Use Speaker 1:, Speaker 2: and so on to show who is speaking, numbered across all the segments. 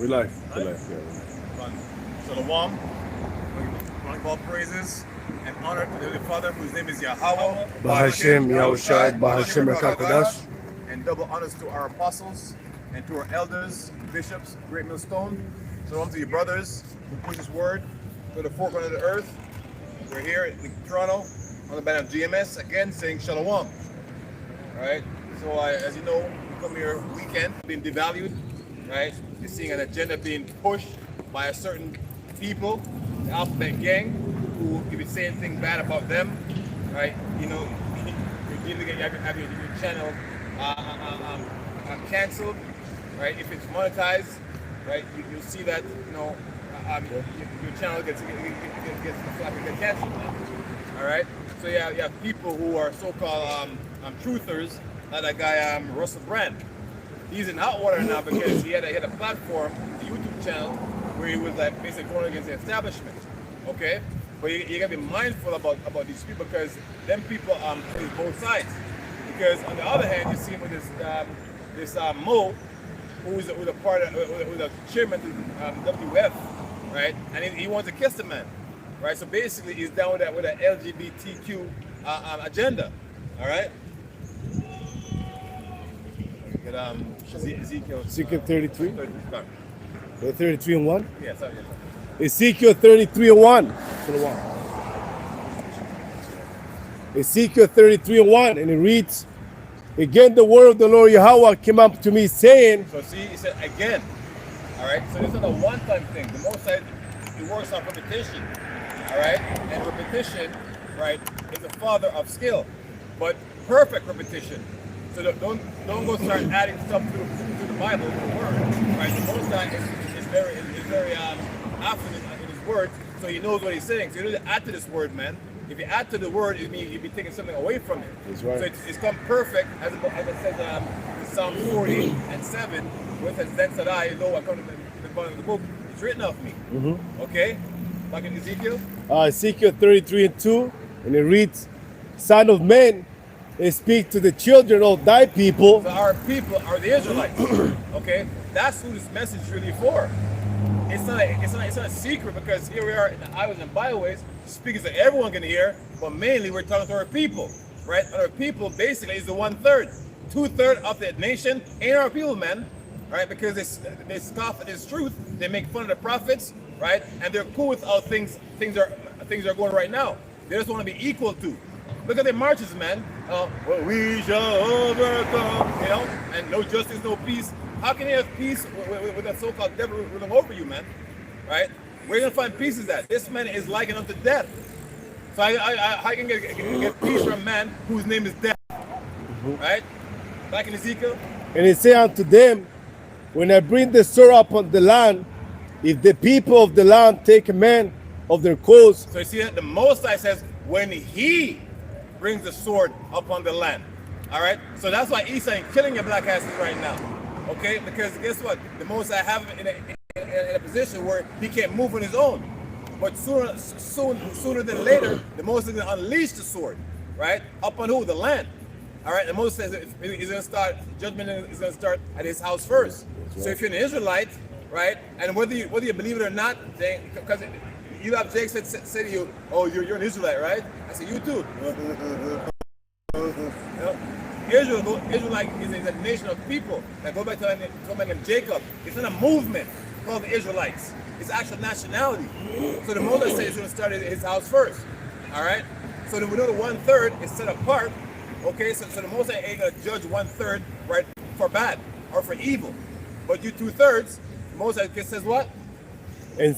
Speaker 1: We live.
Speaker 2: Right?
Speaker 1: We live. Yeah.
Speaker 2: Shalom. Give all praises and honor to the Holy Father, whose name is Yahweh.
Speaker 1: Bahashem Yahushai, Bahashem Ekakadash.
Speaker 2: And double honors to our apostles and to our elders, bishops, great millstone. Shalom to your brothers who push His word to the four corners of the earth. We're here in Toronto on the banner of GMS again saying Shalom. All right. So as you know, we come here weekend being devalued. Right. You're seeing an agenda being pushed by a certain people, the alphabet gang, who if you say anything bad about them, right? You know, you're either gonna have your channel canceled, right? If it's monetized, right? You'll see that your channel gets canceled. All right. So you have people who are so-called truthers, like that guy Russell Brand. He's in hot water now because he had a platform, a YouTube channel, where he was like basically going against the establishment. Okay, but you gotta be mindful about these people because them people play both sides. Because on the other hand, you see him with this Mo, who's a chairman of WF, right? And he wants to kiss the man, right? So basically, he's down with that LGBTQ agenda, all right? Ezekiel
Speaker 1: 33.
Speaker 2: 33
Speaker 1: and 1.
Speaker 2: Yeah, sorry.
Speaker 1: Ezekiel 33 and 1. Ezekiel 33 and 1, and it reads, "Again the word of the Lord Yahweh came up to me, saying."
Speaker 2: So see, he said again. All right. So this is not a one-time thing. The Most High, he works on repetition. All right, and repetition, right, is the father of skill, but perfect repetition. So don't go start adding stuff to the Bible, to the Word, right? The Most High is very affluent in His Word, so He knows what He's saying. So you don't add to this Word, man. If you add to the Word, it means you'd be taking something away from it.
Speaker 1: That's right.
Speaker 2: So it's come perfect, as it says in Psalm 40 and 7, where it says, "Then said I, lo, I come to the bottom of the book, it's written of me." Okay? Like in Ezekiel?
Speaker 1: Ezekiel 33 and 2, and it reads, "Son of man, and speak to the children of thy people."
Speaker 2: So our people are the Israelites. Okay, that's who this message is really for. It's not a secret because here we are in the highways and byways, speaking so everyone can hear, but mainly we're talking to our people, right? And our people basically is the 1/3, 2/3 of the nation ain't our people, man, right? Because they scoff at this truth, they make fun of the prophets, right? And they're cool with how things are going right now. They just want to be equal to. Look at the marches, man. Well, we shall overcome, you know, and no justice, no peace. How can you have peace with that so-called devil ruling over you, man? Right? Where you gonna find peace is that? This man is likened unto death. So I can get peace from a man whose name is death. Right? Back in Ezekiel.
Speaker 1: And he said unto them, "When I bring the sword upon the land, if the people of the land take command of their cause."
Speaker 2: So you see that the Most High says, when He brings the sword upon the land. All right? So that's why Esau ain't killing your black asses right now. Okay? Because guess what? The Most High have him in a position where he can't move on his own. But sooner than later, the Most High is going to unleash the sword. Right? Upon who? The land. All right? The Most High says he's going to start, judgment is going to start at his house first. So if you're an Israelite, right? And whether you believe it or not, because you have Jake say to you, "Oh, you're an Israelite, right?" I say, "You too." Israelite is a nation of people that go back to Jacob. It's not a movement called the Israelites. It's actual nationality. So the Moses says he's going to start at his house first. All right. So we know the 1/3 is set apart. Okay. So the Moses ain't going to judge 1/3 right for bad or for evil, but you 2/3. Moses says what?
Speaker 1: And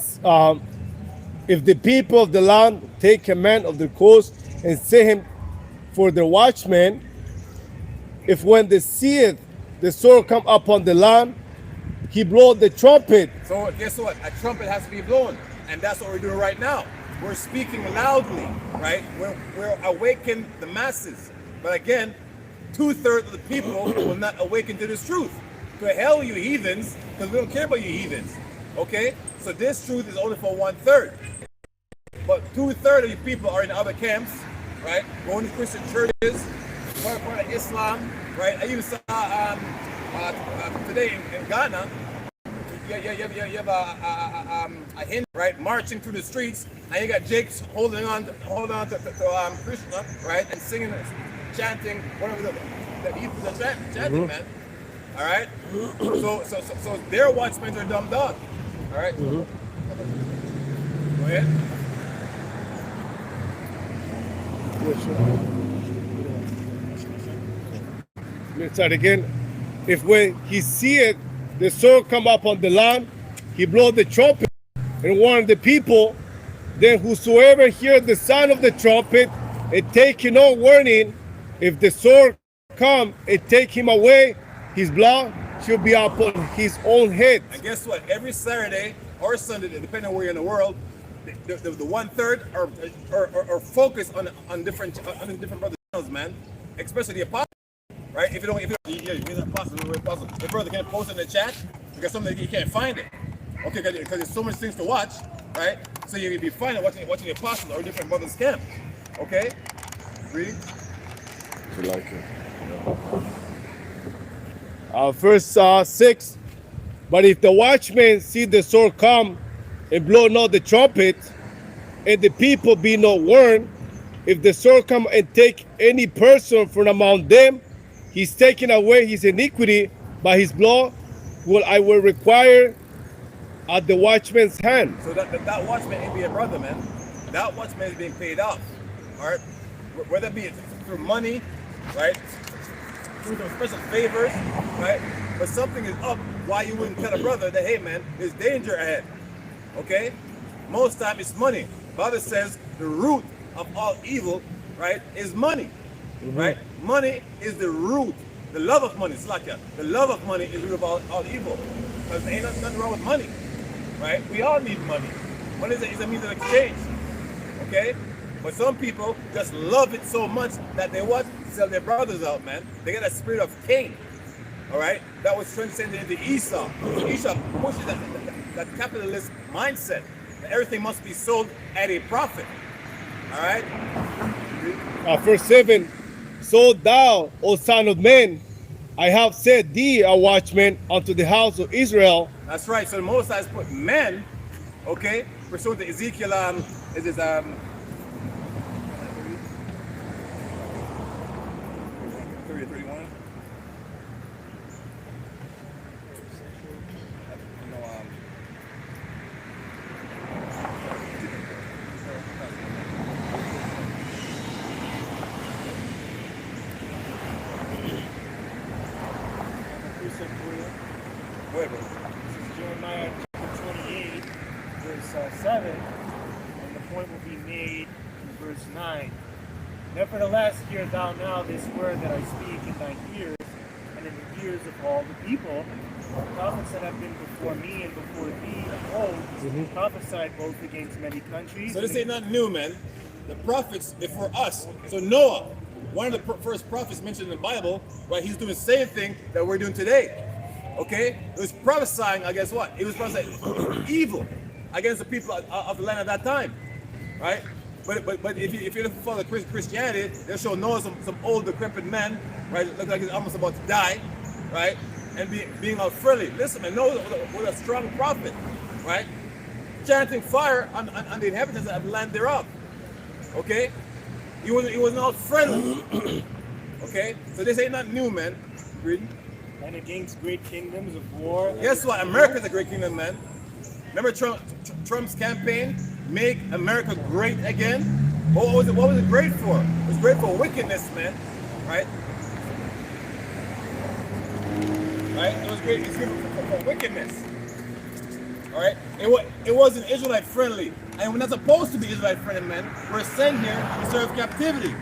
Speaker 1: if the people of the land take command of their coast and set him for their watchman, if when they seeth the sword come upon the land, he blow the trumpet.
Speaker 2: So guess what? A trumpet has to be blown, and that's what we're doing right now. We're speaking loudly, right? We're awakening the masses. But again, 2/3 of the people will not awaken to this truth. To hell, you heathens, because we don't care about you heathens. Okay? So this truth is only for 1/3. But 2/3 of you people are in other camps, right? Going to Christian churches, part of Islam, right? I even saw today in Ghana, you have a hint, right, marching through the streets, and you got Jake holding on to Krishna, right, and singing, chanting, whatever the chanting, man. All right. So their watchmen are dumb dogs. All right. Go ahead.
Speaker 1: Let's start again. If when he seeth the sword come up on the land, he blow the trumpet and warn the people. Then whosoever hear the sound of the trumpet and take no warning, if the sword come and take him away, his blood should be upon his own head.
Speaker 2: And guess what? Every Saturday or Sunday, depending on where you're in the world, the 1/3 are focused on different brothers, man. Especially the apostles, right? If you don't, you're the apostle, the brother can't post in the chat because something you can't find it. Okay, because there's so much things to watch, right? So you'll be fine watching the apostles or different brothers' camp. Okay, read.
Speaker 1: You like it? Verse 6. But if the watchmen see the sword come and blow not the trumpet, and the people be not warned, if the sword come and take any person from among them, he's taken away his iniquity by his blood, I will require at the watchman's hand.
Speaker 2: So that watchman ain't be a brother, man. That watchman is being paid off, all right? Whether it be through money, right? Through some special favors, right? But something is up. Why you wouldn't tell a brother that, hey, man, there's danger ahead, okay? Most time it's money. The Bible says the root of all evil, right, is money, right? Money is the root. The love of money, Slakia. The love of money is the root of all evil. Because there ain't nothing wrong with money, right? We all need money. Money is a means of exchange, okay? But some people just love it so much that they what? Sell their brothers out, man. They get a spirit of Cain, all right? That was transcended into Esau. Esau pushes that capitalist mindset. That everything must be sold at a profit, all right?
Speaker 1: Verse 7. So thou, O son of man, I have set thee a watchman unto the house of Israel.
Speaker 2: That's right. So the Most High has put men, okay, pursuant to Ezekiel, 31.
Speaker 3: This is Jeremiah chapter 28, verse 7, and the point will be made in verse 9. Nevertheless, hear thou now this word that I speak in thine ears, and in the ears of all the people. The prophets that have been before me and before thee of old prophesied both against many countries.
Speaker 2: So this ain't nothing new, man. The prophets, they're for us. So Noah, one of the first prophets mentioned in the Bible, right? He's doing the same thing that we're doing today. Okay? It was prophesying, I guess what? It was prophesying evil against the people of the land at that time. Right? But if you look for the Christianity, they'll show Noah some old decrepit men, right? Look like he's almost about to die, right? And being all friendly. Listen, man, Noah was a strong prophet, right? Chanting fire on the inhabitants of the land thereof. Okay? He wasn't all friendly. Okay? So this ain't nothing new, man. Reading.
Speaker 3: And against great kingdoms of war.
Speaker 2: Guess what? America's a great kingdom, man. Remember Trump's campaign? Make America great again? What was it great for? It was great for wickedness, man. Right? Right? It was great. It's good for wickedness. All right? It wasn't Israelite friendly. And we're not supposed to be Israelite friendly, man. We're sent here to serve captivity.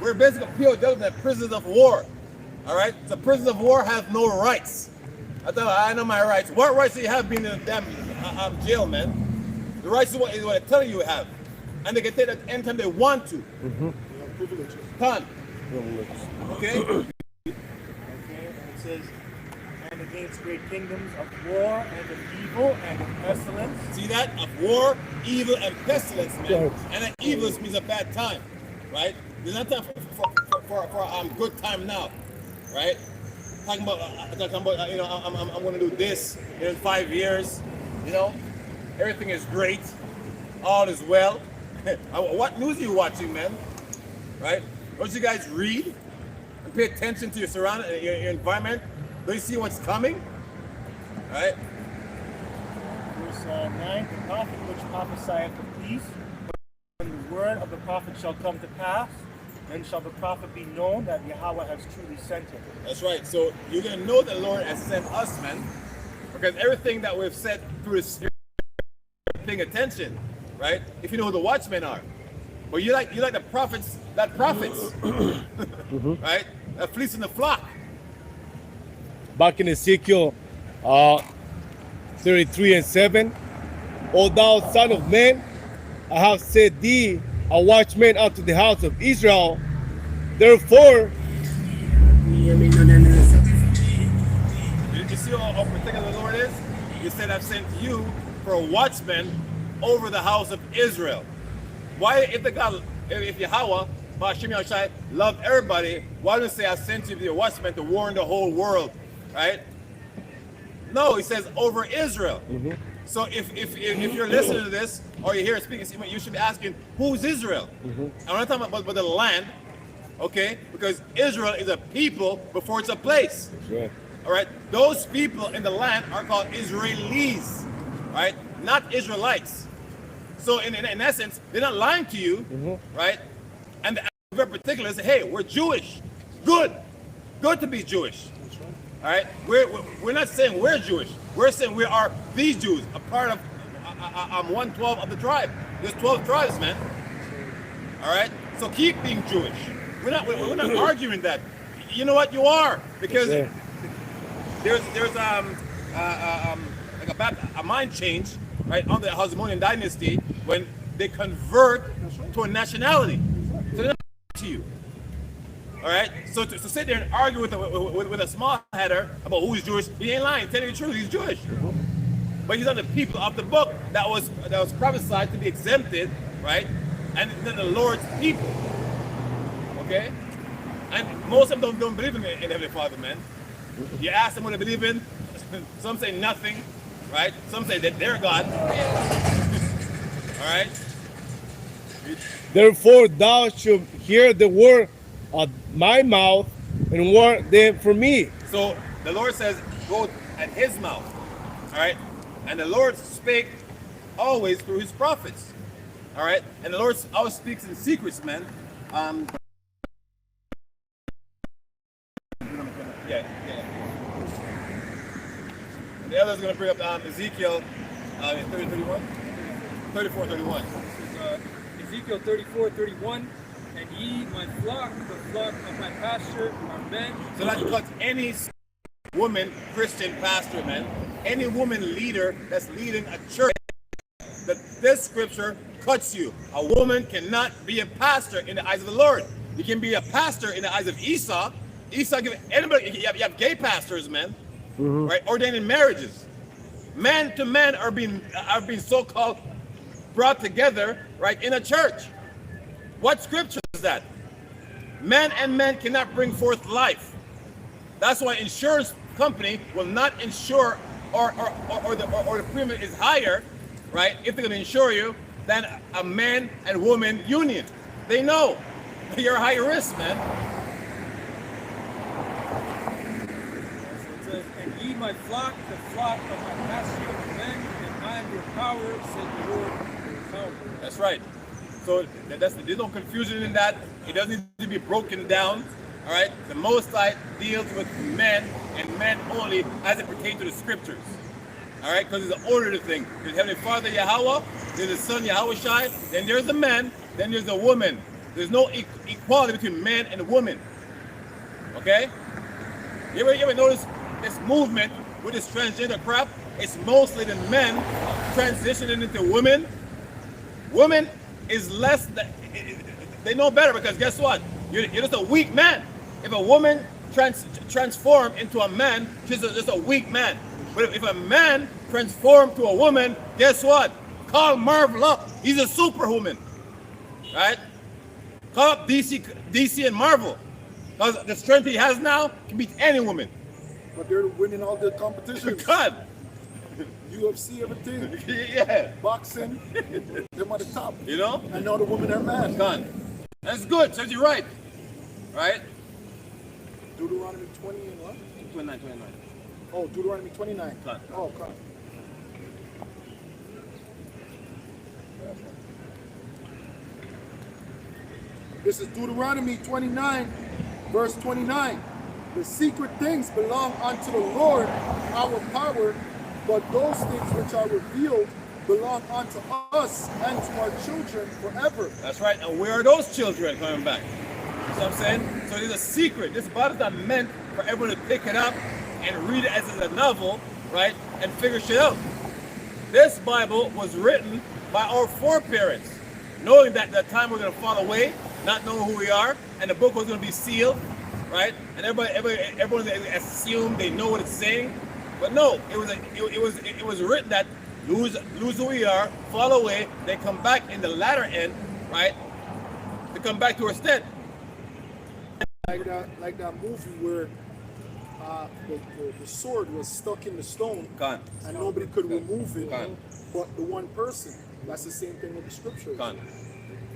Speaker 2: We're basically POWs, that prisoners of war. All right? So prisoners of war have no rights. I know my rights. What rights do you have being in a damn jail, man? The rights is what I tell you have. And they can take that anytime they want to.
Speaker 3: Privileges.
Speaker 2: Ton. Okay?
Speaker 3: Okay, and it says, and against great kingdoms of war and of evil and of pestilence.
Speaker 2: See that? Of war, evil, and pestilence, man. And that evil means a bad time, right? There's not time for good time now, right? talking about you know, I'm going to do this in 5 years. You know, everything is great, all is well. What news are you watching, man? Right? Don't you guys read and pay attention to your surrounding, your environment? Don't you see what's coming? Right?
Speaker 3: Verse 9, the prophet which prophesieth of peace, when the word of the prophet shall come to pass, then shall the prophet be known that Yahweh has truly sent him.
Speaker 2: That's right. So you're going to know the Lord has sent us, man. Because everything that we've said through this, paying attention, right? If you know who the watchmen are. But you like the prophets, right? That fleecing the flock.
Speaker 1: Back in Ezekiel 33 and 7, O thou son of man, I have set thee a watchman unto the house of Israel. Therefore,
Speaker 2: You see how particular the Lord is? He said, I've sent you for a watchman over the house of Israel. Why, if Yahweh, Hashem Yahushai, loved everybody, why don't he say, I sent you to be a watchman to warn the whole world, right? No, he says over Israel. So if you're listening to this, or you hear it speaking, you should be asking, who's Israel? I'm not talking about the land, okay? Because Israel is a people before it's a place.
Speaker 1: right.
Speaker 2: All right, those people in the land are called Israelis, right? Not Israelites. So in essence, they're not lying to you, right? And the particular say, hey, we're Jewish. Good to be Jewish. All right, we're not saying we're Jewish. We're saying we are these Jews, a part of 1/12 of the tribe. There's 12 tribes, man. All right, so keep being Jewish. We're not arguing that. You know what? You are, because there's like a mind change, right, under the Hasmonean dynasty when they convert to a nationality. So they're not to you. All right, so to sit there and argue with a small header about who is Jewish, he ain't lying. Telling you the truth, he's Jewish. But he's on the people of the book that was prophesied to be exempted, right? And then the Lord's people. Okay, and most of them don't believe in Heavenly Father, man. You ask them what they believe in, some say nothing, right? Some say that they're God. All right.
Speaker 1: Therefore thou shalt hear the word of my mouth and warn them for me.
Speaker 2: So the Lord says, go at his mouth. All right. And the Lord spake always through his prophets. All right. And the Lord always speaks in secrets, man. Yeah. And the other's going to bring up Ezekiel 34, 31.
Speaker 4: Ezekiel 34:31, and ye, my flock, the flock of my pasture, are men.
Speaker 2: So that cuts any woman, Christian pastor, man, any woman leader that's leading a church, that this scripture cuts you. A woman cannot be a pastor in the eyes of the Lord. You can be a pastor in the eyes of Esau. Esau, anybody, you have gay pastors, man, right? Ordained in marriages. Man to man are being so-called brought together, right, in a church. What scripture is that? Man and man cannot bring forth life. That's why insurance company will not insure, or the premium is higher, right, if they're going to insure you, than a man and woman union. They know you're high risk, man.
Speaker 4: It says, and ye, my flock, the flock of my pasture, are men, and I am your power, said the Lord.
Speaker 2: That's right. So there's no confusion in that. It doesn't need to be broken down. All right. The Most High deals with men and men only as it pertains to the scriptures. All right, because it's an order to thing. There's Heavenly Father Yahweh, there's the Son Yahushai, then there's the man, then there's the woman. There's no equality between man and woman. Okay. You ever notice this movement with this transgender crap? It's mostly the men transitioning into women. Women is less, they know better, because guess what? You're just a weak man. If a woman transform into a man, she's just a weak man. But if a man transform to a woman, guess what? Call Marvel up. He's a superwoman. Right? Call up DC and Marvel. Because the strength he has now can beat any woman.
Speaker 5: but they're winning all the competitions.
Speaker 2: God.
Speaker 5: UFC, everything,
Speaker 2: Yeah.
Speaker 5: boxing, they're at the top.
Speaker 2: You know?
Speaker 5: And now the women are mad.
Speaker 2: God. That's good. Says you're right. Right?
Speaker 5: Deuteronomy 20 and what?
Speaker 2: 29.
Speaker 5: Oh, Deuteronomy 29.
Speaker 2: God.
Speaker 5: Oh, God. This is Deuteronomy 29, verse 29. The secret things belong unto the Lord, our power, but those things which are revealed belong unto us and to our children forever.
Speaker 2: That's right. And where are those children coming back? You know what I'm saying? So there's a secret. This Bible's not meant for everyone to pick it up and read it as a novel, right? And figure shit out. This Bible was written by our foreparents, knowing that the time we're going to fall away, not knowing who we are, and the book was going to be sealed, right? And everyone assumed they know what it's saying, but no, it was written that lose who we are, fall away, then come back in the latter end, right? To come back to our stead.
Speaker 5: Like that movie where the sword was stuck in the stone
Speaker 2: Gone.
Speaker 5: and nobody could remove it,
Speaker 2: Gone.
Speaker 5: but the one person. That's the same thing with the scriptures.
Speaker 2: Gone.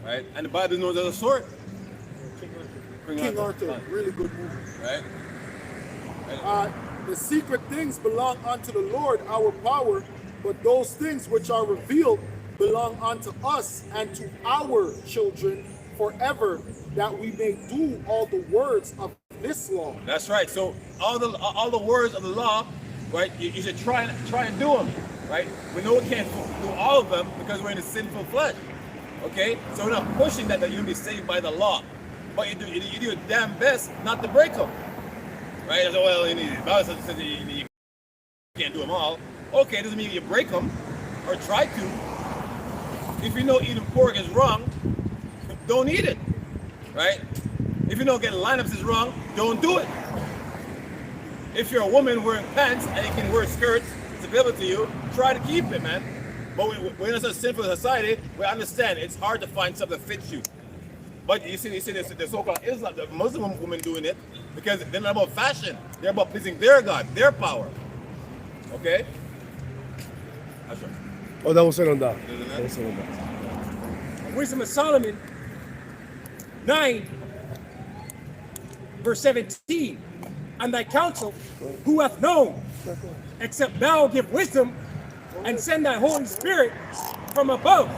Speaker 2: Right? And the Bible knows there's a sword.
Speaker 5: King Arthur,
Speaker 2: Gone.
Speaker 5: really good movie.
Speaker 2: Right?
Speaker 5: The secret things belong unto the Lord, our power, but those things which are revealed belong unto us and to our children forever, that we may do all the words of this law.
Speaker 2: That's right. So all the words of the law, right? You should try and do them, right? We know we can't do all of them because we're in a sinful flesh. Okay, so we're not pushing that you'll be saved by the law, but you do your damn best not to break them, right? So, well, the Bible says you can't do them all. Okay, doesn't mean you break them or try to. If you know eating pork is wrong, don't eat it, right? If you know getting lineups is wrong, don't do it. If you're a woman wearing pants and you can wear skirts, it's available to you, try to keep it, man. But we're in such a sinful society, we understand it's hard to find something that fits you. But you see the so-called Islam, the Muslim women doing it because they're not about fashion. They're about pleasing their God, their power. Okay? That's right.
Speaker 1: Oh, that was it on that.
Speaker 2: Isn't
Speaker 1: That was it on that.
Speaker 4: Wisdom of Solomon 9, verse 17. And thy counsel, who hath known, except thou give wisdom and send thy Holy Spirit from above.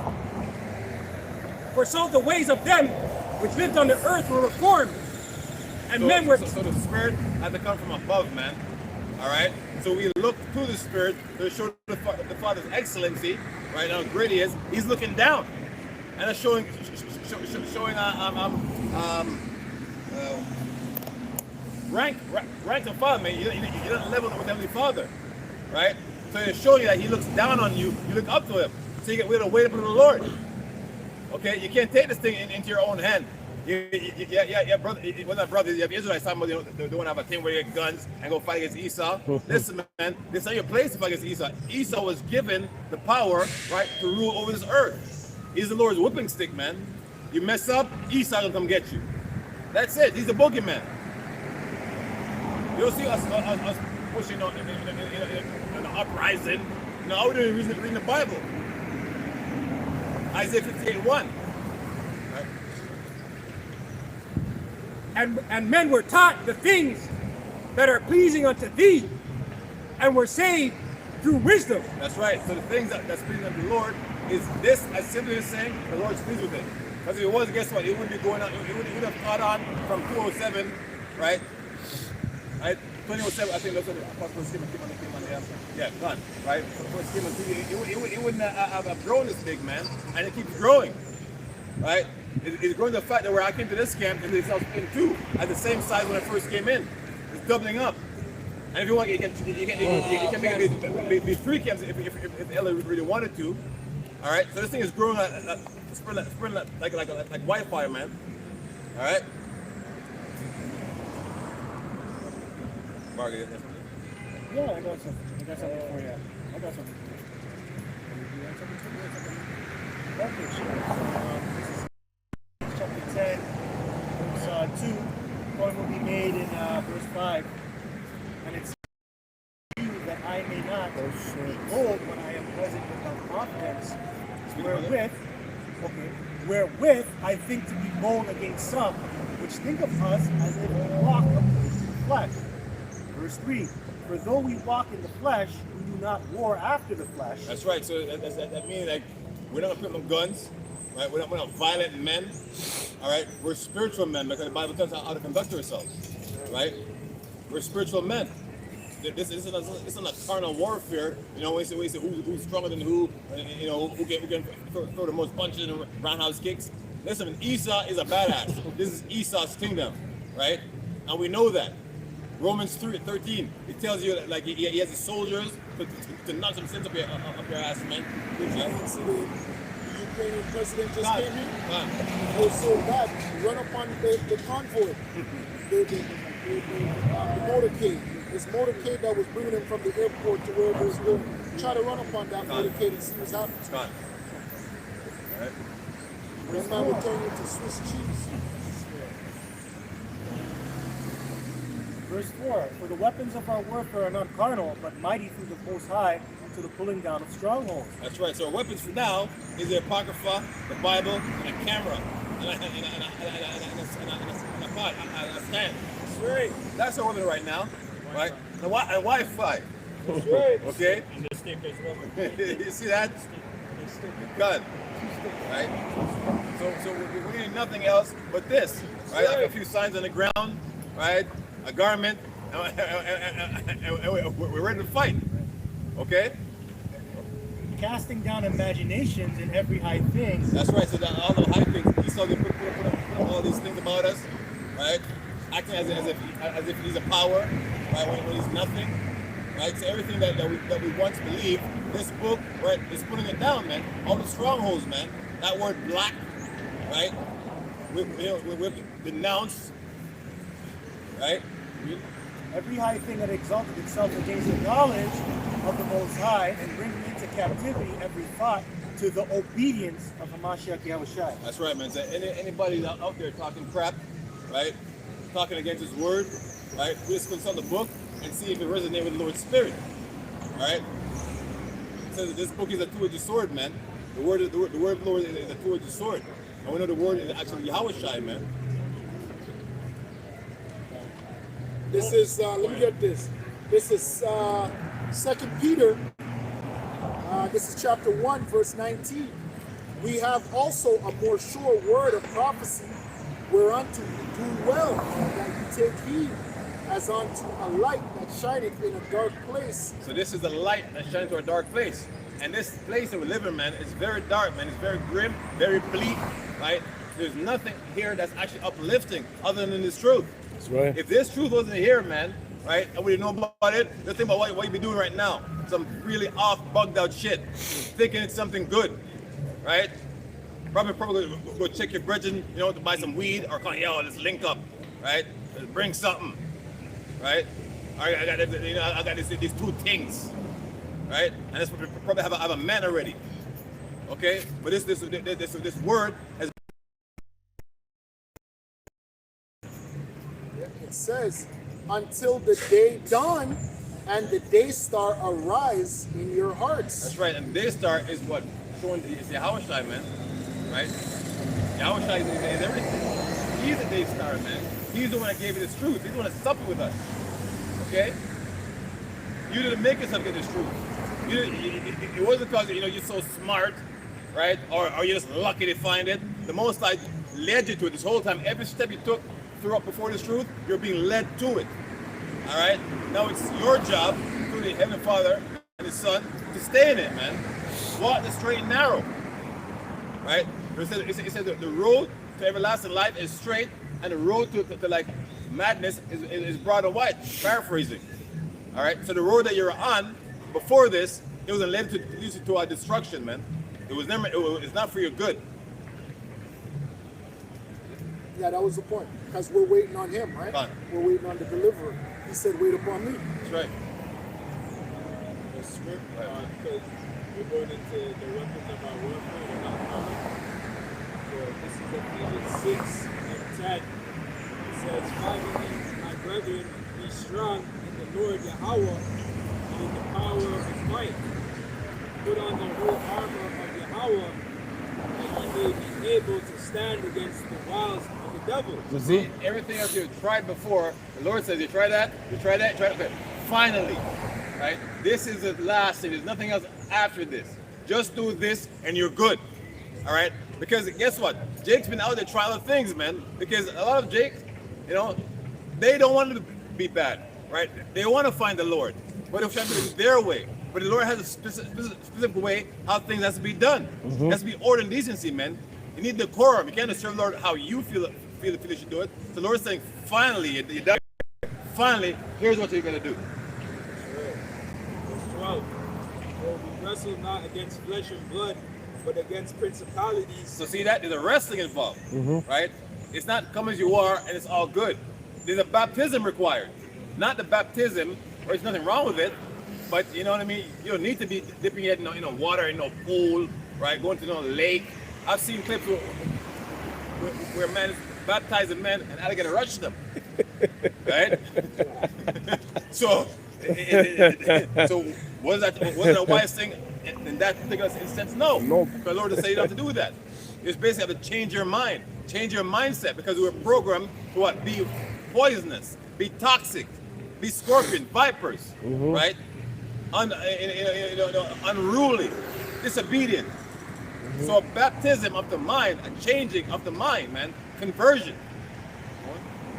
Speaker 4: For so the ways of them which lived on the earth were reformed, and men were...
Speaker 2: So the Spirit had to come from above, man. All right? So we look to the Spirit to show the Father's excellency, right? How great He is. He's looking down, and it's showing rank the Father, man. You don't level with Heavenly Father, right? So it's showing you that He looks down on you. You look up to Him. So we have to wait upon the Lord. Okay, you can't take this thing into your own hand. Yeah, brother. Well, not brothers. You have Israelites talking about they don't have a thing where you get guns and go fight against Esau. Listen, man, this is not your place to fight against Esau. Esau was given the power, right, to rule over this earth. He's the Lord's whipping stick, man. You mess up, Esau will come get you. That's it. He's the boogeyman. You don't see us pushing on an uprising. No, all we're doing is reading the Bible. Isaiah 58:1.
Speaker 4: And men were taught the things that are pleasing unto thee, and were saved through wisdom.
Speaker 2: That's right. So the things that's pleasing unto the Lord is this, as simply as saying, the Lord's pleased with it. Because if it was, guess what? It wouldn't be going on. It would have caught on from 207, right? 2007, I think that's what the Apostle came on the answer. Yeah, done. Right? It wouldn't have grown this big, man. And it keeps growing. Right? It's growing to the fact that where I came to this camp, and it's in two at the same size when I first came in. It's doubling up. And if you want, you can make it be three camps if LA really wanted to. All right? So this thing is growing spreading like wildfire, man. All right? Margaret,
Speaker 3: Yeah, I got something. I got something for you. I got something. You want something? Okay, sure. This is chapter 10, verse 2. Point will be made in verse 5. And it's Behold, when I am present with my confidence, wherewith I think to be bold against some, which think of us as if we walk according to the flesh. Verse 3, for though we walk in the flesh, we do not war after the flesh.
Speaker 2: That's right. So that means like we're not gonna put on guns, right? We're not violent men. All right. We're spiritual men because the Bible tells us how to conduct ourselves, right? We're spiritual men. This isn't a carnal warfare. You know, we say who's stronger than who. You know, who can throw the most punches and roundhouse kicks. Listen, Esau is a badass. This is Esau's kingdom, right? And we know that. Romans 3:13, it tells you that, like he has his soldiers to knock some sense up your ass, man. Good job.
Speaker 5: See the Ukrainian president just came in. It was so bad. Run up on the convoy, the motorcade. This motorcade that was bringing him from the airport to where he was going. Try to run up on that motorcade and see what's happening.
Speaker 2: It's gone. All right.
Speaker 5: This man will turn into Swiss cheese.
Speaker 3: Verse 4, for the weapons of our warfare are not carnal, but mighty through the Most High to the pulling down of strongholds.
Speaker 2: That's right. So our weapons for now is the Apocrypha, the Bible, and a camera, and a stand. That's right. That's our weapon right now, right? And Wi-Fi. That's right. Okay.
Speaker 3: And the stick as well.
Speaker 2: You see that? Good. Right. So we need nothing else but this, right? Like a few signs on the ground, right? A garment, and we're ready to fight. Okay?
Speaker 3: Casting down imaginations and every high thing.
Speaker 2: That's right. So that all the high things, Esau can put all these things about us, right? Acting as if he's a power, right? When he's nothing, right? So everything that we once believed, this book, right, is putting it down, man. All the strongholds, man. That word black, right? We've denounced. Right?
Speaker 3: Every high thing that exalted itself against the knowledge of the Most High, and bringing into captivity every thought to the obedience of Hamashiach Yahushua.
Speaker 2: That's right, man. So anybody out there talking crap, right? Talking against his word, right? Please consult the book and see if it resonates with the Lord's Spirit. Right? It says that this book is a two-edged sword, man. The word of the Lord is a two-edged sword. And we know the word is actually Yahushua, man.
Speaker 5: This is, let me get this. This is 2 Peter. This is chapter 1, verse 19. We have also a more sure word of prophecy, whereunto you do well that you take heed, as unto a light that shineth in a dark place.
Speaker 2: So this is the light that shines to a dark place. And this place that we live in, man, is very dark, man. It's very grim, very bleak, right? There's nothing here that's actually uplifting other than this truth.
Speaker 1: That's right.
Speaker 2: If this truth wasn't here, man, right, and we didn't know about it, let's think about what you be doing right now. Some really off, bugged out shit. Thinking it's something good, right? Probably go check your brethren, you know, to buy some weed, or call, yo, let's link up, right? Let's bring something, right? All right, I got these two things, right? And this probably have a man already, okay? But this word has.
Speaker 5: It says, until the day dawn and the day star arise in your hearts.
Speaker 2: That's right, and the day star is what? Showing it's the Yahushua, man, right? Yahushua is everything. He's the day star, man. He's the one that gave you this truth. He's the one that suffered with us, okay? You didn't make yourself get this truth. It wasn't because, you know, you're so smart, right? Or you're just lucky to find it. The Most High led you to it this whole time. Every step you took through before this truth, you're being led to it. All right? Now it's your job, through the Heavenly Father and His Son, to stay in it, man. Walk the straight and narrow. Right? It said the road to everlasting life is straight, and the road to like madness is broad and wide. Paraphrasing. All right? So the road that you're on before this, it was led to lead you to our destruction, man. It's not for your good.
Speaker 5: Yeah, that was the point. Because we're waiting on him, right?
Speaker 2: Fine.
Speaker 5: We're waiting on the deliverer. He said, wait upon me.
Speaker 2: That's right.
Speaker 6: The script, because we're going into the weapons of our warfare, they're not common. So this is Ephesians 6 and 10. It says, finally, my brethren, be strong in the Lord Yahweh and in the power power of his might. Put on the whole armor of Yahweh, that ye may be able to stand against the wiles of the devil.
Speaker 2: So see, everything else you've tried before, the Lord says, you try that, you try that, try that. Finally, right? This is the last thing. There's nothing else after this. Just do this and you're good. All right? Because guess what? Jake's been out there trying other things, man. Because a lot of Jake, you know, they don't want to be bad, right? They want to find the Lord, but they're trying to do it their way. But the Lord has a specific way how things has to be done. It has to be order and decency, man. You need decorum. You can't just serve the Lord how you feel you should do it. So the Lord's saying, finally, you're done. Finally, here's what you're gonna do.
Speaker 6: Verse 12. For we wrestle not against flesh and blood, but against principalities.
Speaker 2: So see that? There's a wrestling involved, right? It's not come as you are and it's all good. There's a baptism required. Not the baptism, or there's nothing wrong with it, but you know what I mean? You don't need to be dipping your head in water, in a pool, right? Going to a lake. I've seen clips where man baptized a man and alligator rushed them, right? so was that a wise thing in that particular instance? No. Because the Lord has said you don't have to do that. You just basically have to change your mind, change your mindset, because we were programmed to what? Be poisonous, be toxic, be scorpion, vipers, right? Unruly, disobedient. So a baptism of the mind, a changing of the mind, man, conversion.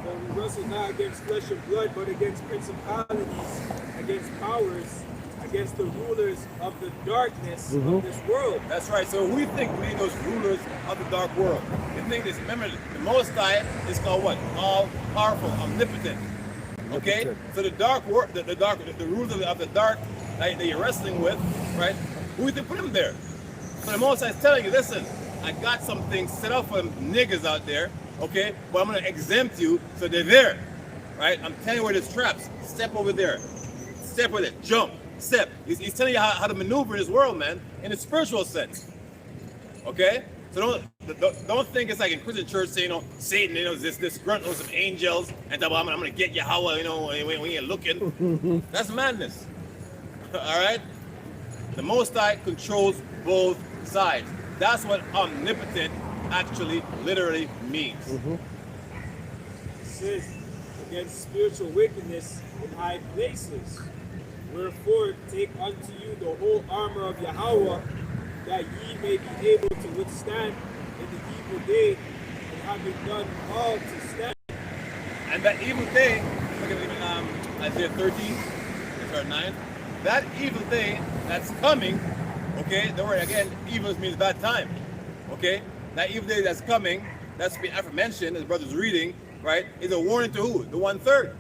Speaker 6: For we wrestle not against flesh and blood, but against principalities, against powers, against the rulers of the darkness of this world.
Speaker 2: That's right. So we think we those rulers of the dark world. The thing is, remember, the Most High is called what? All powerful, omnipotent. Okay. So the dark world, the rulers of the dark that you're wrestling with, right? Who you think put them there? So the Most High is telling you, listen, I got some things set up for them niggas out there, okay? But I'm gonna exempt you so they're there, right? I'm telling you where there's traps. Step over there. Step over there. Jump. Step. He's telling you how to maneuver in this world, man, in a spiritual sense. Okay? So don't think it's like in Christian church saying, Satan, this grunt with some angels, and I'm gonna get Yahweh, when you're looking. That's madness. All right? The Most High controls both sides. That's what omnipotent actually literally means.
Speaker 6: It says, against spiritual wickedness in high places. Wherefore, take unto you the whole armor of Yahweh, that ye may be able to withstand in the evil day, and having done all to stand.
Speaker 2: And that evil day, look at Isaiah 13, verse 9. That evil day that's coming, okay, don't worry, again, evil means bad time, okay? That evil day that's coming, that's been aforementioned, as brother's reading, right, is a warning to who? The 1/3.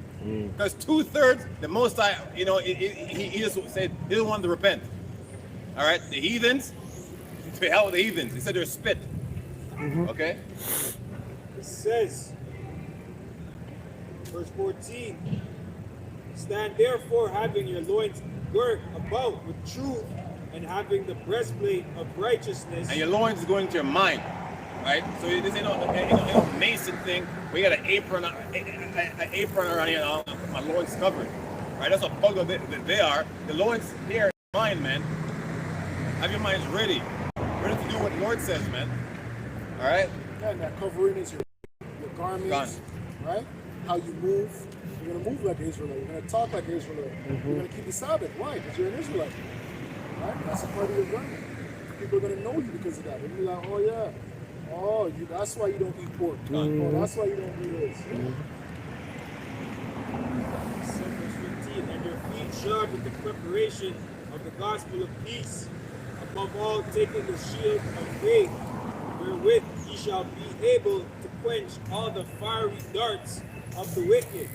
Speaker 2: Because 2/3, the Most High, he just said he didn't want to repent. All right, the heathens, to hell with the heathens. He said they're spit. Okay?
Speaker 6: It says, verse 14, stand therefore having your loins girt about with truth, and having the breastplate of righteousness.
Speaker 2: And your loins is going to your mind, right? So this ain't no Mason thing. We got an apron around here. My loins covered, right? That's what bug they are. The loins here is mine, man. Have your minds ready to do what the Lord says, man. All right.
Speaker 5: Yeah, and that covering is your garments, right? How you move. You're gonna move like an Israelite. You're gonna talk like an Israelite. You're gonna keep the Sabbath. Why? Because you're an Israelite. Right? That's a part of your garment. People are gonna know you because of that. They'll be like, oh yeah. Oh, that's why you don't eat pork. Oh, that's why you don't do this.
Speaker 6: Verse 15, and your feet shod with the preparation of the gospel of peace. Above all, taking the shield of faith, wherewith ye shall be able to quench all the fiery darts of the wicked.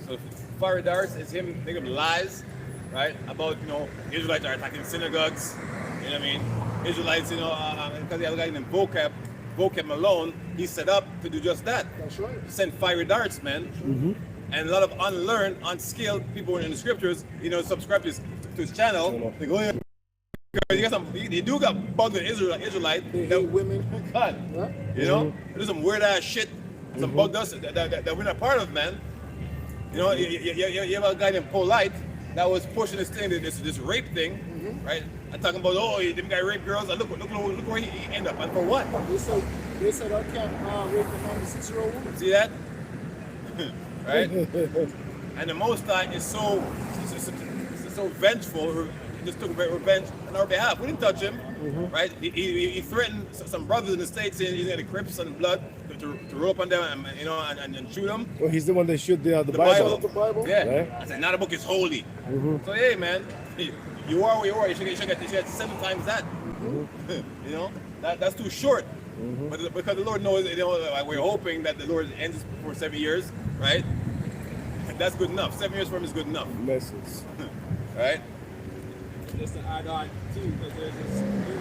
Speaker 2: So fiery darts is him thinking of lies, right? About Israelites are attacking synagogues. You know what I mean? Israelites, because the other guy named Vocab Malone, he set up to do just that.
Speaker 5: That's right.
Speaker 2: Send fiery darts, man. And a lot of unlearned, unskilled people in the scriptures, subscribe to his channel. They go in. They do got bugged with Israelite.
Speaker 5: They hate women.
Speaker 2: God,
Speaker 5: Yeah.
Speaker 2: there's some weird ass shit, some bugged us that we're not part of, man. You have a guy named Polite, that was pushing this thing, this rape thing, right? I'm talking about, oh, them guy rape girls. Look where he end up, and for what?
Speaker 5: They said I can't rape a 96-year-old woman.
Speaker 2: See that? Right? And the Most High is so vengeful. He just took revenge on our behalf. We didn't touch him, right? He threatened some brothers in the States, saying he's gonna crimp some blood to roll up on them, and shoot them.
Speaker 1: Well, he's the one that shoot the
Speaker 2: The
Speaker 1: Bible.
Speaker 5: The Bible?
Speaker 2: Yeah.
Speaker 1: Right.
Speaker 2: I said, now the book is holy. So hey, man, you are where you are. You should get 7 times that. You know, that's too short. But because the Lord knows, we're hoping that the Lord ends this before 7 years, right? And that's good enough. 7 years for him is good enough,
Speaker 1: Messes.
Speaker 2: right?
Speaker 6: Just to add on too, because there's this new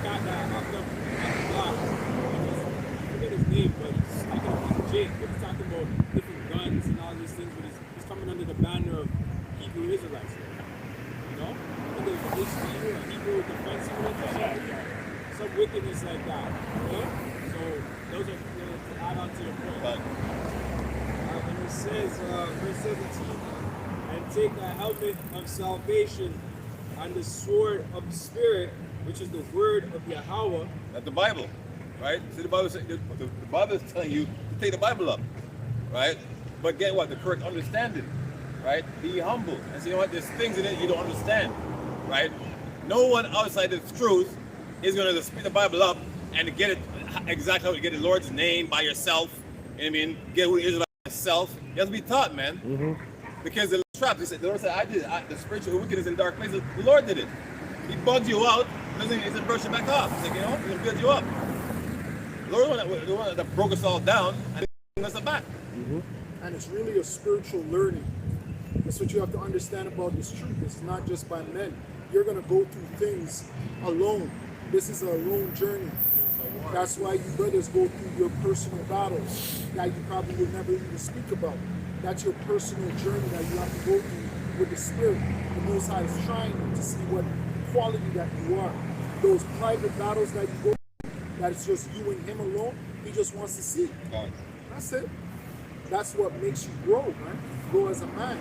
Speaker 6: cat that hopped up at the block. I forget his name, but he's talking about Jake, but he's talking about different guns and all these things, but he's coming under the banner of Hebrew Israelites. You know? I think there's HBU, or Hebrew Defense Unit, some wickedness like that. Okay? So those are to add on to your point. And it says, verse 17, and take the helmet of salvation and the sword of the Spirit, which is the word of Yahweh.
Speaker 2: That's the Bible, right? See, the Bible is telling you to take the Bible up, right? But get what? The correct understanding, right? Be humble. And see, you know what? There's things in it you don't understand, right? No one outside the truth is going to pick the Bible up and get it exactly how to get the Lord's name by yourself. You know what I mean? Get who he is by yourself. You have to be taught, man. Because the trap, the Lord said, I did it. The spiritual wickedness in dark places, the Lord did it. He bugs you out, doesn't brush it back off. He's like, you know, he's gonna build you up. The Lord the one that broke us all down and brings us back.
Speaker 5: And it's really a spiritual learning. That's what you have to understand about this truth. It's not just by men. You're gonna go through things alone. This is a lone journey. That's why you brothers go through your personal battles that you probably will never even speak about. That's your personal journey that you have to go through with the Spirit. The Most High is trying to see what quality that you are. Those private battles that you go through, that it's just you and him alone, he just wants to see. That's it. That's what makes you grow, man. Grow as a man.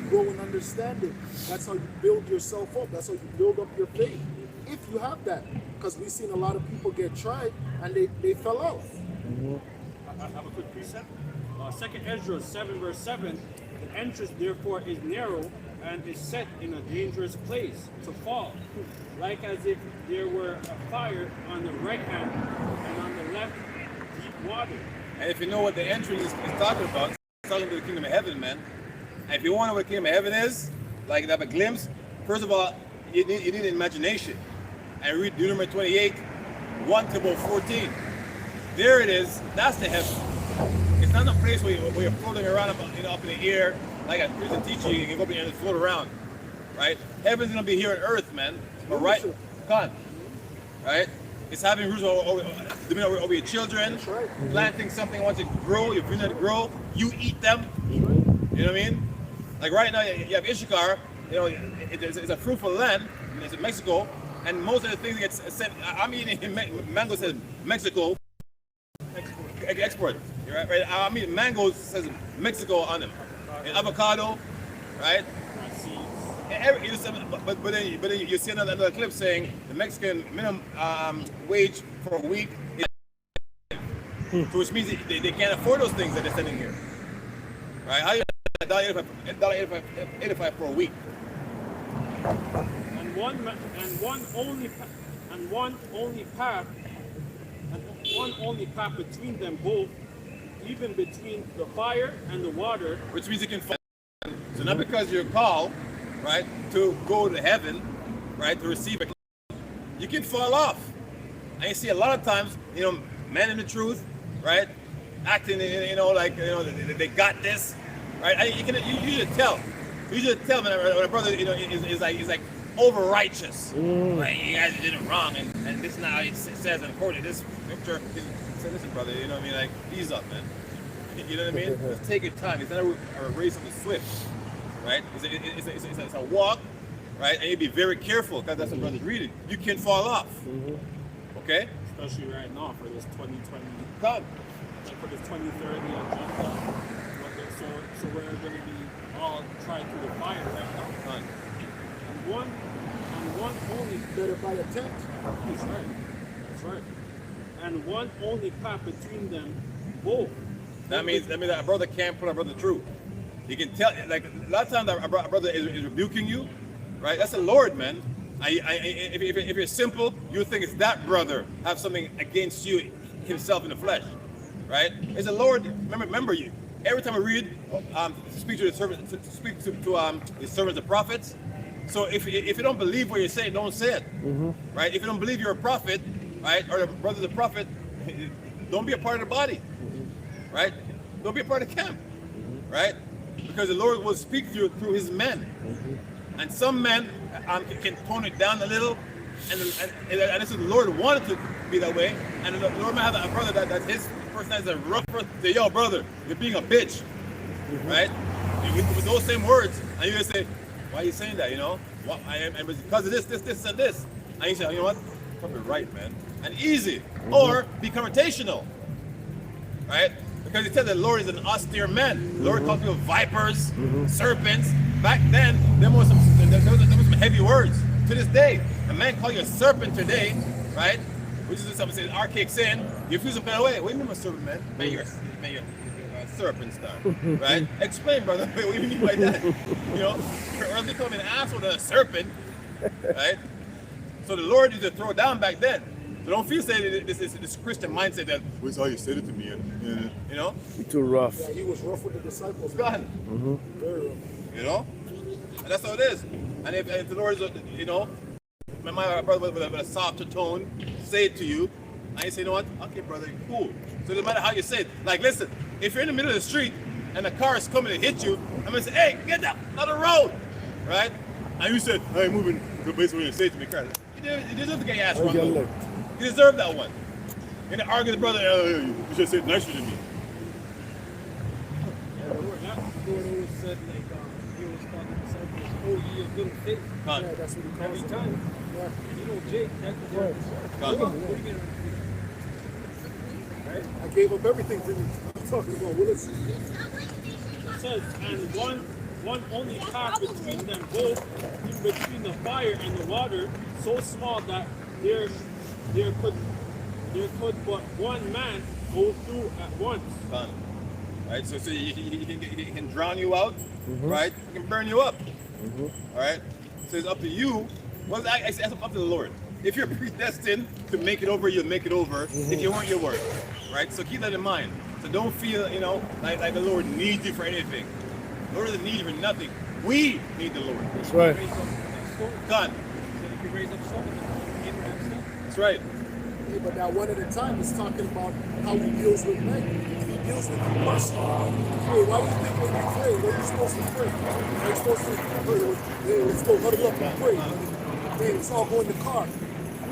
Speaker 5: Grow in understanding. That's how you build yourself up. That's how you build up your faith. If you have that. Because we've seen a lot of people get tried and they fell out.
Speaker 7: I have a quick precept. 2nd Ezra 7 verse 7, the entrance therefore is narrow and is set in a dangerous place to fall, like as if there were a fire on the right hand and on the left deep water.
Speaker 2: And if you know what the entrance is talking about, it's talking about the kingdom of heaven, man. And if you want to know what the kingdom of heaven is, like to have a glimpse, first of all, you need an imagination. And read Deuteronomy 28, 1 to about 14. There it is, that's the heaven. It's not a place where you're floating around up in the air, like a prison teacher, you can go up there and float around, right? Heaven's gonna be here on earth, man. But right, come on, right? It's having roots over your children, planting something once it grow, you're bringing it to grow, you eat them. You know what I mean? Like right now, you have Issachar, you know, it's a fruitful land, it's in Mexico, and most of the things get sent, I'm eating, mango says Mexico, export. Right? I mean, mangoes says Mexico on them, and avocado, right? But then you see another clip saying the Mexican minimum wage for a week is, which means they can't afford those things that they're sending here, right? How you $1.85 for a week?
Speaker 7: And one only path between them both, even between the fire and the water.
Speaker 2: Which means you can fall. So not because you're called, right, to go to heaven, right, to receive it, you can fall off. And you see a lot of times, you know, men in the truth, right, acting, you know, like, you know, they got this, right? You usually tell. You usually tell when a brother, you know, is like over righteous. Like, you guys did it wrong, and this is not how it says, and according to this scripture, say, listen, brother, you know what I mean? Like, ease up, man. You know what I mean? Just take your time. It's not a race of the swift, right? It's a walk, right? And you be very careful, because that's what brother's reading. You can fall off. Okay?
Speaker 7: Especially right now for this 2020.
Speaker 2: Come.
Speaker 7: Like for this 2030 agenda. So we're going to be all tried through the fire right now.
Speaker 2: Done.
Speaker 7: And one only.
Speaker 5: Better by a tent.
Speaker 7: That's right. That's right. And one only path between them both.
Speaker 2: That means that a brother can't put a brother through. You can tell, like a lot of times a brother is rebuking you, right? That's the Lord, man. If you're simple, you think it's that brother have something against you himself in the flesh, right? It's the Lord. Remember you. Every time I read, speak to the servant, to speak to the servants, the prophets. So if you don't believe what you say, don't say it, right? If you don't believe you're a prophet, right, or the brother's a prophet, don't be a part of the body, right? Don't be a part of the camp, right? Because the Lord will speak through His men, and some men can tone it down a little, and this is the Lord wanted to be that way, and the Lord might have a brother that's his person that's a rougher. Say, yo, brother, you're being a bitch, right? With those same words, and you're gonna say, why are you saying that? You know, and it's because of this, and this. And you say, you know what? Probably right, man, and easy, or be confrontational, right? Because He said the Lord is an austere man. The Lord calls people vipers, serpents. Back then, there was some heavy words. To this day, a man call you a serpent today, right? Which is something says archaic sin. You feel some better way. What do you mean, I'm a serpent, man? Man, you're a serpent star, right? Explain, brother. What do you mean by that? You know, or else become an asshole than a serpent, right? So the Lord used to throw down back then. So don't feel say this Christian mindset that was how you said it to me, you know?
Speaker 1: Too rough.
Speaker 5: Yeah, He was rough with the disciples.
Speaker 2: God,
Speaker 5: Very rough.
Speaker 2: you know, and that's how it is. And if the Lord is, you know, my brother with a softer tone, say it to you, and you say, you know what? Okay, brother, cool. So no matter how you say it, like, listen, if you're in the middle of the street and a car is coming to hit you, I'm gonna say, hey, get out of the road, right? And you said, hey, moving. So basically, you say it to me, Christ. You deserve to get your ass run. You deserve that one. And argue with the brother, you should say it nicer than me.
Speaker 6: The Lord always said, like, He always called the disciples, oh, ye of little faith.
Speaker 5: Yeah, that's what He calls
Speaker 6: Every
Speaker 5: them.
Speaker 6: time.
Speaker 5: Yeah.
Speaker 6: You know, Jake, that's the
Speaker 5: Right.
Speaker 2: God.
Speaker 6: What are you going to do? Right?
Speaker 5: I gave up everything for you. What are you talking about? Willis?
Speaker 7: It says, and one only path between them both, in between the fire and the water, so small that there could but one man go through at once.
Speaker 2: Done. Right? So he can drown you out, right? He can burn you up. All right? So it's up to you. Well, I say that's up to the Lord. If you're predestined to make it over, you'll make it over. If you weren't, you weren't. Right? So keep that in mind. So don't feel, you know, like the Lord needs you for anything. The Lord doesn't need you for nothing. We need the Lord.
Speaker 1: That's right.
Speaker 6: Raise up that stone.
Speaker 2: God.
Speaker 6: Said if you raise up stone, Abraham's stone.
Speaker 2: That's right.
Speaker 5: Yeah, but that one at a time is talking about how He deals with men. He deals with you personally. Hey, why do you think when you pray, what are you supposed to pray? Are you supposed to pray? Hey, let's go huddle up and pray. Hey, let's all go in the car.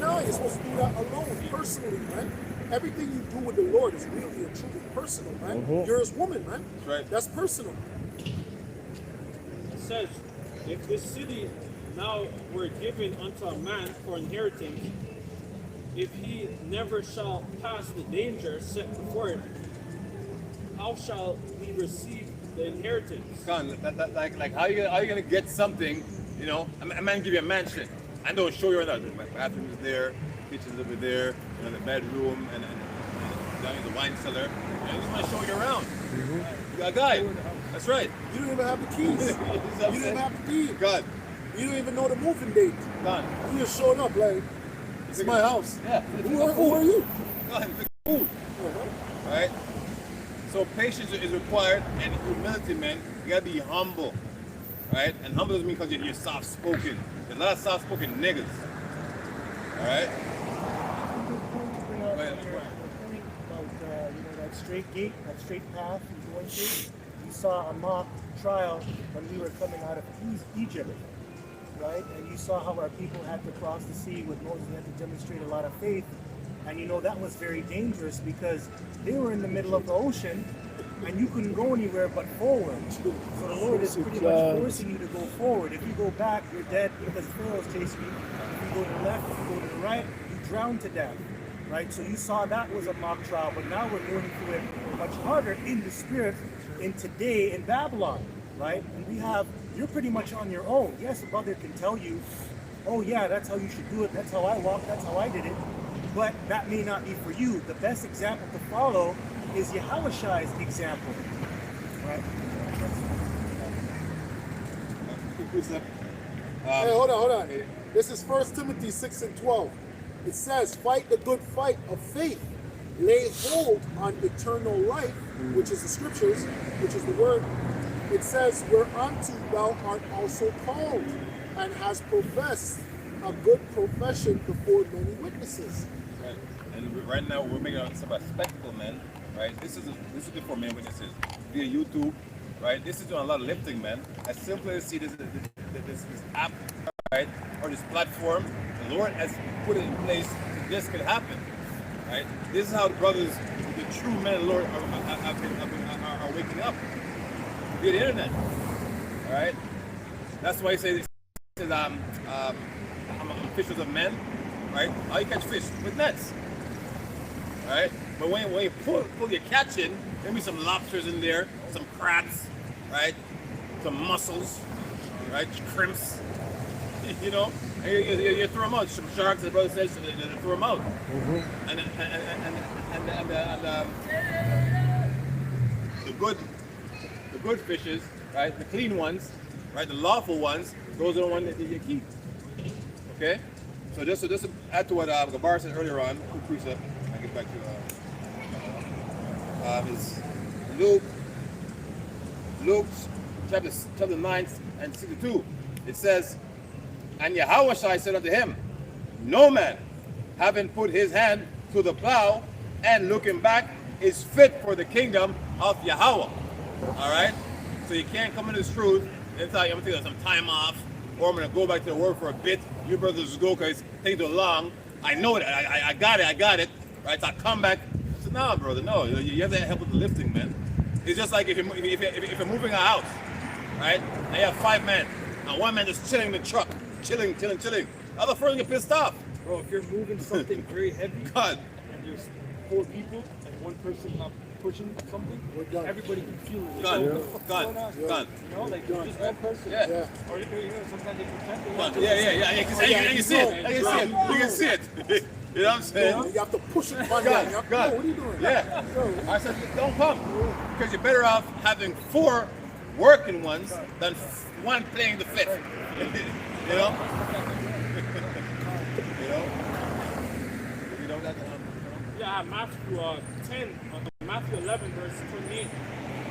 Speaker 5: No, you're supposed to do that alone, personally, man. Everything you do with the Lord is really and truly personal, man. You're His woman, man.
Speaker 2: That's right.
Speaker 5: That's personal.
Speaker 7: It says, if this city now were given unto a man for inheritance, if he never shall pass the danger set before it, how shall he receive the inheritance?
Speaker 2: God, like how you gonna get something, you know, a man give you a mansion and don't show you around. My bathroom is there, kitchen's over there, you know, the bedroom, and down in the wine cellar. I just want to show you around. You got a guy. That's right.
Speaker 5: You don't even have the keys. You don't even have the deed.
Speaker 2: God.
Speaker 5: You don't even know the moving date.
Speaker 2: God.
Speaker 5: You just showing up like, it's my house.
Speaker 2: Yeah.
Speaker 5: Who are you?
Speaker 2: God, it's a food. Right? So patience is required, and humility, man. You gotta be humble. Right? And humble doesn't mean because you're soft spoken. There's a lot of soft spoken niggas. Alright?
Speaker 3: Bring up your point about that straight gate, that straight path you're going through. You saw a mock trial when we were coming out of Egypt, right? And you saw how our people had to cross the sea with Moses. They had to demonstrate a lot of faith, and that was very dangerous because they were in the middle of the ocean, and you couldn't go anywhere but forward. So the Lord is pretty much forcing you to go forward. If you go back, you're dead because Pharaoh's chasing you. If you go to the left, if you go to the right, you drown to death. Right? So you saw that was a mock trial, but now we're going through it much harder in the spirit in today in Babylon. right? And we have, you're pretty much on your own. Yes, a brother can tell you, oh yeah, that's how you should do it, that's how I walk, that's how I did it, but that may not be for you. The best example to follow is Yahushai's example, right?
Speaker 5: Hey, hold on. This is 1 Timothy 6 and 12. It says, fight the good fight of faith. Lay hold on eternal life, which is the scriptures, which is the word. It says, whereunto thou art also called, and hast professed a good profession before many witnesses.
Speaker 2: Right. And right now we're making some spectacle, man. Right? This is before many witnesses via YouTube. Right? This is doing a lot of lifting, man. As simple as see this app, right, or this platform, the Lord has put it in place so this can happen. Right? This is how the brothers, the true men of the Lord are waking up via the internet. All right? That's why he says I'm fishers of men. Right? How you catch fish? With nets. All right? But when you pull your catch in, there be some lobsters in there, some crabs, right? Some mussels, right? Crimps, you know? And you throw them out. Some sharks, the brother says, they throw them out. Mm-hmm. And the good fishes, right? The clean ones, right? The lawful ones, those are the ones that you keep. Okay? So just to add to what Gabar said earlier on, quick precept. I get back to is Luke chapter 9 and 62. It says, and Yahushua said unto him, no man, having put his hand to the plow and looking back, is fit for the kingdom of Yahweh. All right? So you can't come into this truth and tell you, I'm going to take some time off, or I'm going to go back to the work for a bit. You brothers go because things are long. I know it. I got it. Right? So I come back. So no, brother, no. You have to help with the lifting, man. It's just like if you're moving a house, right? And you have 5 men. And one man just chilling in the truck. Chilling. The other 4 get pissed off.
Speaker 7: Bro, if you're moving something very heavy,
Speaker 2: God.
Speaker 7: and there's 4 people, and one person not pushing something, everybody can feel it.
Speaker 2: Gone.
Speaker 7: What the fuck's going on?
Speaker 2: You
Speaker 7: know, like just one person.
Speaker 2: Yeah.
Speaker 7: Or sometimes they pretend they
Speaker 2: Gone.
Speaker 7: want to.
Speaker 2: Yeah. You can see it. You know what I'm saying?
Speaker 5: You have to push it by down.
Speaker 2: God.
Speaker 5: What are you doing?
Speaker 2: Yeah. I said, don't come. Because you're better off having 4 working ones than 1 playing the 5th. You know? You know that?
Speaker 7: Yeah, Matthew Matthew 11, verse 28.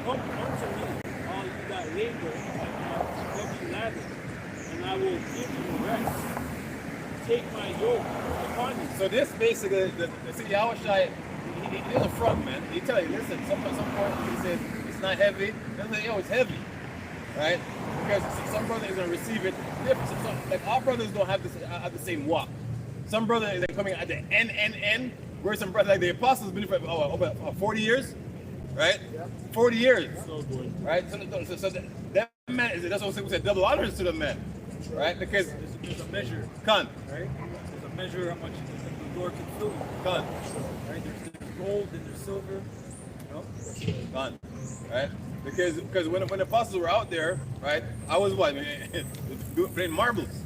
Speaker 7: Come unto me, all you that labor and are heavy laden, and I will give you rest. Take my yoke upon you.
Speaker 2: So this basically, see, Yahushua, he is a front man. He tell you, listen, some point he said it's not heavy. Then say, yo, it's heavy, right? Because some brothers are gonna receive it different. Like our brothers don't have the same walk. Some brothers are coming at the end, where some brothers like the apostles been for over 40 years, right? 40 years, right? So that man that's what we said, double honors to the man, right? Because
Speaker 7: There's a measure,
Speaker 2: Khan,
Speaker 7: right? There's a measure how much the Lord can fill you.
Speaker 2: Khan,
Speaker 7: Right? There's gold and there's silver.
Speaker 2: Khan, right? Because when the apostles were out there, right? I was what, playing marbles,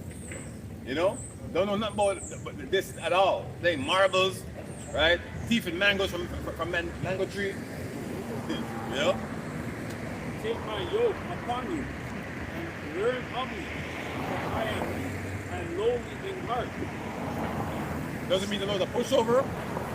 Speaker 2: you know? Don't know nothing about this at all. Playing marbles, right? Thieving mangoes from mango tree, you know?
Speaker 7: Take my yoke upon you and learn of me, for I am meek and lowly in heart.
Speaker 2: Doesn't mean the Lord's a pushover,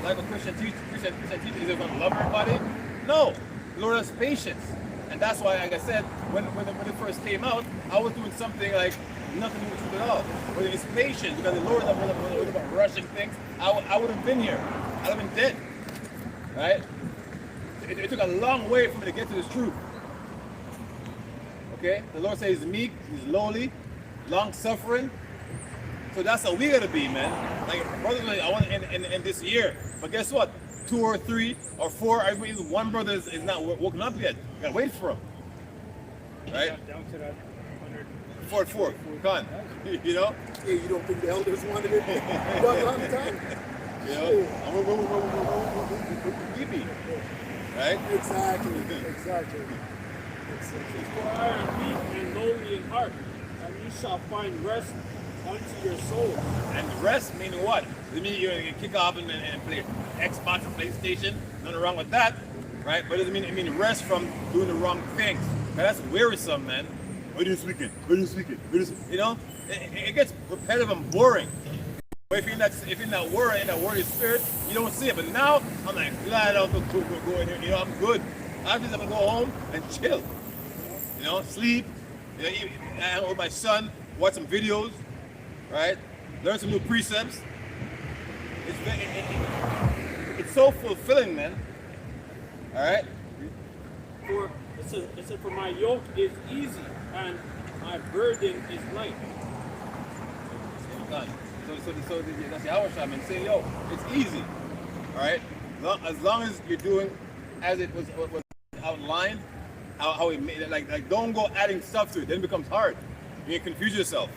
Speaker 2: like a Christian teacher is going to love everybody. No, the Lord has patience. And that's why, like I said, when it first came out, I was doing something like nothing to do with truth at all. But it's patience, because the Lord was about rushing things. I would have been here. I'd have been dead. Right? It took a long way for me to get to this truth. Okay? The Lord says he's meek, he's lowly, long-suffering. So that's how we gotta be, man. Like, brothers, I want in this year. But guess what? 2 or 3 or 4, even one brother is not woken up yet. You gotta wait for him. Right?
Speaker 7: Down to that
Speaker 2: 4. Con. You know?
Speaker 5: Yeah, you don't think the elders wanted it? But a long time.
Speaker 2: You know? We be. Right?
Speaker 5: Exactly.
Speaker 6: For I am meek and lowly in heart, and ye shall find rest unto your souls.
Speaker 2: And rest meaning what? Does it mean you're going to kick off and play Xbox and PlayStation? Nothing wrong with that, right? But it mean rest from doing the wrong things. Now, that's wearisome, man. What do you speaking? What do you speaking? You know, it gets repetitive and boring. But if you're in that worry spirit, you don't see it. But now I'm like glad I don't go in here. You know, I'm good. I'm just gonna go home and chill. You know, sleep. You know, and with my son, watch some videos, right? Learn some new precepts. It's so fulfilling, man. All right.
Speaker 6: For it said, for my yoke is easy and my burden is light.
Speaker 2: Done. So that's the hour shot, man. Say, yo, it's easy. All right. As long as you're doing as it was outlined, how he made it. Like don't go adding stuff to it. Then it becomes hard. You can confuse yourself.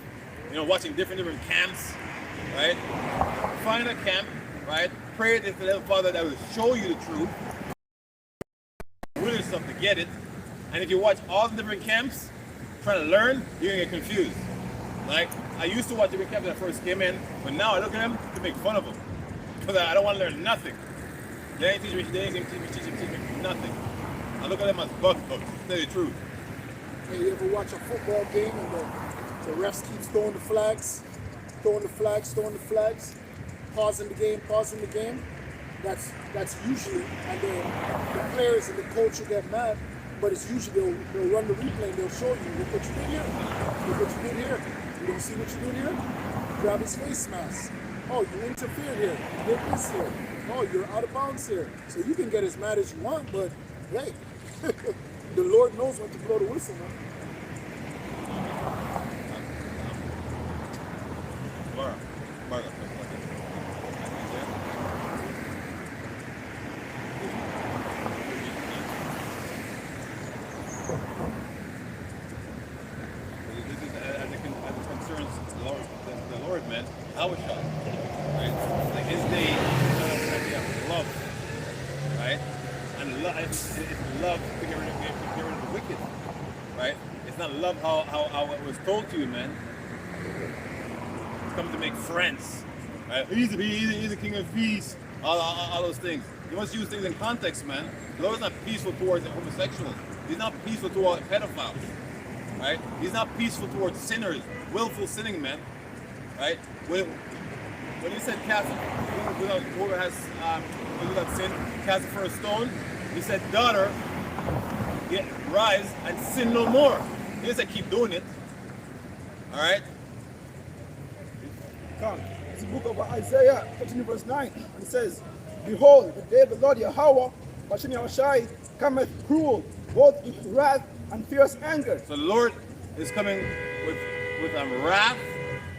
Speaker 2: You know, watching different camps, right? Find a camp, right? Pray to the Father that will show you the truth. Will yourself to get it. And if you watch all the different camps, trying to learn, you're gonna get confused. Like, I used to watch different camps when I first came in, but now I look at them to make fun of them. Because I don't want to learn nothing. They ain't teach me nothing. I look at them as bug books, to tell you the truth.
Speaker 5: Hey, you ever watch a football game and the refs keeps throwing the flags, pausing the game? That's usually, and the players and the coach will get mad, but it's usually they'll run the replay and they'll show you, look what you did here, look what you did here. You don't see what you did here? Grab his face mask. Oh, you interfered here. You did this here. Oh, you're out of bounds here. So you can get as mad as you want, but hey, the Lord knows when to blow the whistle, man.
Speaker 2: Marga. The Lord meant our shot, right? Like his name is love, right? And it's love to get rid of the wicked, right? It's not love how it was told to you, man. It's come to make friends, right? He's the king of peace, all those things. You must use things in context, man. The Lord's not peaceful towards the homosexuals. He's not peaceful towards pedophiles, right? He's not peaceful towards sinners, willful sinning men, right? When he said cast, whoever has without sin, cast the first stone, he said, daughter, rise and sin no more. He didn't say keep doing it, all right?
Speaker 8: Come. It's the book of Isaiah, 13 verse 9, and it says, behold, the day of the Lord Yahweh, Hashem Yahushai, cometh cruel, both in wrath and fierce anger.
Speaker 2: So the Lord is coming with wrath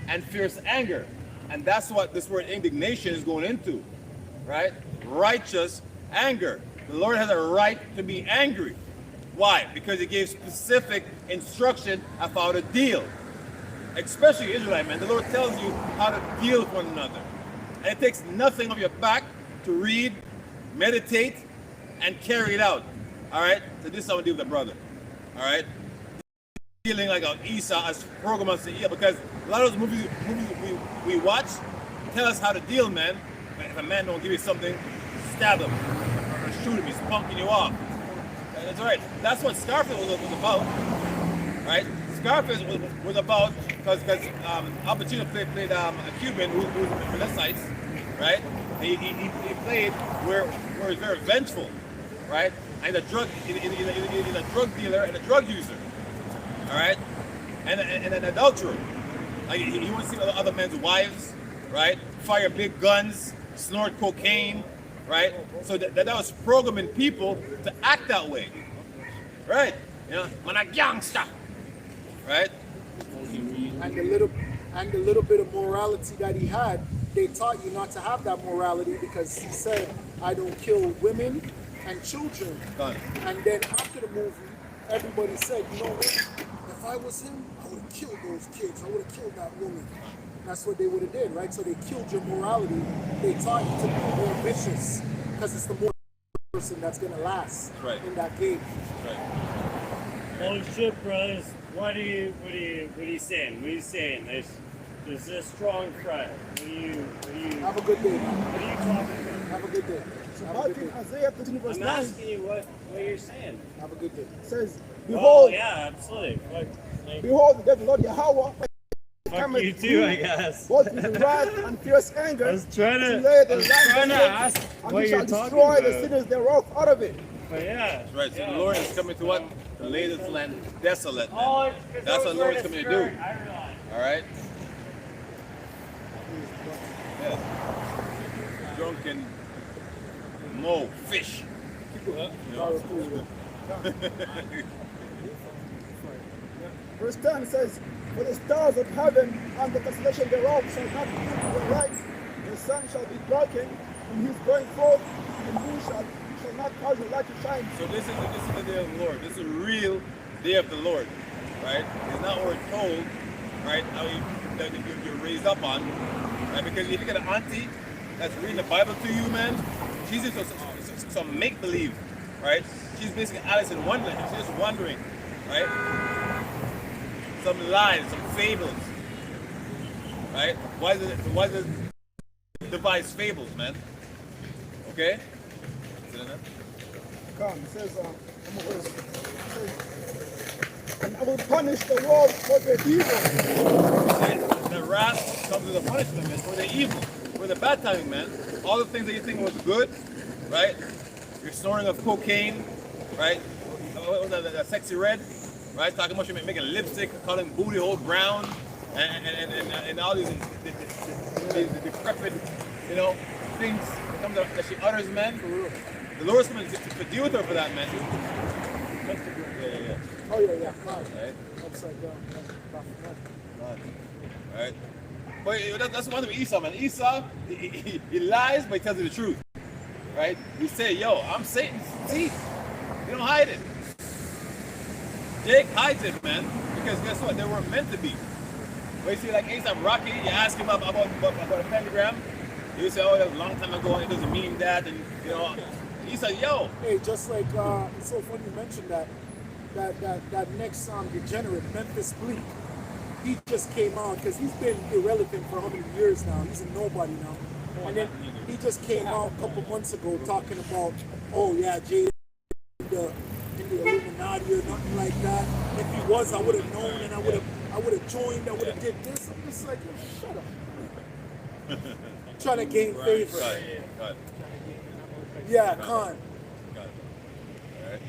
Speaker 2: and fierce anger. And that's what this word indignation is going into, right? Righteous anger. The Lord has a right to be angry. Why? Because he gave specific instruction of how to deal. Especially Israelite, man. The Lord tells you how to deal with one another. And it takes nothing of your back to read, meditate, and carry it out. All right? So this is how we deal with a brother. All right? Feeling like an Esau as programmers to because a lot of those movies we watch tell us how to deal, man. If a man don't give you something, stab him or shoot him. He's punking you off. That's right. That's what Scarface was about, right? Scarface was about because Al Pacino played a Cuban who was from the sites, right? He played where he's very vengeful, right? And a drug dealer and a drug user. All right, and an adulterer. Like he wants to see other men's wives, right? Fire big guns, snort cocaine, right? So that was programming people to act that way, right? You know, man, a gangster, right?
Speaker 5: And the little bit of morality that he had, they taught you not to have that morality because he said, "I don't kill women and children."
Speaker 2: Done.
Speaker 5: And then after the movie, everybody said, "You know what? If I was him, I would have killed those kids. I would have killed that woman." That's what they would have did, right? So they killed your morality. They taught you to be more vicious because it's the more person that's going to last
Speaker 2: right
Speaker 5: in that game.
Speaker 2: Right.
Speaker 3: Bullshit, brothers. What are you saying? What are you saying? There's a strong front. What are you
Speaker 5: Have a good day.
Speaker 3: what are you talking about?
Speaker 5: Have a good day.
Speaker 8: So
Speaker 5: Have a
Speaker 8: back
Speaker 5: good
Speaker 8: in
Speaker 5: day.
Speaker 8: Isaiah 13 verse
Speaker 3: I'm
Speaker 8: 9
Speaker 3: asking you what you're saying.
Speaker 5: Have a good day.
Speaker 8: says,
Speaker 3: Oh
Speaker 8: Behold,
Speaker 3: yeah, absolutely.
Speaker 8: behold, the dead Lord Yahweh
Speaker 3: Fuck you too, I guess.
Speaker 8: both with wrath and fierce anger,
Speaker 3: I was trying to
Speaker 8: lay the land
Speaker 3: ask
Speaker 8: and
Speaker 3: what
Speaker 8: he
Speaker 3: you're
Speaker 8: shall
Speaker 3: talking
Speaker 8: destroy the
Speaker 3: about.
Speaker 8: sinners thereof out of it.
Speaker 3: But yeah.
Speaker 2: That's right. So
Speaker 3: yeah.
Speaker 2: the Lord is coming to what? To lay this land desolate, man.
Speaker 3: Oh, it's 'cause
Speaker 2: That's
Speaker 3: I was
Speaker 2: what the Lord's
Speaker 3: wearing a
Speaker 2: coming to
Speaker 3: skirt,
Speaker 2: do.
Speaker 3: I realize.
Speaker 2: All right. Yeah. Drunken mo fish. You know?
Speaker 8: Verse 10 says, For the stars of heaven and the constellation thereof shall not give their light. The sun shall be darkened in his going forth, and the moon shall not cause the light to shine.
Speaker 2: So this is the day of the Lord. This is a real day of the Lord, right? It's not what we're told, right? How that you're raised up on, right? Because if you get an auntie that's reading the Bible to you, man, she's just some make believe, right? She's basically Alice in Wonderland. She's just wondering, right? Some lies, some fables, right? Why does it devise fables, man? Okay.
Speaker 8: Come, it says, I'm a verse. It says, and I will punish the world for their evil.
Speaker 2: The wrath comes with the punishment, man, for the evil, for the bad timing, man. All the things that you think was good, right? You're snorting of cocaine, right? What was that sexy red, right? Talking about you making lipstick, calling booty hole brown, and all these decrepit, you know, things that she utters, man. The Lord's coming to deal with her for that, man. Yeah.
Speaker 5: Oh, yeah. Fine.
Speaker 2: Right?
Speaker 5: Upside down.
Speaker 2: Right? But that's one thing with Esau, man. Esau, he lies, but he tells you the truth. Right? He say, yo, I'm Satan's seed. You don't hide it. Jake hides it, man. Because guess what? They weren't meant to be. But you see, like A$AP Rocky, you ask him about a pentagram, he would say, oh, that was a long time ago, and it doesn't mean that, and you know. He said, yo.
Speaker 5: Hey, just like it's so funny you mentioned that next degenerate, Memphis Bleak. He just came out because he's been irrelevant for how many years now. He's a nobody now. And then he just came out a couple months ago talking about, oh yeah, Jada in the Illuminati or nothing like that. If he was, I would have known and I would have joined, I would have did this. I'm just like, oh, shut up. Trying to gain favor.
Speaker 2: Got it.
Speaker 5: Yeah, Khan.
Speaker 2: Got it. All right.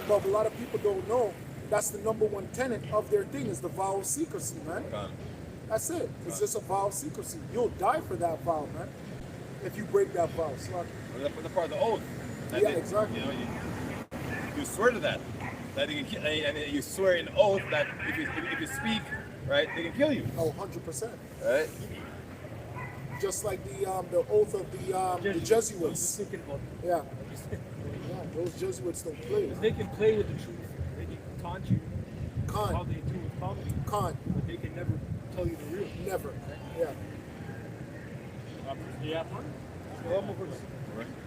Speaker 5: But a lot of people don't know that's the number one tenet of their thing is the vow of secrecy, man.
Speaker 2: Got it.
Speaker 5: That's it. It's just a vow of secrecy. You'll die for that vow, man. If you break that vow. It's like,
Speaker 2: That's the part of the oath.
Speaker 5: yeah, exactly.
Speaker 2: You know, you swear to that. That you can, and you swear in oath that if you speak, right, they can kill you.
Speaker 5: Oh, 100%.
Speaker 2: Right?
Speaker 5: Just like the oath of the Jesuits. Yeah. Those Jesuits don't play.
Speaker 4: They can play with the truth. They can taunt you how
Speaker 5: Con.
Speaker 4: they do with comedy,
Speaker 5: Con.
Speaker 4: but they can never tell you the real.
Speaker 5: Never. Yeah.
Speaker 3: Yeah.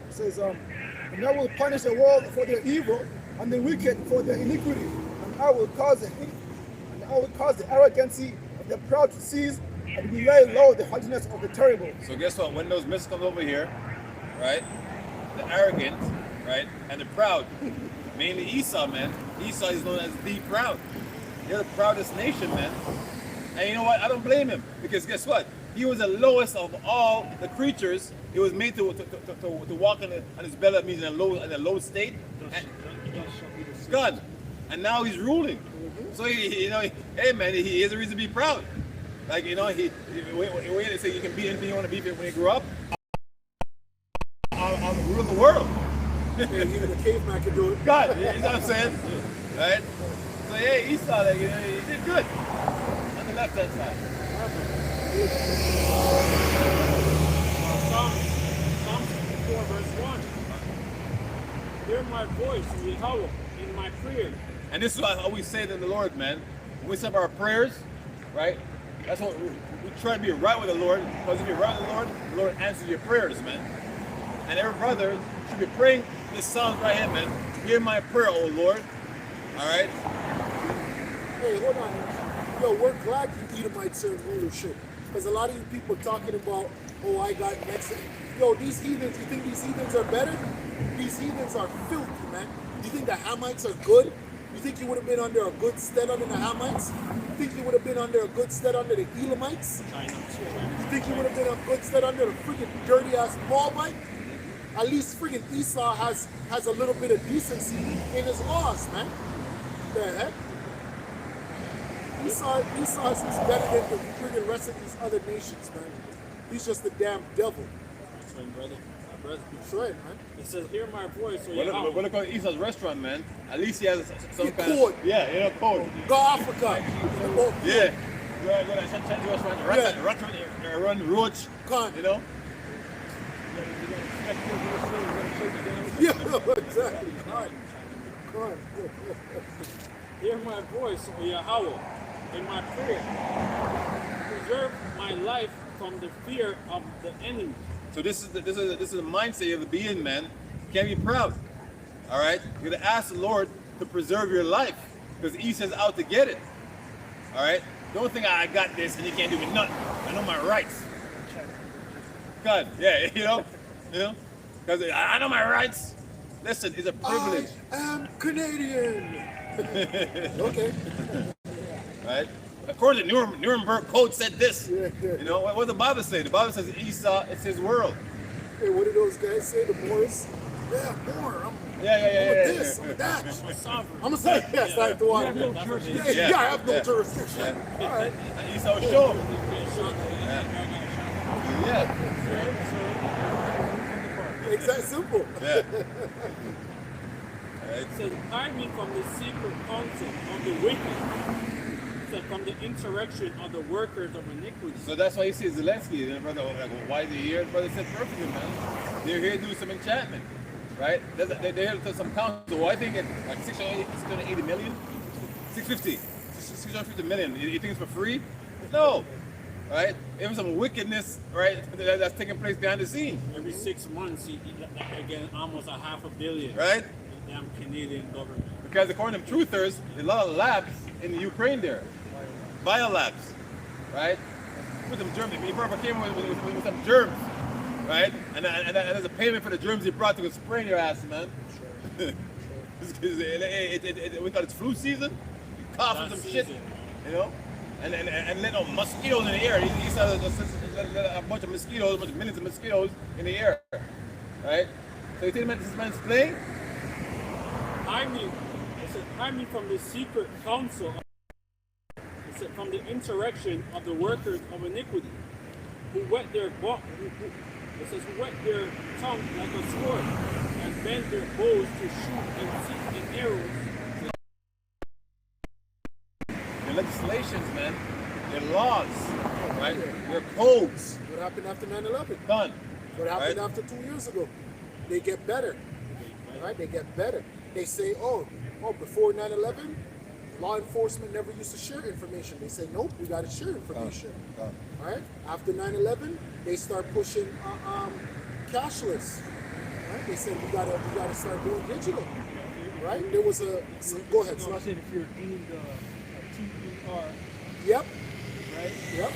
Speaker 8: It says, and I will punish the world for their evil and the wicked for their iniquity, and I will cause the arrogancy of the proud to cease, and will lay low the haughtiness of the terrible.
Speaker 2: So guess what? When those myths come over here, right? The arrogant, right, and the proud, mainly Esau, man. Esau is known as the proud. They're the proudest nation, man. And you know what? I don't blame him because guess what? He was the lowest of all the creatures. He was made to walk on his belly. That means in a low state. God, and now he's ruling. So you know, hey man, he has a reason to be proud. Like you know, when they say you can be anything you want to be when you grow up, I'll rule the world.
Speaker 5: And even a caveman can do it.
Speaker 2: God, you know what I'm saying? Right? So hey, Esau, like, you know, he did good on the left hand side.
Speaker 6: Psalm 64 verse 1. Hear my voice, Yahweh, in my prayer.
Speaker 2: And this is how we say to the Lord, man. When we say our prayers, right? That's what we try to be right with the Lord. Because if you're right with the Lord answers your prayers, man. And every brother should be praying this psalm right here, man. Hear my prayer, O Lord. All right.
Speaker 5: Hey, hold on. Yo, we're glad you Edomites are in rulership. Because a lot of you people talking about, oh, I got next. Yo, these heathens, you think these heathens are better? These heathens are filthy, man. You think the Hamites are good? You think you would have been under a good stead under the Hamites? You think you would have been under a good stead under the Elamites? You think you would have been a good stead under the freaking dirty ass Moabite? At least freaking Esau has a little bit of decency in his laws, man. The heck? Esau is better than the freaking rest of these other nations, man. He's just the damn devil.
Speaker 7: That's right, brother. Brother.
Speaker 5: That's right, man.
Speaker 7: It says, hear my voice. So
Speaker 2: Well, look at Esau's restaurant, man. At least he has some
Speaker 5: He
Speaker 2: kind
Speaker 5: code.
Speaker 2: of... Yeah, you know, code.
Speaker 5: Go Africa.
Speaker 2: Yeah. Go to a Chinese restaurant, run roach,
Speaker 5: Con.
Speaker 2: you know?
Speaker 5: Yeah, exactly. Con.
Speaker 7: Hear my voice, O Yahweh, in my prayer. Preserve my life from the fear of the enemy.
Speaker 2: So this is the mindset you have to be in, man. You can't be proud. All right? You got to ask the Lord to preserve your life because Esau's out to get it. All right? Don't think I got this and you can't do me nothing. I know my rights. God, yeah, you know, because I know my rights. Listen, it's a privilege.
Speaker 5: I am Canadian. Okay.
Speaker 2: Right? According to Nuremberg Code said this.
Speaker 5: Yeah.
Speaker 2: You know, what the Bible say? The Bible says Esau, it's his world.
Speaker 5: Hey, what do those guys say? The Moors? Yeah, Moor. I'm
Speaker 2: Yeah.
Speaker 5: a this, I'm a that. I'm a say, yes, I have to walk. Yeah, I have no jurisdiction. All right.
Speaker 2: And Esau show him. Yeah.
Speaker 5: It's that simple.
Speaker 2: Yeah.
Speaker 7: It says, hide me from the secret counsel of the wicked. It said, from the insurrection of the workers of iniquity.
Speaker 2: So that's why you see Zelensky, and brother, like, why is he here? Brother said perfectly, man. They're here to do some enchantment, right? They're here to some council. Why they get like 680 million? 650 million. You think it's for free? No, right? It was some wickedness, right, that's taking place behind the scene.
Speaker 7: Every 6 months, he again almost $500 million.
Speaker 2: Right?
Speaker 7: The damn Canadian government.
Speaker 2: Because according to truthers, there's a lot of labs in the Ukraine there, biolabs, right? With some germs, he probably came with some germs, right? And there's a payment for the germs he brought to go spray in your ass, man. We thought it's flu season, coughing some shit, you know, and let no mosquitoes in the air. He saw a bunch of mosquitoes, millions of mosquitoes in the air, right? So you think this man's playing?
Speaker 7: Hide me from the secret counsel. It said, from the insurrection of the workers of iniquity, who wet their who wet their tongue like a sword, and bend their bows to shoot and seek and arrows.
Speaker 2: Their legislations, man, their laws, right? Their codes.
Speaker 5: What happened after 9/11?
Speaker 2: Done.
Speaker 5: What happened
Speaker 2: Right?
Speaker 5: after 2 years ago? They get better. Right? They get better. They say, oh, before 9/11, law enforcement never used to share information. They say, nope, we got to share information. Right? After 9/11, they start pushing cashless. Right? They said we gotta start doing digital. Right? There was a go ahead.
Speaker 3: So I said if you're deemed a TER,
Speaker 5: Yep.
Speaker 3: right?
Speaker 5: Yep.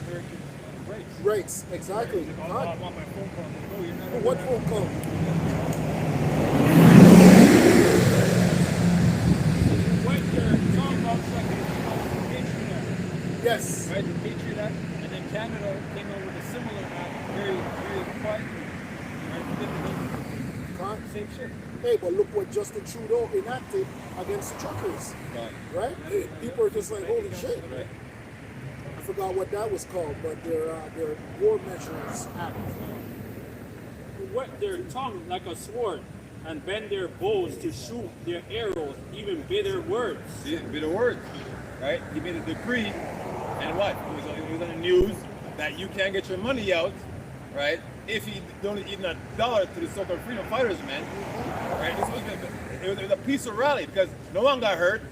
Speaker 3: American race.
Speaker 5: Rates. Exactly.
Speaker 3: I want my phone call. No, you're not.
Speaker 5: What phone call?
Speaker 7: Wet their tongue out like a Patriot Act.
Speaker 5: Yes.
Speaker 3: Right, the Patriot Act, and then Canada came out with a similar act very, very quietly. Right,
Speaker 5: Con-
Speaker 3: same shit.
Speaker 5: Hey, but look what Justin Trudeau enacted against the truckers. Right? People are just like, holy shit. I forgot what that was called, but their war measures act.
Speaker 7: Who wet their tongue like a sword, and bend their bows to shoot their arrows, even bitter words.
Speaker 2: See, bitter words, right? He made a decree, and what? It was on the news that you can't get your money out, right? If you don't even $1 to the so-called freedom fighters, man. Right? It was a peaceful rally because no one got hurt,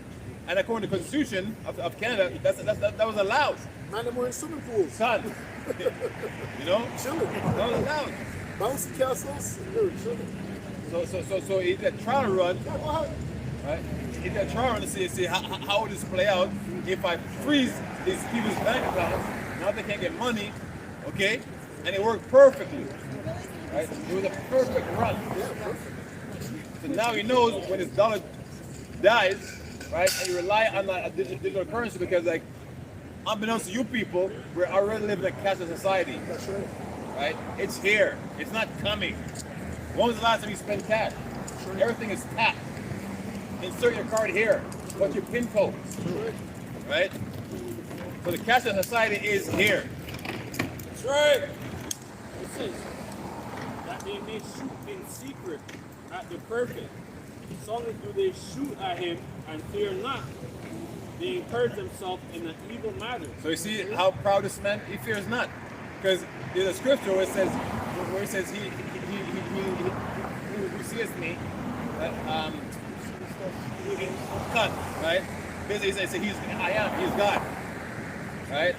Speaker 2: and according to the Constitution of Canada, that was allowed.
Speaker 5: Man, them were in swimming pools.
Speaker 2: Son, you know,
Speaker 5: Chilling.
Speaker 2: that was allowed.
Speaker 5: Bouncy castles. They were chilling.
Speaker 2: So he did a trial run,
Speaker 5: Yeah, go ahead.
Speaker 2: right? If they're trying to see how would this play out if I freeze these people's bank accounts, now they can't get money, okay? And it worked perfectly, right? It was a perfect run. So now he knows when his dollar dies, right? And you rely on a digital currency because, like, unbeknownst to you people, we're already living in a cashless society.
Speaker 5: That's right.
Speaker 2: Right? It's here. It's not coming. When was the last time you spent cash? Everything is tapped. Insert your card here. What's your PIN code? Right? So the cashless society is here.
Speaker 6: That's right. It says that they may shoot in secret at the perfect. So do they shoot at him and fear not. They encourage themselves in an evil matter.
Speaker 2: So you see how proud this man? He fears not. Because there's a scripture where it says he who sees me, cut, right? Basically, he says I am, he's God, right?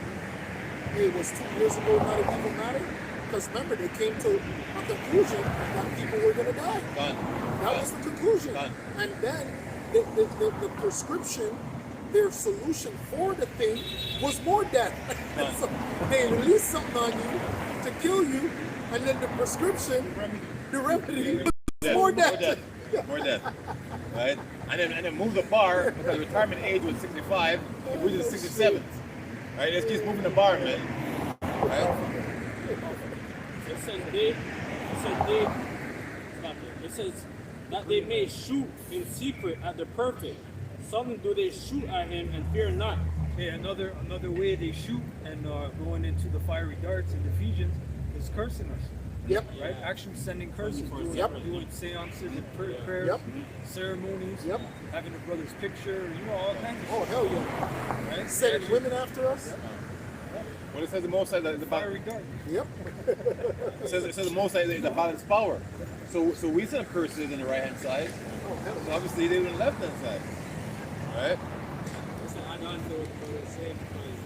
Speaker 5: It was 2 years ago not an evil matter. Because remember, they came to a conclusion that people were going to die.
Speaker 2: Done.
Speaker 5: That was the conclusion.
Speaker 2: Done.
Speaker 5: And then the prescription, their solution for the thing was more death. So they released something on you to kill you, and then the prescription, the remedy, was more death.
Speaker 2: More death. Right? And then move the bar because the retirement age was 65, which is 67. Right? Let's keep moving the bar, man. Right?
Speaker 6: It says that they may shoot in secret at the perfect. Some do they shoot at him and fear not.
Speaker 9: Okay, another way they shoot and going into the fiery darts in Ephesians is cursing us.
Speaker 5: Yep.
Speaker 9: Right? Actually sending curses. Doing seances and prayers,
Speaker 5: Yep.
Speaker 9: ceremonies,
Speaker 5: Yep.
Speaker 9: having a brother's picture, all kinds of
Speaker 5: Oh, hell yeah.
Speaker 9: stuff. Right?
Speaker 5: Sending women after us?
Speaker 2: What it says the most side the
Speaker 9: Fiery dart.
Speaker 5: Yep.
Speaker 2: it says the most side is the balanced power. So we send curses on the right hand side. So obviously they were on the left hand side. Right?
Speaker 6: Listen, I don't know what it's saying because,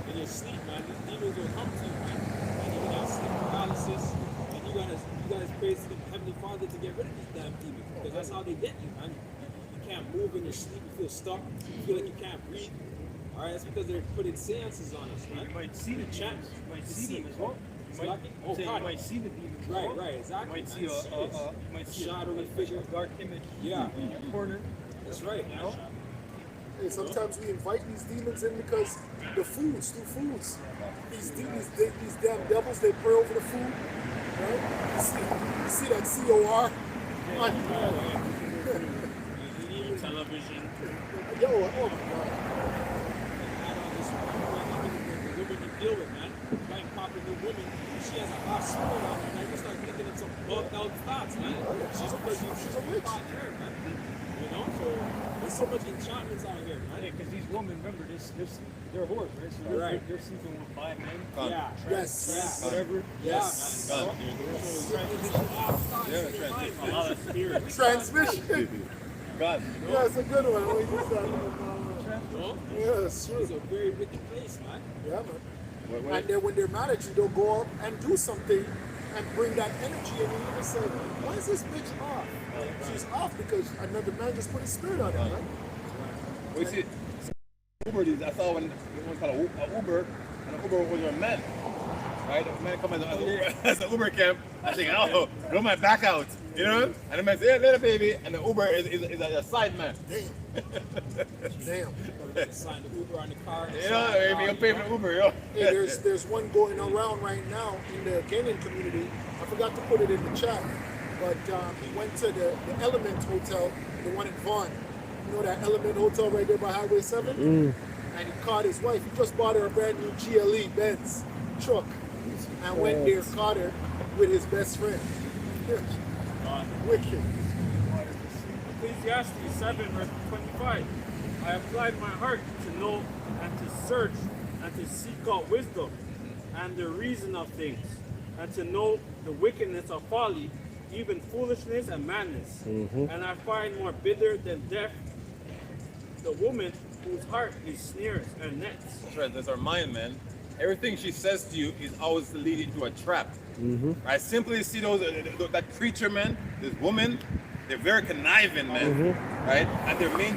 Speaker 6: in your sleep, man, these demons will come to you, man. And you have sleep paralysis, and you gotta pray to the Heavenly Father to get rid of these damn demons. Because that's how they get you, man. You can't move in your sleep, you feel stuck, you feel like you can't breathe. Alright, that's because they're putting seances on us, man.
Speaker 9: You might see the
Speaker 6: chants.
Speaker 9: You might see them as well.
Speaker 6: Exactly.
Speaker 9: You might see the demons. as
Speaker 6: Right,
Speaker 9: well.
Speaker 6: right, exactly.
Speaker 9: You might see a
Speaker 6: shadowy figure.
Speaker 9: dark image
Speaker 6: Yeah.
Speaker 9: in your corner.
Speaker 6: That's right, man.
Speaker 5: Hey, sometimes we invite these demons in because the foods, through foods. These damn devils, they pray over the food. Right? You see that COR?
Speaker 6: Television.
Speaker 5: Yo, oh my God.
Speaker 6: The woman you deal with, man. Like popular woman, she has a hot spirit on her, man. You start thinking of some bugged out thoughts, man. She's a witch. Man. You know, so there's so much enchantments out here, man.
Speaker 9: Yeah, because these women, remember, they're whores, right? So they're sleeping with 5 men.
Speaker 6: Yeah.
Speaker 5: Yes.
Speaker 9: Whatever.
Speaker 5: Yes.
Speaker 6: A lot of spirits.
Speaker 5: Transmission.
Speaker 2: God.
Speaker 5: Yeah, it's a good one. I like this one. Yeah, it's true.
Speaker 6: It's a very wicked place, man.
Speaker 5: Yeah, man. And then when they're mad at you, they'll go up and do something and bring that energy in you and say, why is this bitch off? She's off because another man just put his spirit on her, right?
Speaker 2: We see Uber. I saw one called an Uber, and an Uber was a man. Right, the man come as an Uber camp. I think, oh, roll my back out, you know? And the man say, hey, little baby, and the Uber is a side man.
Speaker 5: Damn.
Speaker 6: Sign the Uber on the car.
Speaker 2: You know, if you pay for the Uber, yo.
Speaker 5: Hey, there's one going around right now in the Kenyan community. I forgot to put it in the chat, but he went to the Element Hotel, the one in Vaughan. You know that Element Hotel right there by Highway 7? And he caught his wife. He just bought her a brand new GLE Benz truck and went there, caught her with his best friend. Wicked.
Speaker 6: Ecclesiastes 7 verse 25. I applied my heart to know and to search and to seek out wisdom and the reason of things and to know the wickedness of folly, even foolishness and madness. And I find more bitter than death the woman whose heart is snares and nets.
Speaker 2: That's right, that's our mind, man. Everything she says to you is always to lead you into a trap. I simply see that creature, man, this woman, They're very conniving, man. Right? And they're made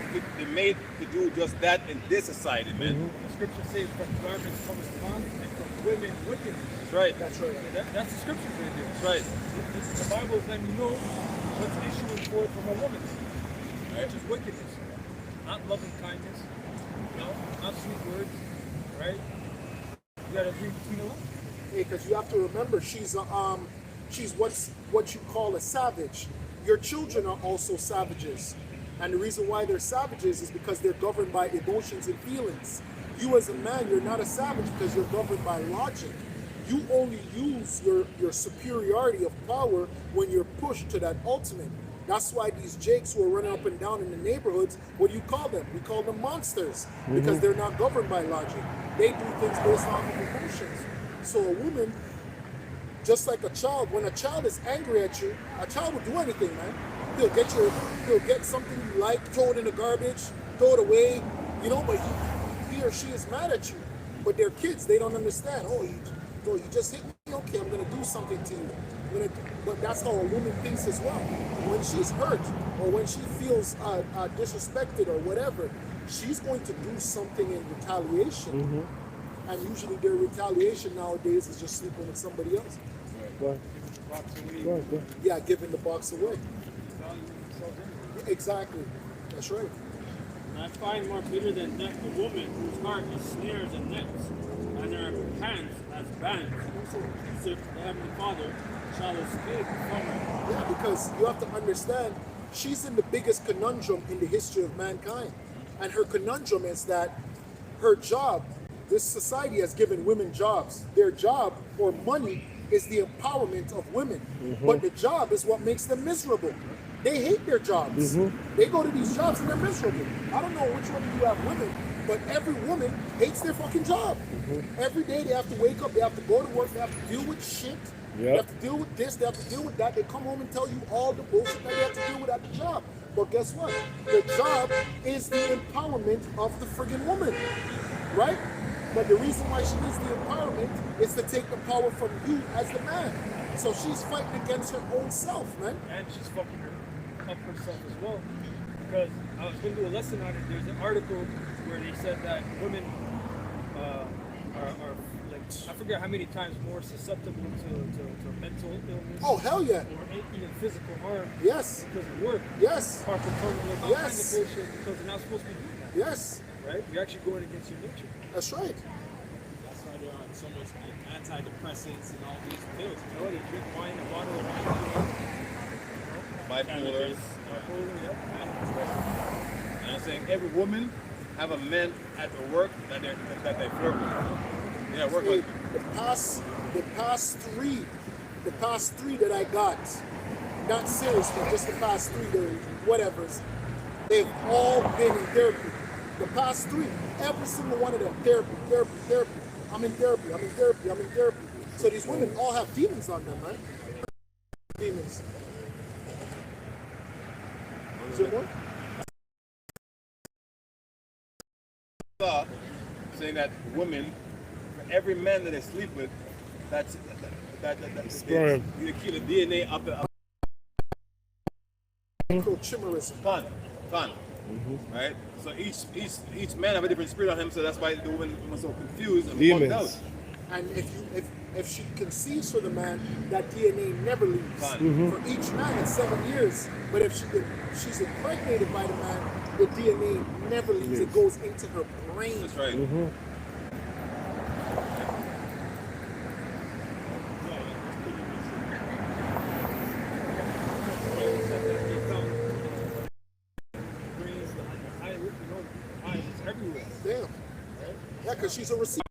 Speaker 2: to do just that in this society, man.
Speaker 9: The scripture says from garments comes upon and from women wickedness.
Speaker 2: That's right.
Speaker 5: That's right.
Speaker 9: That's the scripture right there.
Speaker 2: That's right.
Speaker 9: The Bible is letting you know what's issuing forth from a woman, which is wickedness, not loving kindness, not sweet words, right? You gotta read between the lines.
Speaker 5: Because you have to remember, she's what you call a savage. Your children are also savages, and the reason why they're savages is because they're governed by emotions and feelings. You as a man, you're not a savage because you're governed by logic. You only use your superiority of power when you're pushed to that ultimate. That's why these jakes who are running up and down in the neighborhoods, what do you call them? We call them monsters because they're not governed by logic. They do things based off of emotions. So a woman, just like a child, when a child is angry at you, a child will do anything, man. He'll get something you like, throw it in the garbage, throw it away, but he or she is mad at you. But they're kids, they don't understand. Oh, you just hit me, okay, I'm gonna do something to you. But that's how a woman thinks as well. When she's hurt or when she feels disrespected or whatever, she's going to do something in retaliation. And usually their retaliation nowadays is just sleeping with somebody else.
Speaker 1: Go ahead.
Speaker 5: Yeah, giving the box away. Exactly. That's right.
Speaker 6: And I find more bitter than death the woman whose heart is snares and nets, and her hands as bands, as if the Heavenly Father shall escape from her.
Speaker 5: Yeah, because you have to understand, she's in the biggest conundrum in the history of mankind. And her conundrum is that her job, this society has given women jobs. Their job or money is the empowerment of women. But the job is what makes them miserable. They hate their jobs. They go to these jobs and they're miserable. I don't know which one of you have women, but every woman hates their fucking job. Every day they have to wake up, they have to go to work, they have to deal with shit. They have to deal with this, they have to deal with that. They come home and tell you all the bullshit that they have to deal with at the job. But guess what? The job is the empowerment of the friggin' woman, right? But the reason why she needs the empowerment is to take the power from you as the man. So she's fighting against her own self, man.
Speaker 9: And she's fucking up herself as well. Because I was going to do a lesson on it. There's an article where they said that women are like, I forget how many times more susceptible to mental illness.
Speaker 5: Oh, hell yeah.
Speaker 9: Or even physical harm.
Speaker 5: Yes.
Speaker 9: Because of work.
Speaker 5: Yes.
Speaker 9: Carpal tunnel, all kinds of bullshit because they're not supposed to be doing that.
Speaker 5: Yes.
Speaker 9: Right? You're actually going against your nature.
Speaker 5: That's right.
Speaker 6: That's why there are so much antidepressants and all these pills.
Speaker 9: You know, they drink wine and water and wine.
Speaker 2: Bipolars. And I'm saying every woman have a man at the work that they flirt with. Yeah, work with.
Speaker 5: The past three that I got, not seriously, just the past three, the whatevers, they've all been in therapy. The past three, every single one of them, therapy. I'm in therapy. So these women all have demons on them, man. Demons. Is there more?
Speaker 2: Saying that women, for every man that they sleep with, that's
Speaker 1: Sperm.
Speaker 2: you keep the DNA up.
Speaker 5: Chimerism.
Speaker 2: Fun. Right? So each man have a different spirit on him, so that's why the woman was so confused and bugged out.
Speaker 5: And if she conceives for the man, that DNA never leaves. For each man, it's 7 years. But if she's impregnated by the man, the DNA never leaves. It goes into her brain.
Speaker 2: That's right.
Speaker 5: Damn. Yeah, because she's a receiver.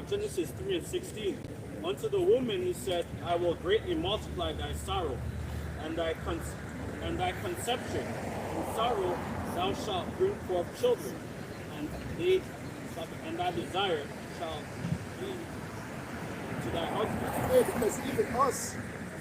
Speaker 6: Genesis 3:16. Unto the woman he said, I will greatly multiply thy sorrow and thy conception. In sorrow thou shalt bring forth children, and thy desire shall be to thy husband.
Speaker 5: Yeah, because even us,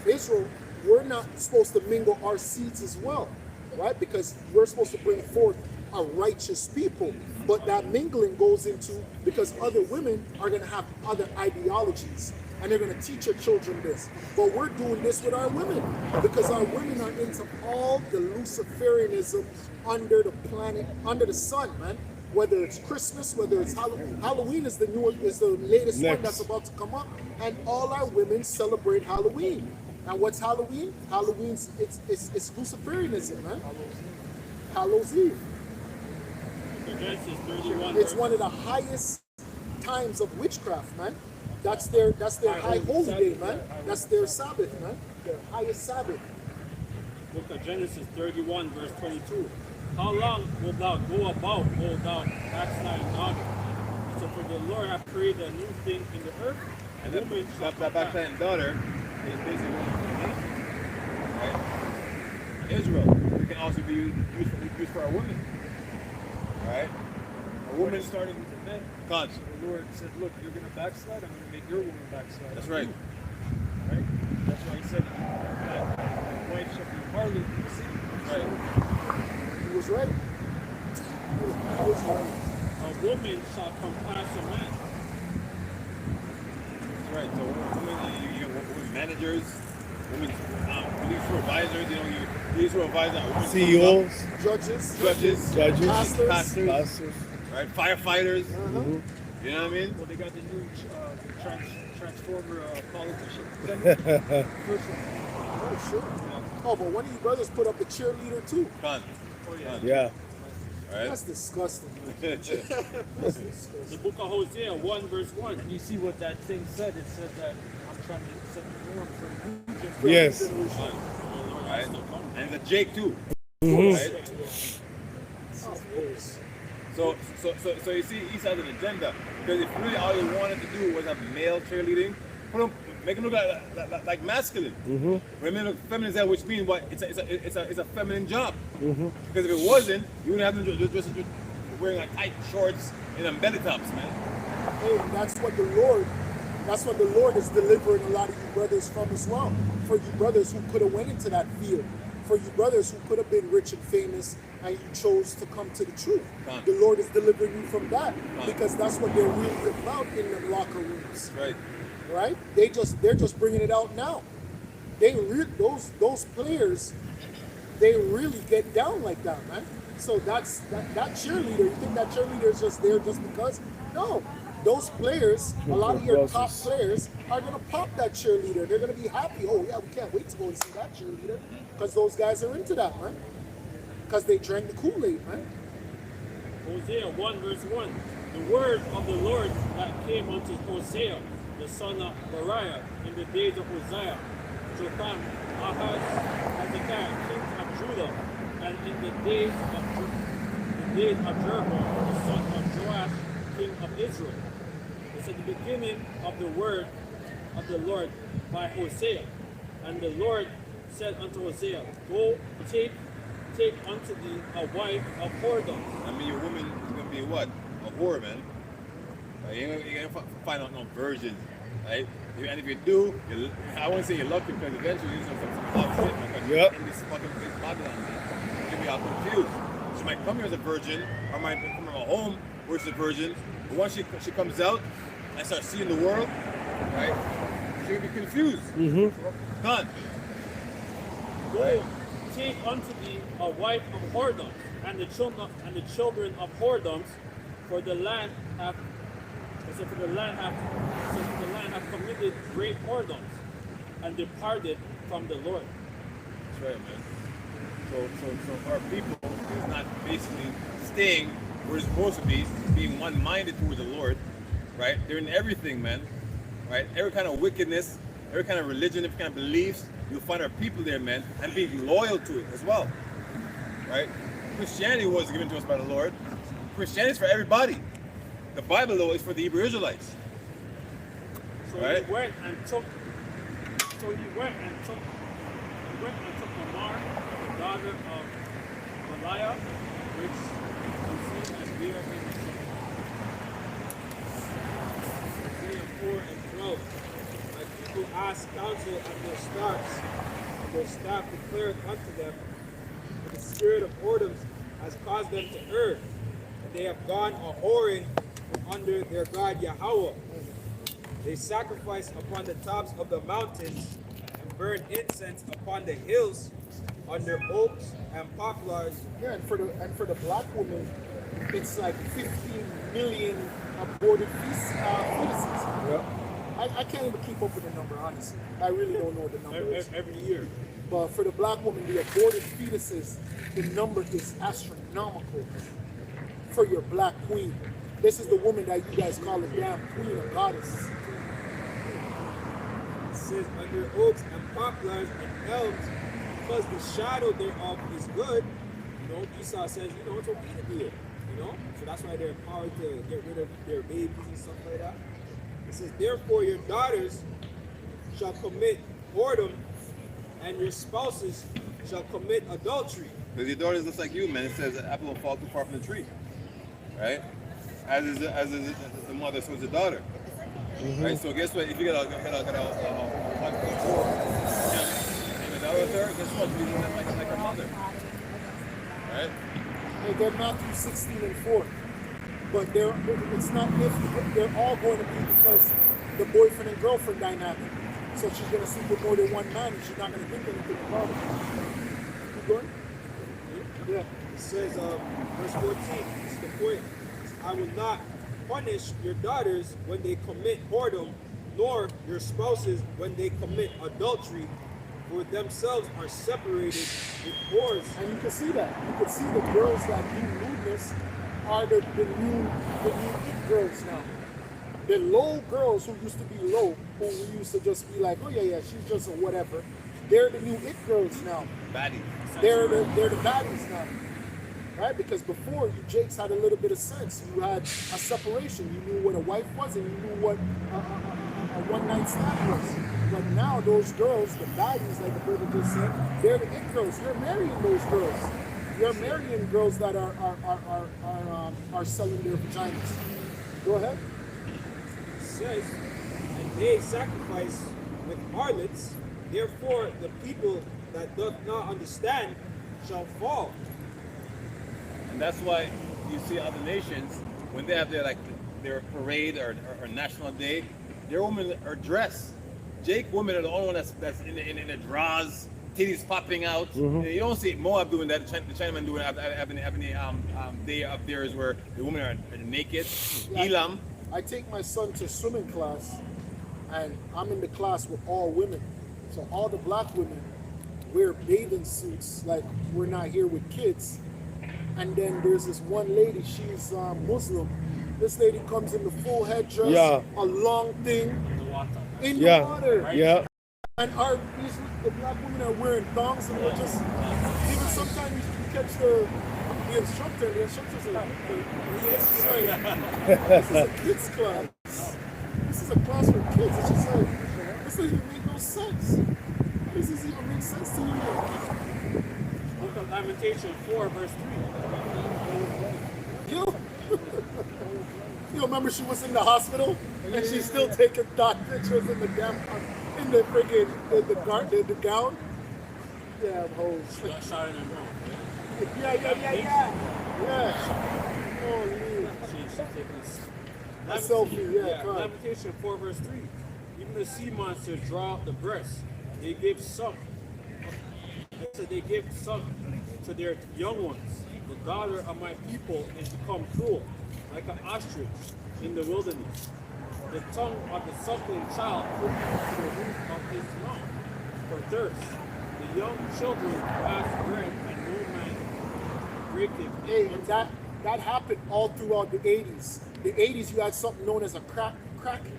Speaker 5: Israel, we're not supposed to mingle our seeds as well, right? Because we're supposed to bring forth a righteous people. But that mingling goes into, because other women are going to have other ideologies. and they're going to teach your children this. But we're doing this with our women because our women are into all the Luciferianism under the planet, under the sun, man. Whether it's Christmas, whether it's Halloween. Halloween is the latest one that's about to come up, and all our women celebrate Halloween. And what's Halloween? Halloween's it's Luciferianism, man. Hallows Eve. It's one of the highest times of witchcraft, man. That's their high holy day, man. That's their Sabbath, man. Their highest Sabbath.
Speaker 6: Book of Genesis 31, verse 22. How long wilt thou go about, O thou backsliding daughter? So for the Lord hath created a new thing in the earth,
Speaker 2: And
Speaker 6: woman shall
Speaker 2: that backsliding daughter is basically right? Israel. It can also be used for a woman. Right? A woman
Speaker 9: started with the men.
Speaker 2: God.
Speaker 9: The Lord said, look, you're going to backslide, I'm going to make your woman backslide.
Speaker 2: That's right.
Speaker 9: Right? That's why he said, that wife shall be harlot in the city.
Speaker 2: Right.
Speaker 5: He was right. He was right.
Speaker 6: a woman shall compass a man.
Speaker 2: That's right. So women managers, women police supervisors, police supervisors,
Speaker 1: CEOs,
Speaker 5: Judges,
Speaker 2: pastors, right? Firefighters. You know what I mean?
Speaker 9: Well, they got the new transformer politician. First one.
Speaker 5: Oh, shit. Oh, but one of you brothers put up a cheerleader too.
Speaker 2: Con.
Speaker 9: Oh, yeah.
Speaker 1: yeah.
Speaker 2: Right?
Speaker 5: That's disgusting, man. That's disgusting.
Speaker 6: The book of Hosea 1 verse 1.
Speaker 9: You see what that thing said? It said that I'm trying to set the norm for new generation.
Speaker 1: Yes.
Speaker 2: Right? And the Jake too.
Speaker 1: Mhm.
Speaker 2: Right? So you see, East has an agenda. Because if really all he wanted to do was have male cheerleading, make him look like masculine. Women look feminine, which means what? It's a feminine job. Because if it wasn't, you wouldn't have them just wearing like tight shorts and them belly tops, man.
Speaker 5: Hey, that's what the Lord is delivering a lot of you brothers from as well. For you brothers who could have went into that field. For you brothers who could have been rich and famous and you chose to come to the truth. The Lord is delivering you from that because that's what they're really about in the locker rooms.
Speaker 2: Right.
Speaker 5: Right? They're just bringing it out now. Those players, they really get down like that, man. So that cheerleader. You think that cheerleader is just there just because? No. Those players, a lot of your top players are gonna pop that cheerleader. They're gonna be happy. Oh yeah, we can't wait to go and see that cheerleader because those guys are into that, man. Because they drank the Kool-Aid, man.
Speaker 6: Hosea 1 verse 1. The word of the Lord that came unto Hosea, the son of Bariah, in the days of Uzziah, Jotham, Ahaz, Hezekiah, kings of Judah, and in the days of Jeroboam, the son of Joash, king of Israel. It's at the beginning of the word of the Lord by Hosea. And the Lord said unto Hosea, go take unto thee a wife of whoredom.
Speaker 2: I mean, your woman is going to be what? A whore, man. You ain't going to find out no virgins, right? And if you do, I won't say you're lucky because eventually you're going to some hot shit, man. Because in this fucking place, Babylon, man. You'll be all confused. She might come here as a virgin, or might come from a home where she's a virgin. But once she comes out and starts seeing the world, right, she'll be confused. Done.
Speaker 6: Go take unto thee a wife of whoredoms, and the children of whoredoms, for the land hath committed great whoredoms, and departed from the Lord.
Speaker 2: That's right, man. So our people is not basically staying where it's supposed to be, being one-minded towards the Lord, right? They're in everything, man, right? Every kind of wickedness, every kind of religion, every kind of beliefs, you'll find our people there, man, and being loyal to it as well, right? Christianity was given to us by the Lord. Christianity is for everybody. The Bible, though, is for the Hebrew Israelites.
Speaker 6: So
Speaker 2: right?
Speaker 6: he went and took Tamar, the daughter of Belial, which conceived and bare him a son. Isaiah 4 and 12. My people ask counsel of their staffs, and their staff declared unto them, that the spirit of whoredom has caused them to err, and they have gone a whoring from under their God Yahweh. They sacrifice upon the tops of the mountains and burn incense upon the hills under oaks and poplars.
Speaker 5: Yeah, and for the black woman, it's like 15 million aborted fetuses.
Speaker 1: Yeah.
Speaker 5: I can't even keep up with the number, honestly. I really don't know what the number is.
Speaker 6: Every year.
Speaker 5: But for the black woman, the aborted fetuses, the number is astronomical for your black queen. This is the woman that you guys call a damn queen, a goddess.
Speaker 6: It says under oaks and poplars and elms, because the shadow thereof is good. You know, Esau says, you know, it's okay to do it. You know? So that's why they're empowered to get rid of their babies and stuff like that. It says, therefore your daughters shall commit whoredom, and your spouses shall commit adultery.
Speaker 2: Because your daughter's just like you, man. It says the apple will fall too far from the tree. Right? As is the mother, so is the daughter. Right? So guess what? If you got a 1.4 and the daughter there, guess what? You want like her mother. Right?
Speaker 5: They get Matthew 16 and 4. But it's not if, they're all going to be because the boyfriend and girlfriend dynamic. So she's going to sleep with more than one man and she's not going to think anything about it. Keep going? Yeah.
Speaker 6: It says, verse 14, this is the point. I will not punish your daughters when they commit whoredom, nor your spouses when they commit adultery, for themselves are separated with whores.
Speaker 5: And you can see that. You can see the girls that do lewdness are the new it girls now. The low girls who used to be low, who we used to just be like, oh yeah, she's just a whatever. They're the new it girls now.
Speaker 2: Baddies.
Speaker 5: They're the baddies now. Right? Because before, you Jakes had a little bit of sense. You had a separation. You knew what a wife was and you knew what a one-night stand was. But now those girls, the baddies, like the brother just said, they're the it girls. You're marrying those girls. You're marrying girls that are selling their vaginas. Go ahead.
Speaker 6: It says, and they sacrifice with harlots, therefore the people that doth not understand shall fall.
Speaker 2: And that's why you see other nations, when they have their parade or national day, their women are dressed. Jake women are the only one that's in the draws, titties popping out. You don't see Moab doing that. The Chinamen doing having day up theirs where the women are naked. Elam.
Speaker 5: I take my son to swimming class, and I'm in the class with all women. So all the black women wear bathing suits like we're not here with kids. And then there's this one lady, she's Muslim. This lady comes in the full headdress, a long thing, in the water.
Speaker 1: Yeah.
Speaker 5: And the black women are wearing thongs, and we're just, even sometimes you catch the instructor. The instructor's like, this is a kids class. This is a class for kids. It's just like, this doesn't even make no sense. This doesn't even make sense to you.
Speaker 6: Book of Lamentation 4, verse 3.
Speaker 5: You remember she was in the hospital and she's still taking dot pictures in the damn in the friggin' the gown. Yeah, hoes.
Speaker 6: Shot in her mouth.
Speaker 5: Yeah. Holy.
Speaker 6: She's taking
Speaker 5: a selfie. Yeah.
Speaker 6: Lamentation 4, verse 3. Even the sea monsters draw out the breast. They give suck. So they give suck to their young ones. The daughter of my people is become cruel, like an ostrich in the wilderness. The tongue of the suckling child put to the roof of his mouth for thirst. The young children ask bread, and no man breaketh.
Speaker 5: Hey, that happened all throughout the 80s. The 80s, you had something known as a crack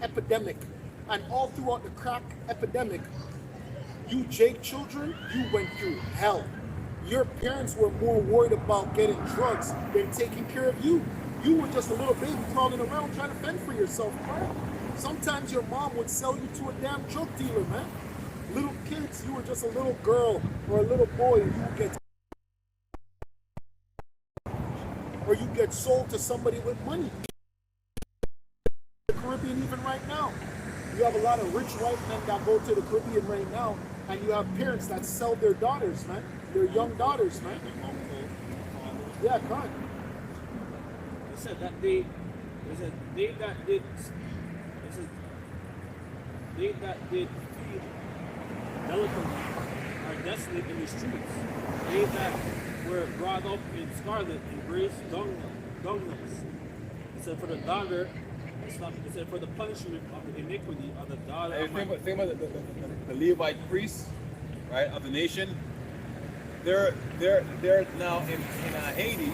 Speaker 5: epidemic. And all throughout the crack epidemic, you Jake children, you went through hell. Your parents were more worried about getting drugs than taking care of you. You were just a little baby crawling around trying to fend for yourself, man. Sometimes your mom would sell you to a damn drug dealer, man. Little kids, you were just a little girl or a little boy, and you get sold to somebody with money. The Caribbean, even right now, you have a lot of rich white men that go to the Caribbean right now, and you have parents that sell their daughters, man. Their young daughters, man. Yeah, come on.
Speaker 6: It said that they that did. This is
Speaker 7: they that did feed delicately are desolate in the streets. They that were brought up in scarlet embrace dunghills. It said for the daughter, it said for the punishment of the iniquity of the daughter
Speaker 2: And
Speaker 7: of my
Speaker 2: think about the Levite priests, right, of the nation. They're now in Haiti,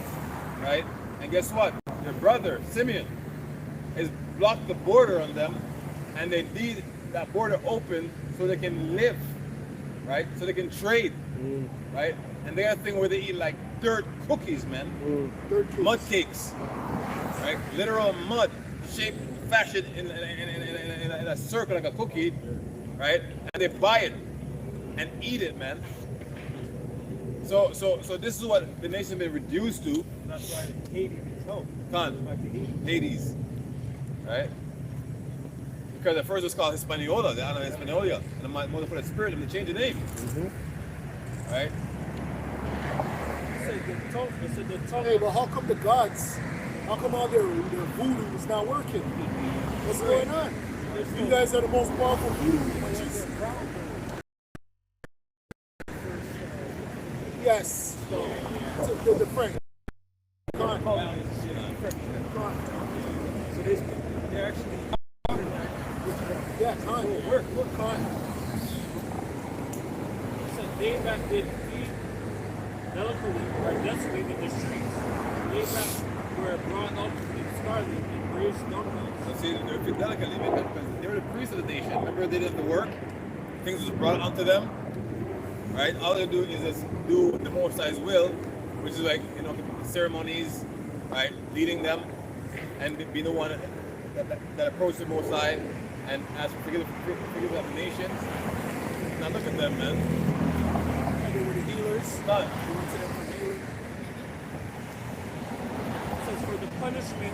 Speaker 2: right? And guess what? Their brother Simeon has blocked the border on them, and they need that border open so they can live, right? So they can trade, right? And they got a thing where they eat like dirt cookies, man, mud cakes, right? Literal mud, shaped, fashioned in a circle like a cookie, right? And they buy it and eat it, man. So this is what the nation been reduced to.
Speaker 3: That's why Haiti is home.
Speaker 2: Hades, right? Because at first it was called Hispaniola, the island of Hispaniola, and the mother put a spirit in them to change the name, right?
Speaker 7: It said the tongue.
Speaker 5: Hey, but how come the gods, how come all their voodoo is not working? What's going on? You guys are the most powerful voodoo witches. Yes. The Frank. Go on.
Speaker 9: So they're actually
Speaker 5: Yeah, con. Work, con.
Speaker 7: It said they that did feed delicately are desolate in the streets. They that were brought up in scarlet embrace dunghill.
Speaker 2: So see, they're delicately because they were the priests of the nation. Remember, they did the work. Things was brought onto them, right? All they're doing is just do the Most High's will, which is like ceremonies, right? Leading them and be the one that approach the Most High and ask for forgiveness of the nations. Now look at them, man.
Speaker 5: They were the healers.
Speaker 2: None.
Speaker 5: They went to them for healing.
Speaker 7: It says for the punishment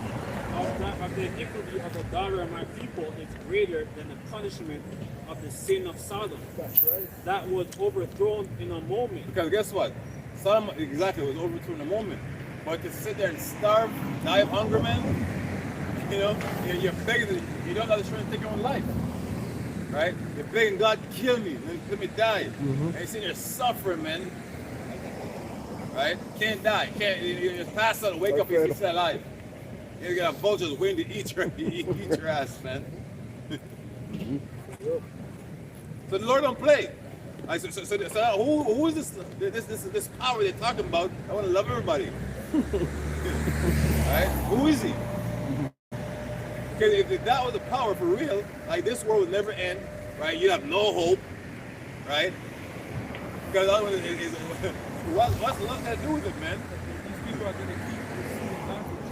Speaker 7: of the iniquity of the daughter of my people is greater than the punishment of the sin of Sodom.
Speaker 5: That's right.
Speaker 7: That was overthrown in a moment.
Speaker 2: Because guess what? Sodom exactly was overthrown in a moment. But to sit there and starve, die of hunger, man, you're begging, you don't have the strength to take your own life. Right? You're begging God, kill me, let me die. And you're sitting there suffering, man. Right? Can't die. You just pass out and wake up and you're still alive. You got vultures waiting to eat your ass, man. So the Lord don't play. Like, so who is this power they're talking about? I want to love everybody. Right? Who is he? Because if that was the power for real, like this world would never end, right? You'd have no hope, right? Because the other one is what's love got to do with it, man?
Speaker 9: these people are going to keep receiving bondage.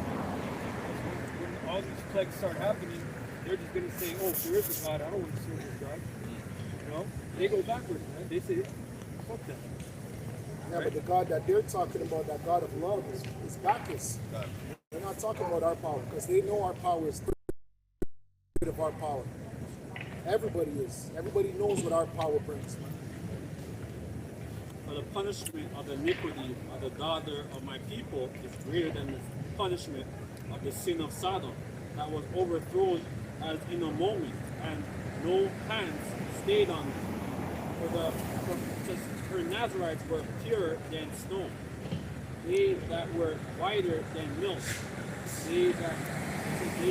Speaker 9: When all these plagues start happening, they're just going to say, "Oh, there is a God. I don't want to serve this God." You know, they go backwards, man. They say, "Fuck that."
Speaker 5: Yeah, but the God that they're talking about, that God of love, is Bacchus. They're not talking about our power because they know our power is of our power. Everybody is. Everybody knows what our power brings, man.
Speaker 7: For the punishment of the iniquity of the daughter of my people is greater than the punishment of the sin of Sodom, that was overthrown as in a moment, and no hands stayed on it. For her Nazarites were purer than snow, they that were whiter than milk, they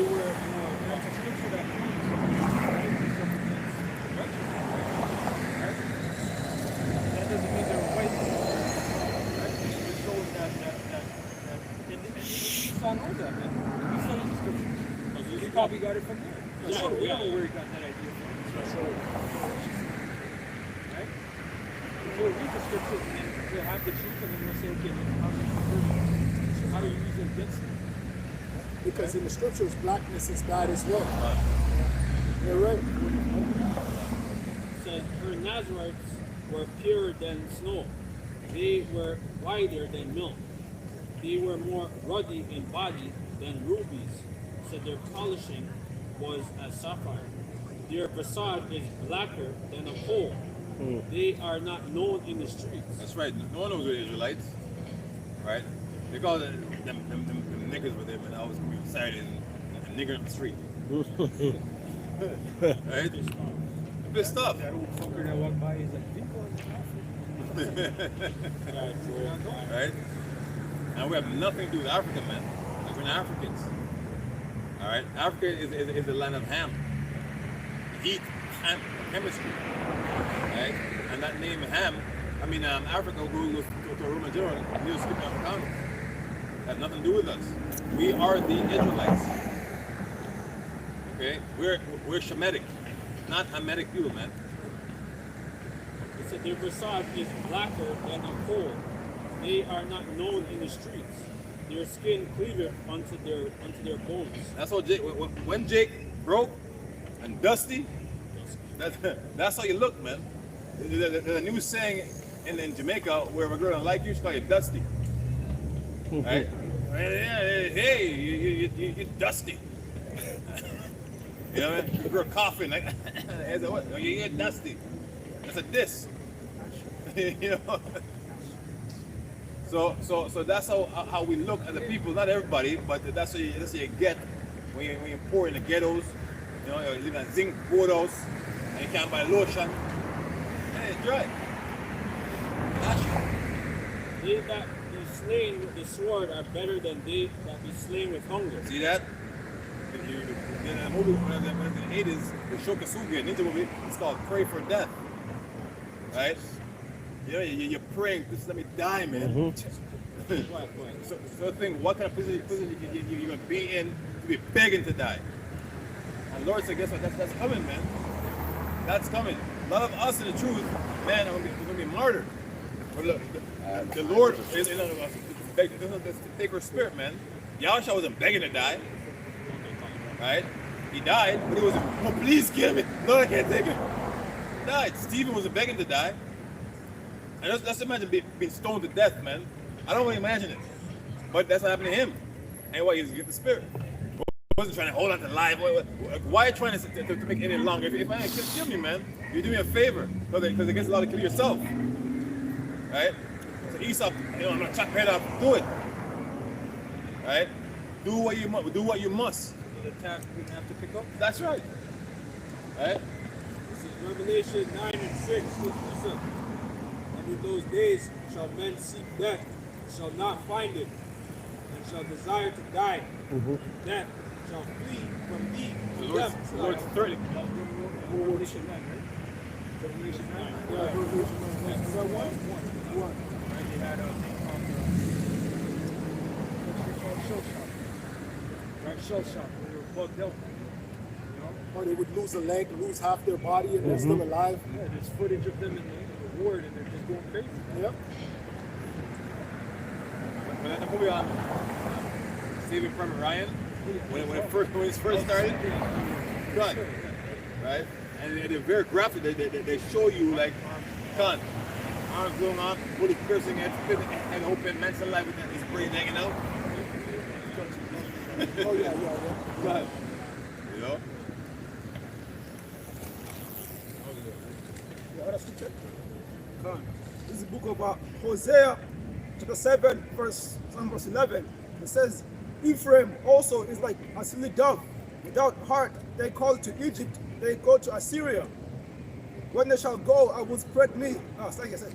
Speaker 7: were more.
Speaker 9: That's a scripture that proves right? That doesn't mean they're white. Right? It just shows that and Esau knows that, man. Esau knows the scriptures. He probably got it from there. We don't know where he got that idea from. Right? He'll read the scriptures and then he'll have the truth and then he'll say, okay, how do you use it against him?
Speaker 5: Because in the scriptures, blackness is bad as well. You're right.
Speaker 7: Said her Nazarites were purer than snow. They were whiter than milk. They were more ruddy in body than rubies. Said their polishing was as sapphire. Their facade is blacker than a coal. They are not known in the streets.
Speaker 2: That's right. No one knows the Israelites, right? They call them niggas with them, and I was excited and a nigger in the street. Right? pissed off.
Speaker 9: That old fucker that walked by, he's like, people
Speaker 2: Right? And we have nothing to do with Africa, man. Like, we're not Africans. All right? Africa is the land of ham. Eat ham, chemistry. Right? And that name ham, Africa goes to a Roman general, he'll skip Africano. Has nothing to do with us. We are the Israelites. Okay? We're Shemitic, not Hamitic people, man.
Speaker 6: It said their facade is blacker than a coal. They are not known in the streets. Their skin cleaveth unto their bones.
Speaker 2: That's what when Jake broke and dusty, that's how you look, man. There's a new saying in Jamaica where if a girl don't like you, she call you dusty. Right? Hey, you're dusty. You know what I mean? The girl coughing like, what? You're dusty. That's a diss. You know. So that's how we look at the people. Not everybody, but that's what you get when you're poor in the ghettos. You know, you live in zinc boardhouse and you can't buy lotion. And it's dry.
Speaker 6: They that be slain with the sword are better than they that be slain with hunger.
Speaker 2: See that? In a movie in the 80s, the Shokasugi, a ninja movie, it's called Pray for Death. Right? You know, you're praying, just let me die, man. So the thing, what kind of prison you're going to be in to be begging to die? And Lord said, guess what? That's coming, man. That's coming. A lot of us, in the truth, man, are going to be martyred. But look, the Lord is take her spirit, man. Yahusha wasn't begging to die. Right? He died, but he was, oh, please kill me. No, I can't take it. He died. Stephen wasn't begging to die. And let's imagine being stoned to death, man. I don't want to imagine it. But that's what happened to him. And why? He was get the spirit. He wasn't trying to hold on to life. Why are you trying to make it any longer? If I kill me, man, you do me a favor. Because it gets a lot to kill yourself. Right? So Esau, I'm gonna chop your head off. Do it. Right? Do what you must.
Speaker 9: the task we have to pick up.
Speaker 2: That's right. Right?
Speaker 6: This is Revelation 9 and 6. Listen. And in those days shall men seek death, and shall not find it, and shall desire to die. Death shall flee from thee to them.
Speaker 2: The Lord's threatening.
Speaker 9: Revelation 9, right? Revelation 9?
Speaker 6: Yeah.
Speaker 9: Is that one? Right, they had shell shock. Right, shell shock. They were bugged out. You know?
Speaker 5: Or they would lose a leg, lose half their body, and they're still alive.
Speaker 9: Yeah, there's footage of them in the ward, and they're just going crazy.
Speaker 5: Yep.
Speaker 2: When that movie on Saving Private Ryan, when it first started, gun, right? And they're very graphic. They show you like gun, arms going on, bullet piercing, and open, man's alive with his brain hanging out.
Speaker 5: Oh yeah.
Speaker 2: Gun, you know.
Speaker 8: The other scripture. This is the book of Hosea, chapter 7, verse 11. It says, Ephraim also is like a silly dove, without heart. They call to Egypt, they go to Assyria. When they shall go, I will spread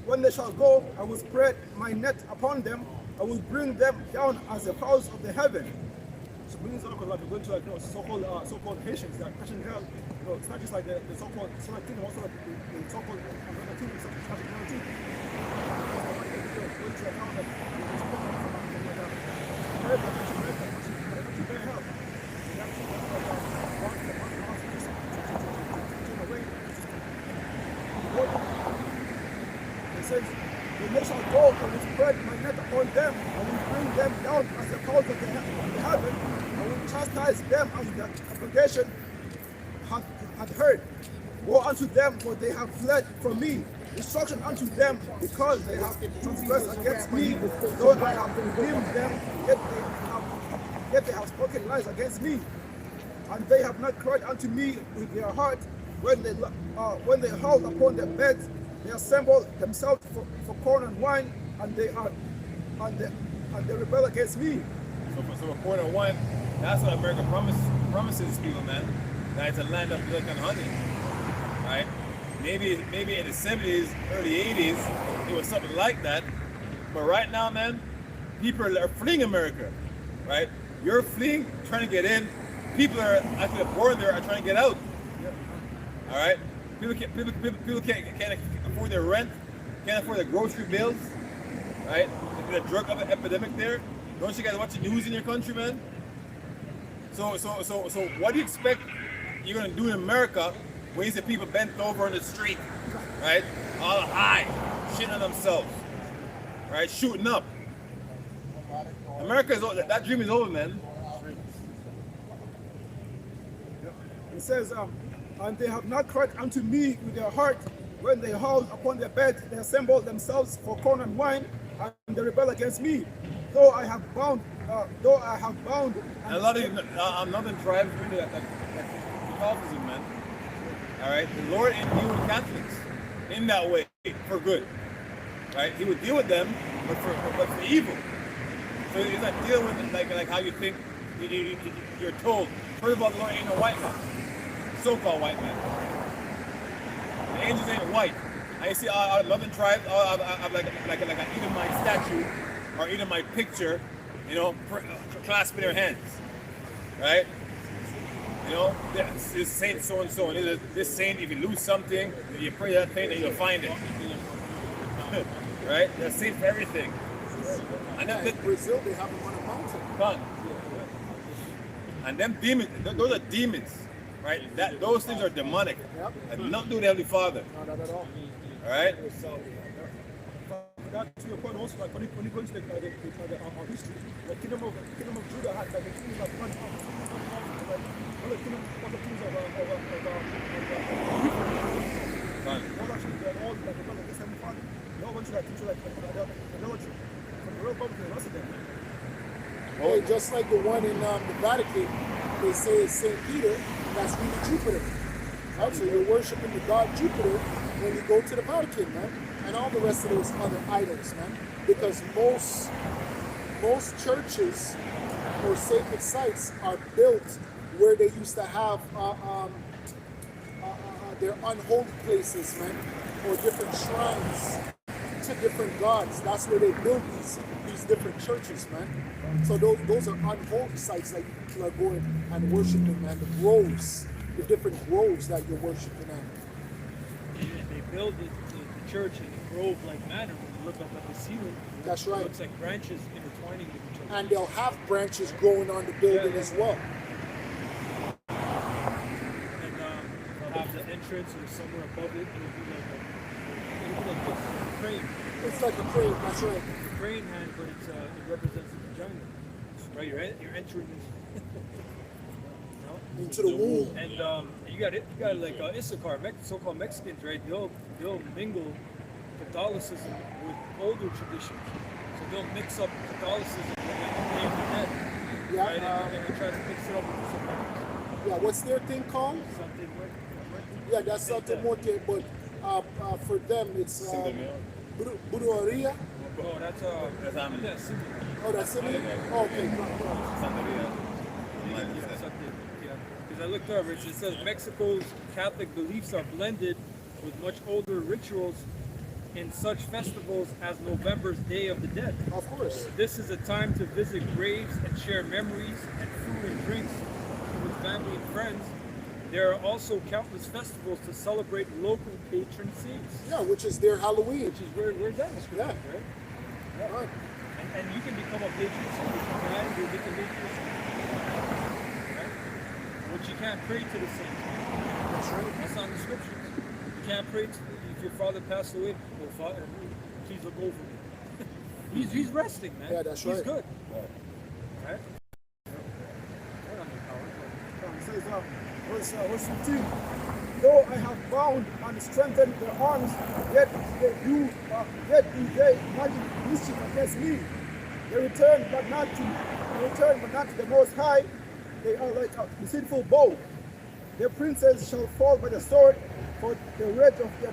Speaker 8: when they shall go, I will spread my net upon them. I will bring them down as the fowls of the heaven. So when it's like we're going to like so-called Haitians that catching hell. It's not just like the so-called Select Kingdom, also like the so-called American Kingdom, such as Scottish Kingdom. It says, when they shall go, I will spread my net upon them, I will bring them down as the clouds of the heaven, I will chastise them as the congregation had heard. Woe unto them, for they have fled from me. Destruction unto them, because they have transgressed against me. Though I have redeemed them, yet they have spoken lies against me. And they have not cried unto me with their heart. When they hauled upon their beds, they assemble themselves for corn and wine, and they rebel against me.
Speaker 2: So for corn and wine, that's what America promises people, man. That it's a land of milk and honey, right? Maybe in the 70s, early 80s, it was something like that. But right now, man, people are fleeing America, right? You're fleeing, trying to get in. People are actually born there are trying to get out. All right, people can't afford their rent, can't afford their grocery bills, right? There's a drug epidemic there. Don't you guys watch the news in your country, man? So what do you expect you're gonna do in America when you see people bent over on the street, right? All high, shitting on themselves, right? Shooting up. America is over. That dream is over, man.
Speaker 8: It says, and they have not cried unto me with their heart when they hauled upon their beds, they assembled themselves for corn and wine, and they rebel against me. Though I have bound,
Speaker 2: And a lot of northern tribes really like Catholicism, man. All right, the Lord and deal with Catholics in that way for good, right? He would deal with them, but for evil. So he's not dealing with like how you think you're told. First of all, the Lord ain't a white man, so-called white man. The angels ain't white. I see northern tribes have like an Edomite statue or Edomite picture, you know, clasping their hands, right? You know, this saint so and so, and this saint. If you lose something, you pray that thing, and you'll find it. Right? They're saint for everything. And then
Speaker 5: In Brazil, they have them on a mountain.
Speaker 2: fun. And them demons, those are demons, right? Those things are demonic.
Speaker 5: Yep.
Speaker 2: And not do the Heavenly Father.
Speaker 5: No, not at all.
Speaker 2: All right?
Speaker 8: That to your point also, like when you go into the history, the kingdom of Judah had like the kingdom of one, like all the kingdom, all the kings of
Speaker 2: Fun.
Speaker 8: all actually they're all like the same father. They all went to like teach like idolatry. From the real public to the rest of them.
Speaker 5: Hey, just like the one in the Vatican, they say it's St. Peter, that's really Jupiter. Right? So you're worshiping the god Jupiter when you go to the Vatican, man. And all the rest of those other idols, man. Because most churches or sacred sites are built where they used to have their unholy places, man, or different shrines to different gods. That's where they build these different churches, man. So those are unholy sites that people are going and worshiping, man. The groves, the different groves that you're worshiping at.
Speaker 9: And they build the church in a grove-like manner. When you look up at the ceiling,
Speaker 5: That's
Speaker 9: it
Speaker 5: right.
Speaker 9: looks like branches intertwining with each other.
Speaker 5: And they'll have branches growing on the building as well.
Speaker 9: And they'll have the entrance or somewhere above it. It'll be like a crane.
Speaker 5: It's like a crane, that's right.
Speaker 9: It's a crane hand, but it represents the vagina. Right? You're entering this.
Speaker 5: Into the womb.
Speaker 9: And you got like Issachar, so-called Mexicans, right? They'll mingle Catholicism with older traditions. So they'll mix up Catholicism with like the Day of the Dead,
Speaker 5: Yeah,
Speaker 9: right? And they try to mix it up with something.
Speaker 5: Yeah, what's their thing called? Yeah, that's something more, but for them it's Brujeria.
Speaker 9: Oh, that's
Speaker 2: That's
Speaker 5: Oh, that's it? Oh, okay.
Speaker 9: Because I looked over, it says Mexico's Catholic beliefs are blended with much older rituals in such festivals as November's Day of the Dead.
Speaker 5: Of course.
Speaker 9: This is a time to visit graves and share memories and food and drinks with family and friends. There are also countless festivals to celebrate local patron saints.
Speaker 5: Yeah, which is their Halloween.
Speaker 9: Which is where that is from,
Speaker 5: Yeah.
Speaker 9: right?
Speaker 5: Yeah. Right.
Speaker 9: And you can become a patron saint. If you die, you'll get the patron saint. Right? But you can't pray to the saints.
Speaker 5: That's right.
Speaker 9: That's not in the scriptures. You can't pray to, if your father passed away, oh Father, please look over me. he's resting, man.
Speaker 5: Yeah, that's
Speaker 9: he's
Speaker 5: right.
Speaker 9: good. Right?
Speaker 8: It says, verse 15, though I have bound and strengthened their arms, yet do they imagine mischief against me. They return but not to the Most High. They are like a deceitful bow. Their princes shall fall by the sword, for the rage of their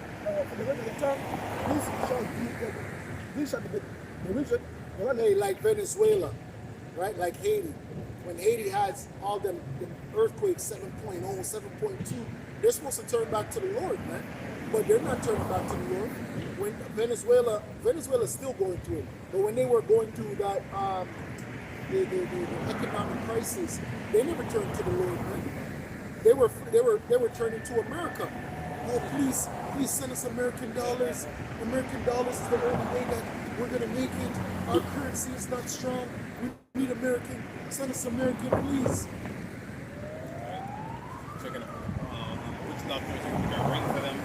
Speaker 8: tongue. This shall be the region.
Speaker 5: Hey, like Venezuela, right? Like Haiti. When Haiti has all them earthquakes, 7.0, 7.2, they're supposed to turn back to the Lord, man. but they're not turning back to the Lord. When Venezuela's still going through it, but when they were going through that the economic crisis, they never turned to the Lord, man. They were turning to America. Oh, please send us American dollars. American dollars is the only way that we're gonna make it. Our currency is not strong. We need American. Send us American, please.
Speaker 2: Checking which doctors you can get a ring for them,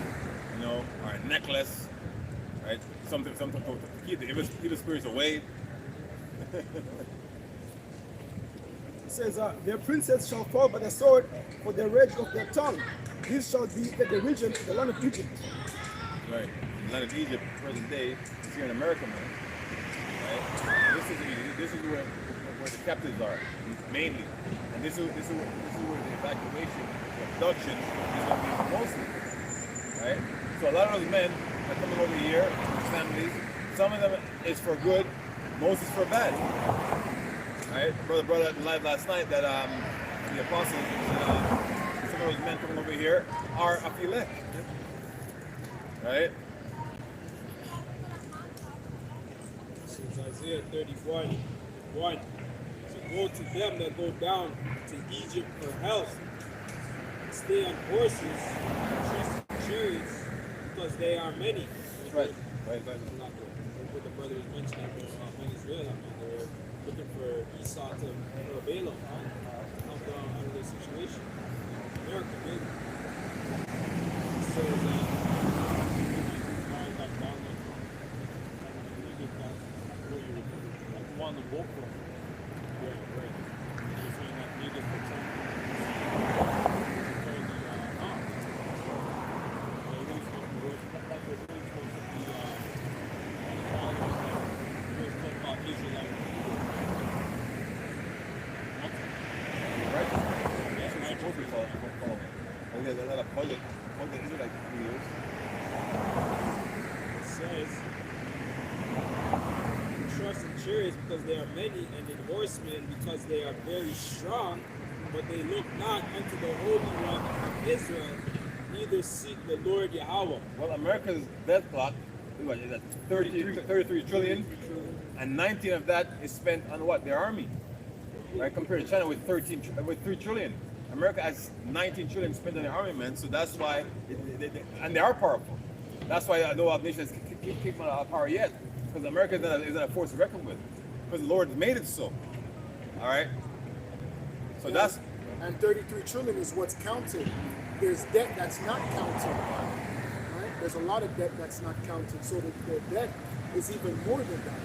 Speaker 2: you know, or a necklace, right? Something to keep the evil spirits away.
Speaker 8: It says, their princes shall fall by the sword for the rage of their tongue. This shall be the region, the land of Egypt.
Speaker 2: Right. The land of Egypt, present day, is here in America, man. Right? This is where the captives are, mainly. And this is where the evacuation, the abduction is going to be mostly. Right? So a lot of those men are coming over here with families. Some of them is for good, most is for bad. Right? Brother live last night that the apostles some of those men coming over here are of elect. Right?
Speaker 6: This is Isaiah 31, 1. So go to them that go down to Egypt for health, and stay on horses, and trust in chariots, because they are many.
Speaker 2: That's right. Right.
Speaker 6: Not what the brother was mentioning about Venezuela, man. They were looking for Esau to avail them, to help them out of their situation. America, baby. So,
Speaker 7: One to vote for.
Speaker 6: yeah, right. You're saying that niggas protect
Speaker 2: There's a lot of public Israelite leaders.
Speaker 6: It says, trust in chariots because they are many, and in horsemen because they are very strong, but they look not unto the Holy One of Israel, neither seek the Lord Yahweh.
Speaker 2: Well, America's debt clock is at 33 trillion, and 19 of that is spent on what? Their army. Right? Compared to China with 3 trillion. America has 19 trillion spent on their armament, so that's why, and they are powerful. That's why no other nations keep them out of power yet, because America is not a force to reckon with, because the Lord made it so. All right. So that's.
Speaker 5: And 33 trillion is what's counted. There's debt that's not counted. Right? There's a lot of debt that's not counted, so the debt is even more than that.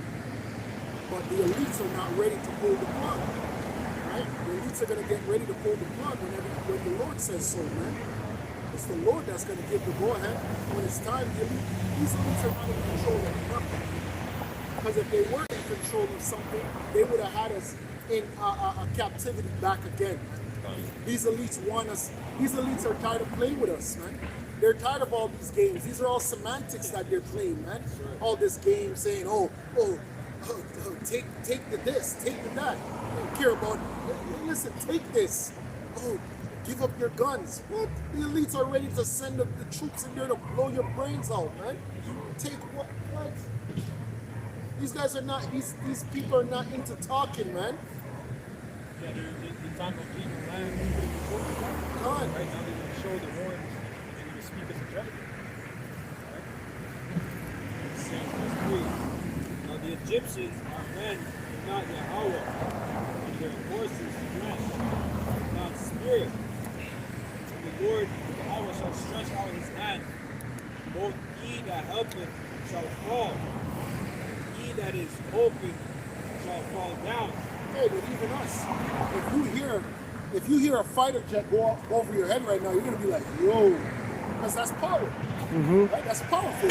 Speaker 5: But the elites are not ready to pull the plug. Right? The elites are going to get ready to pull the plug when the Lord says so, man. It's the Lord that's going to give the go-ahead. When it's time, these elites are not in control of nothing. Because if they were in control of something, they would have had us in a captivity back again. These elites want us. These elites are tired of playing with us, man. They're tired of all these games. These are all semantics that they're playing, man. All this game saying, take the this, take the that. I don't care about it. Listen, take this. Oh, give up your guns. What? The elites are ready to send the troops in there to blow your brains out, man. Take what? What? These guys are not. These people are not into talking, man.
Speaker 9: Yeah, they're talking about legal land.
Speaker 5: God.
Speaker 9: Right now they're going to show the horns and they're going to speak as a judgment.
Speaker 6: Now the Egyptians are men, and not Yahweh, and their horses flesh, not spirit. And the Lord Yahweh shall stretch out his hand. Both he that helpeth shall fall, and he that is hoping shall fall down.
Speaker 5: Hey, but even us, if you hear a fighter jet go over your head right now, you're gonna be like, yo, because that's power. Right? That's powerful.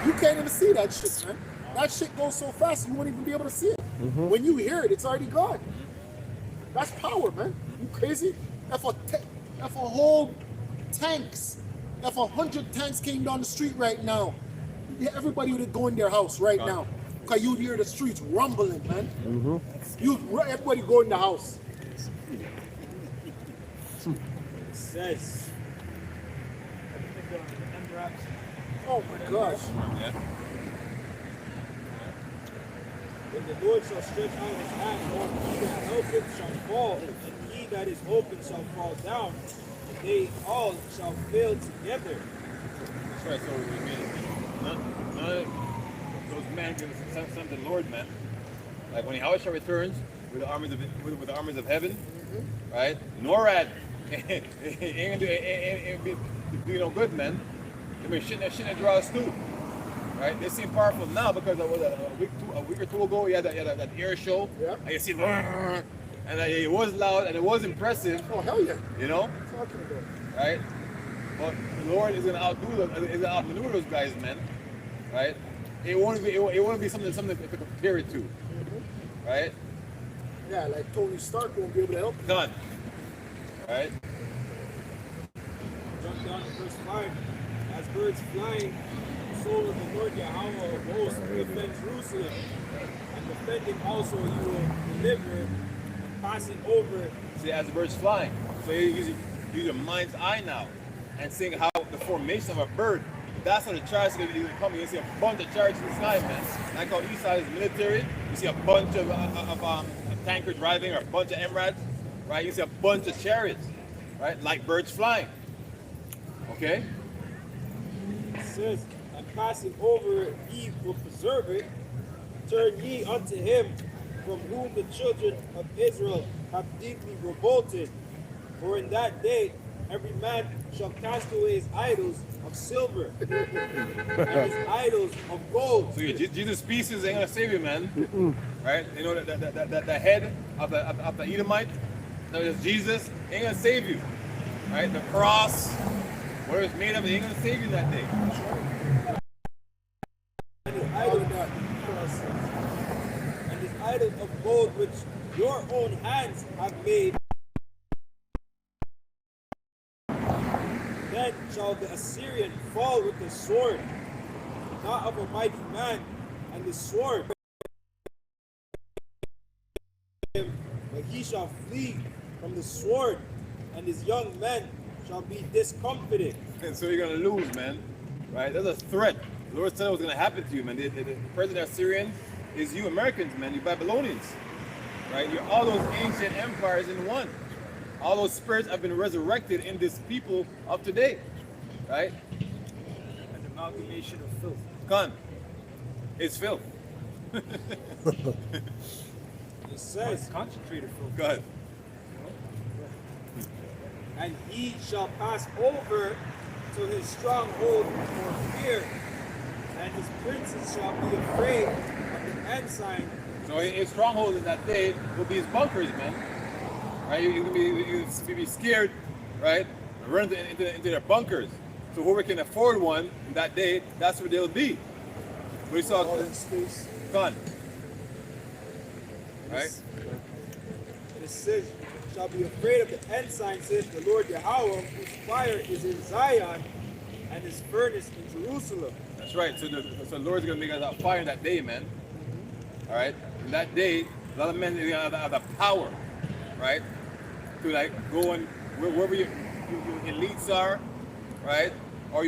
Speaker 5: You can't even see that shit, man. That shit goes so fast you won't even be able to see it. When you hear it, it's already gone. That's power, man. You crazy? If a whole tanks, if 100 tanks came down the street right now, everybody would go in their house right now. Because you'd hear the streets rumbling, man. Everybody go in the house.
Speaker 6: It says,
Speaker 3: the MRAPs.
Speaker 5: Oh my gosh.
Speaker 2: Yeah.
Speaker 6: When the Lord shall stretch out his hand, all he that helpeth shall fall, and he that is open shall fall down, and they all shall fail together.
Speaker 2: That's right. So we mean none of those men give us some to the Lord, man. Like when Yahweh returns with the armies of heaven, right? NORAD ain't gonna do no good, man. They been shitting that draws too, right? They seem powerful now because of a week or two ago, you had that air show,
Speaker 5: Yeah.
Speaker 2: and you see, and it was loud and it was impressive,
Speaker 5: Oh hell yeah.
Speaker 2: you know,
Speaker 5: Talking about.
Speaker 2: right? But the Lord is gonna outmaneuver those guys, man, right? It won't be something to compare it to, right?
Speaker 5: Yeah, like Tony Stark won't be able to help you.
Speaker 2: Done, right?
Speaker 6: Jump down to verse 5. As birds flying, so will the Lord Yahweh of hosts defend Jerusalem, and defending also you will deliver, and passing over.
Speaker 2: See, as the birds flying. So you use your mind's eye now and seeing how the formation of a bird. That's how the chariots are going to be coming. You see a bunch of chariots in the sky, man. Like how east side is military. You see a bunch of tankers driving, or a bunch of MRADs, right? You see a bunch of chariots, right? Like birds flying. Okay?
Speaker 6: It says, and passing over ye will preserve it. Turn ye unto him from whom the children of Israel have deeply revolted. For in that day every man shall cast away his idols of silver and his idols of gold.
Speaker 2: So Jesus' species ain't gonna save you, man. Right? You know that the head of the Edomite, that is Jesus, ain't gonna save you. Right? The cross, whatever it's made of, it ain't gonna save you that day.
Speaker 6: And his idols and his idols of gold which your own hands have made. Then shall the Assyrian fall with the sword, not of a mighty man, and the sword, but he shall flee from the sword, and his young men shall be discomfited.
Speaker 2: And so you're gonna lose, man. Right? That's a threat. The Lord said it was gonna happen to you, man. The president of Syrian is you Americans, man. You Babylonians. Right? You're all those ancient empires in one. All those spirits have been resurrected in this people of today. Right?
Speaker 9: An amalgamation of filth.
Speaker 2: Con. It's filth.
Speaker 6: It says,
Speaker 9: Concentrated filth.
Speaker 2: Go ahead.
Speaker 6: and he shall pass over to his stronghold for fear, and his princes shall be afraid of the ensign.
Speaker 2: So his stronghold in that day will be his bunkers, man. Right? You can be scared, right? Run into their bunkers. So whoever can afford one in that day, that's where they'll be. We saw
Speaker 5: All in space.
Speaker 2: Con. Right?
Speaker 6: And it says, shall be afraid of the ensign, says the Lord Yahweh, whose fire is in Zion, and his furnace in Jerusalem.
Speaker 2: That's right. So the Lord's gonna make us a fire in that day, man. All right. In that day, a lot of men are gonna have the power, right, to like go and wherever your elites are, right, or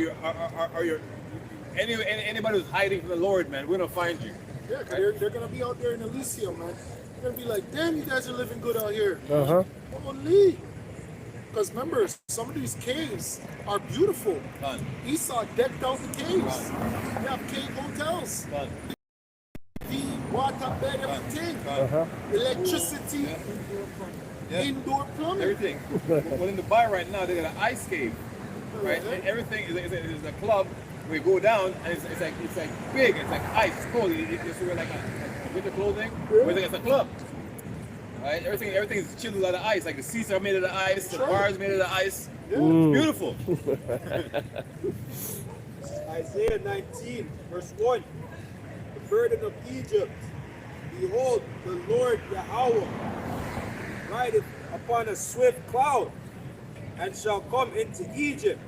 Speaker 2: anybody who's hiding from the Lord, man, we're gonna find you.
Speaker 5: Yeah, 'cause they're gonna be out there in Elysium, man. They're gonna be like, damn, you guys are living good out here. Holy. Because remember, some of these caves are beautiful.
Speaker 2: Done.
Speaker 5: Esau decked out the caves. You have cave hotels.
Speaker 2: Done.
Speaker 5: The water bed, everything. Electricity,
Speaker 2: Yeah.
Speaker 5: indoor plumbing.
Speaker 2: Everything. Well, in Dubai right now, they got an ice cave, right? And everything is a club where you go down, and it's like big. It's like ice. It's cold. You just wear like a winter clothing. But it's a club, right? Everything is chiseled out of ice. Like the seats are made out of ice. The bars made out of ice.
Speaker 5: Yeah.
Speaker 2: It's beautiful.
Speaker 6: Isaiah 19, verse 1. The burden of Egypt. Behold, the Lord Yahweh rideth upon a swift cloud, and shall come into Egypt,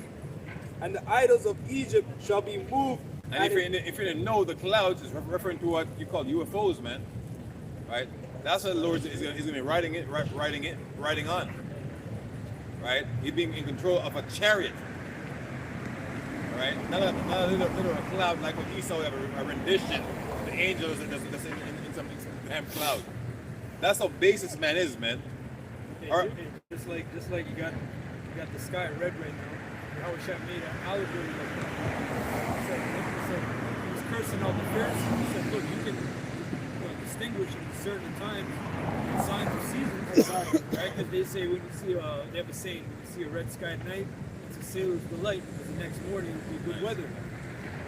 Speaker 6: and the idols of Egypt shall be moved.
Speaker 2: And if you didn't know, the clouds is referring to what you call UFOs, man. Right? That's what the Lord is going to be riding on. Right? He's being in control of a chariot. right? Not a little cloud like when Esau have a rendition of the angels that's in some damn cloud. That's how basic man is, man. Or-
Speaker 9: Just like you got the sky red right now. Yahushua made an allegory like that. He was cursing all the Pharisees. He said, look, you can distinguish in certain times and signs of seasons, right? Because they say when you see, they have a saying, when you see a red sky at night, it's a sailor's delight because the next morning it will be good weather,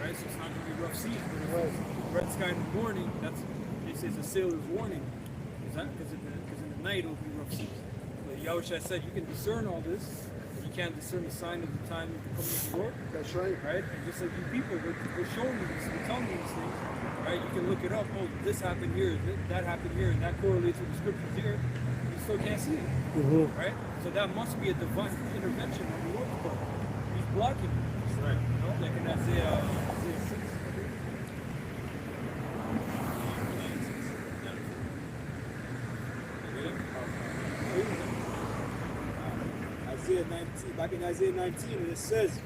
Speaker 9: right? So it's not going to be rough seas. But if it's red sky in the morning, that's they say it's a sailor's warning. Because in the night it will be rough seas. But Yahushua said you can discern all this. You can't discern the sign of the time of the coming of the Lord.
Speaker 5: That's right.
Speaker 9: Right? And just like you people, we're showing you this, we're telling you these things. Right? You can look it up. Oh, this happened here, that happened here, and that correlates with the scriptures here. You still can't see it. Right? So that must be a divine intervention on the Lord's part. He's blocking it.
Speaker 2: Right.
Speaker 9: You know, like in Isaiah 6.
Speaker 6: Isaiah 19, back in Isaiah 19, and it says,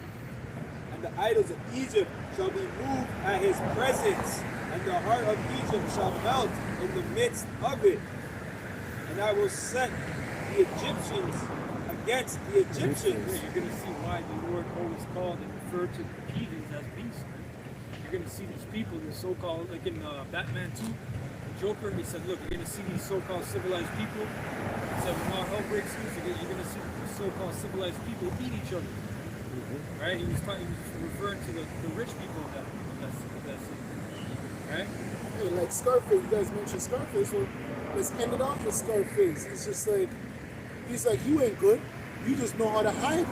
Speaker 6: and the idols of Egypt shall be moved at his presence, and the heart of Egypt shall melt in the midst of it. And I will set the Egyptians against the Egyptians.
Speaker 9: You're going to see why the Lord always called and referred to the heathens as beasts. You're going to see these people, the so-called, like in Batman 2, the Joker, he said, look, you're going to see these so-called civilized people. He said, when all hell breaks loose, you're going to see the so-called civilized people eat each other. Right? He was referring to the rich people of that city. Right?
Speaker 5: Hey, like Scarface, you guys mentioned Scarface. Well, let's end it off with Scarface. It's just like, he's like, you ain't good. You just know how to hide.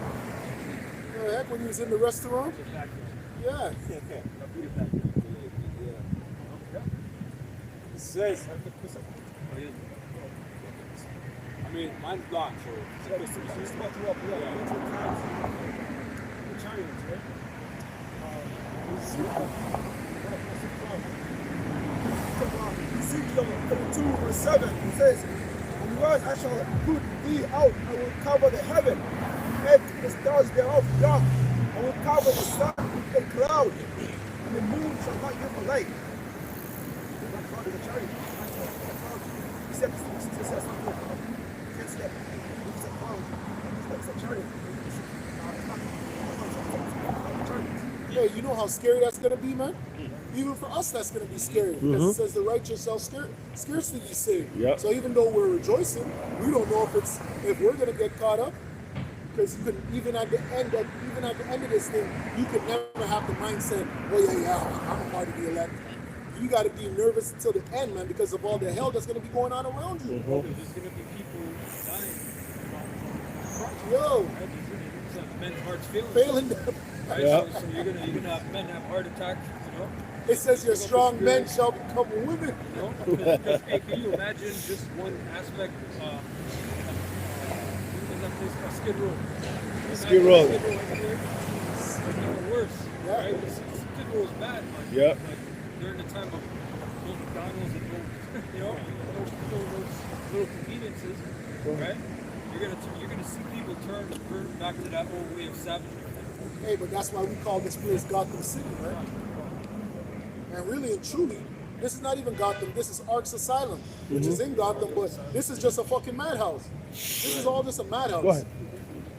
Speaker 5: You know, heck, when he was in the restaurant? Yeah.
Speaker 6: It says, I mean, mine's blocked, so
Speaker 8: Yeah, it's about to up, yeah. Into the times. The chariots, right? Ezekiel 32, verse 7, it says, and once I shall put thee out, I will cover the heaven, make the stars thereof dark, I will cover the sun with a cloud, and the moon shall not give a light. That cloud is a chariot. He said, it's a cloud. It's a cloud. It's a chariot.
Speaker 5: Hey, you know how scary that's going to be, man? Even for us, that's going to be scary. Because it says the righteous shall scarcely be saved.
Speaker 1: Yep.
Speaker 5: So even though we're rejoicing, we don't know if we're going to get caught up. Because you can, even at the end of this thing, you could never have the mindset, oh yeah, I'm a part of the elect. You got to be nervous until the end, man, because of all the hell that's going to be going on around you.
Speaker 9: There's going to be people dying.
Speaker 5: Yo,
Speaker 9: Men's hearts failing.
Speaker 5: failing them.
Speaker 9: Right?
Speaker 1: Yeah.
Speaker 9: So you're gonna have men have heart attacks, you know.
Speaker 5: It says your strong men shall become women.
Speaker 9: You know? Because, hey, can you imagine just one aspect? There's that place called Skid Row.
Speaker 1: Skid Row.
Speaker 9: Skid Row over there, it's even worse.
Speaker 5: Yeah.
Speaker 9: Right? Skid Row is bad. Like,
Speaker 1: Yeah.
Speaker 9: like during the time of no McDonald's and no, you know, those little conveniences, right? You're gonna see people turn back to that old way of savagery.
Speaker 5: Hey, but that's why we call this place Gotham City, right? And really and truly, this is not even Gotham. This is Ark's Asylum, which is in Gotham, but this is just a fucking madhouse. This is all just a madhouse.
Speaker 1: Go ahead.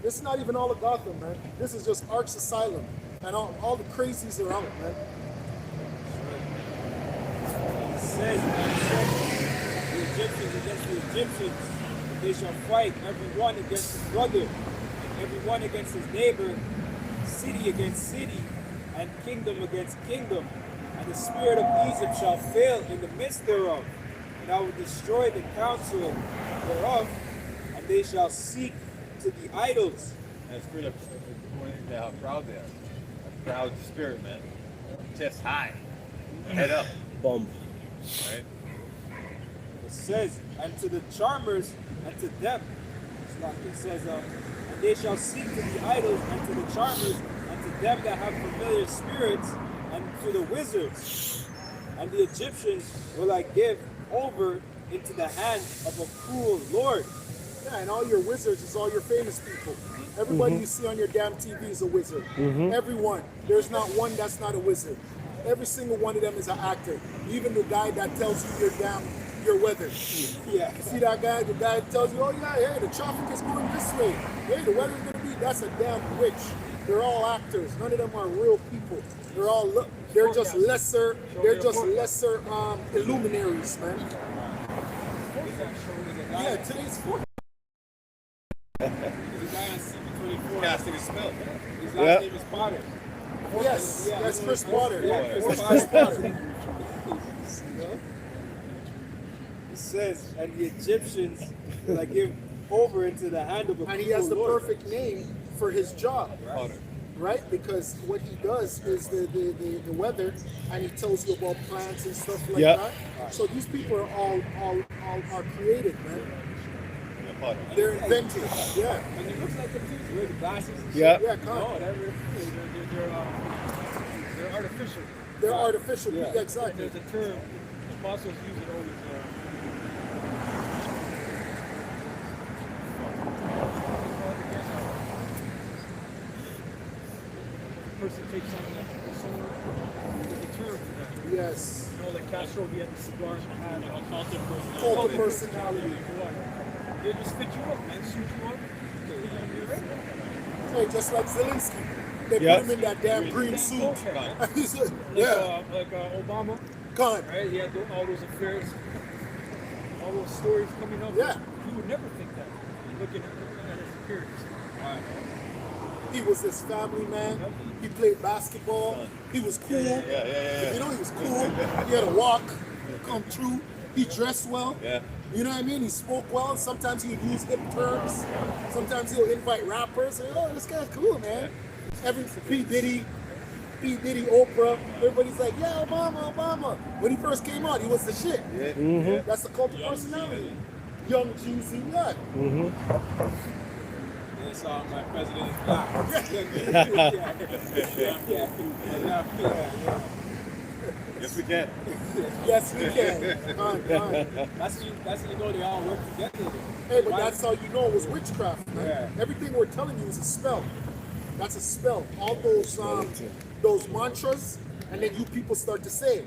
Speaker 5: This is not even all of Gotham, man. This is just Ark's Asylum. And all the crazies are out, man.
Speaker 6: it says, the Egyptians against the Egyptians, they shall fight every one against his brother, and every one against his neighbor, city against city, and kingdom against kingdom. And the spirit of Egypt shall fail in the midst thereof, and I will destroy the counsel thereof, and they shall seek to the idols.
Speaker 2: And it's really pointing to how proud they are. A proud spirit, man. Chest high, head up,
Speaker 1: Bum.
Speaker 2: right?
Speaker 6: It says, and to the charmers, and to them, it's like it says, and they shall seek to the idols, and to the charmers, and to them that have familiar spirits, and to the wizards. And the Egyptians will I give over into the hand of a cruel lord.
Speaker 5: Yeah, and all your wizards is all your famous people. Everybody you see on your damn TV is a wizard. Everyone. There's not one that's not a wizard. Every single one of them is an actor. Even the guy that tells you your weather. Yeah. You see that guy? The guy that tells you, oh yeah, hey, the traffic is going this way. Hey, the weather's gonna be. That's a damn witch. They're all actors. None of them are real people. They're just lesser. They're just lesser illuminaries, man. Yeah, today's 4th.
Speaker 6: There's a guy on CB24.
Speaker 2: Casting a spell.
Speaker 6: His last name is Potter.
Speaker 5: Yes, that's Chris Potter.
Speaker 6: Yeah,
Speaker 5: Chris Potter.
Speaker 6: It says, and the Egyptians will I give over into the hand of a
Speaker 5: And he has the
Speaker 6: Lord.
Speaker 5: perfect name for his job, right? Because what he does is the weather, and he tells you about plants and stuff like that. So these people are all are creative, man. They're inventive. Yeah.
Speaker 6: And it looks like them too. Wear the glasses.
Speaker 1: Yeah.
Speaker 5: Yeah, come
Speaker 9: No,
Speaker 5: on.
Speaker 9: they're artificial.
Speaker 5: They're artificial.
Speaker 6: Yeah.
Speaker 5: Yeah, exactly.
Speaker 9: There's a term apostles use it always. Person takes on that persona. There's a term for that.
Speaker 5: Yes.
Speaker 9: You know, like Castro, he had the cigars and had a cultic personality.
Speaker 5: Cult of personality.
Speaker 9: They just fit you up, man. Suit you up.
Speaker 5: Hey, just like Zelensky. They
Speaker 1: Yeah.
Speaker 5: put him in that damn green suit.
Speaker 9: Yeah.
Speaker 5: Yeah.
Speaker 9: Like Obama,
Speaker 5: Gone.
Speaker 9: right? He had all those affairs, all those stories coming up.
Speaker 5: Yeah.
Speaker 9: You would never think that. Looking at his appearance.
Speaker 5: He was his family man. He played basketball. He was cool.
Speaker 2: Yeah.
Speaker 5: You know, he was cool. He had a walk come true. He dressed well.
Speaker 2: Yeah.
Speaker 5: You know what I mean? He spoke well. Sometimes he'd use hip terms. Sometimes he'll invite rappers. And, oh, this guy's cool, man. P. Diddy, Oprah. Everybody's like, yeah, Obama. When he first came out, he was the shit.
Speaker 2: Yeah.
Speaker 5: That's the cult of personality. Young Jeezy, yeah.
Speaker 6: They saw my president is black. Yeah.
Speaker 2: Yes, we can.
Speaker 5: Yes, we can. Fine.
Speaker 6: That's how you know they all work together.
Speaker 5: Hey, but that's how you know it was witchcraft, man.
Speaker 6: Yeah.
Speaker 5: Everything we're telling you is a spell. That's a spell. All those mantras, and then you people start to say it.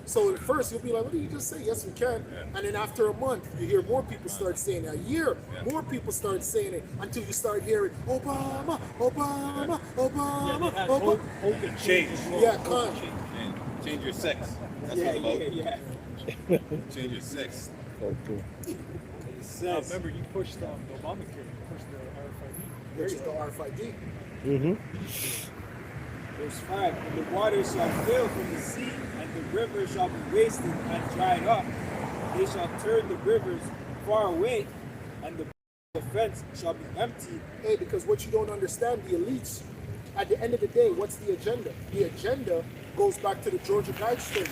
Speaker 5: So at first you'll be like, what did you just say? Yes, we can. And then after a month, you hear more people start saying it. A year, more people start saying it until you start hearing Obama.
Speaker 2: Change.
Speaker 5: Yeah, con.
Speaker 2: Change your sex. That's what it's about. Change your sex.
Speaker 6: It
Speaker 9: Now,
Speaker 6: says,
Speaker 9: remember, you pushed the Obamacare, you pushed the RFID.
Speaker 5: Which is the RFID.
Speaker 6: verse 5, and the waters shall fail from the sea, and the river shall be wasted and dried up. They shall turn the rivers far away, and the fence shall be empty.
Speaker 5: Hey, because what you don't understand, the elites, at the end of the day, what's the agenda? The agenda goes back to the Georgia Guidestones.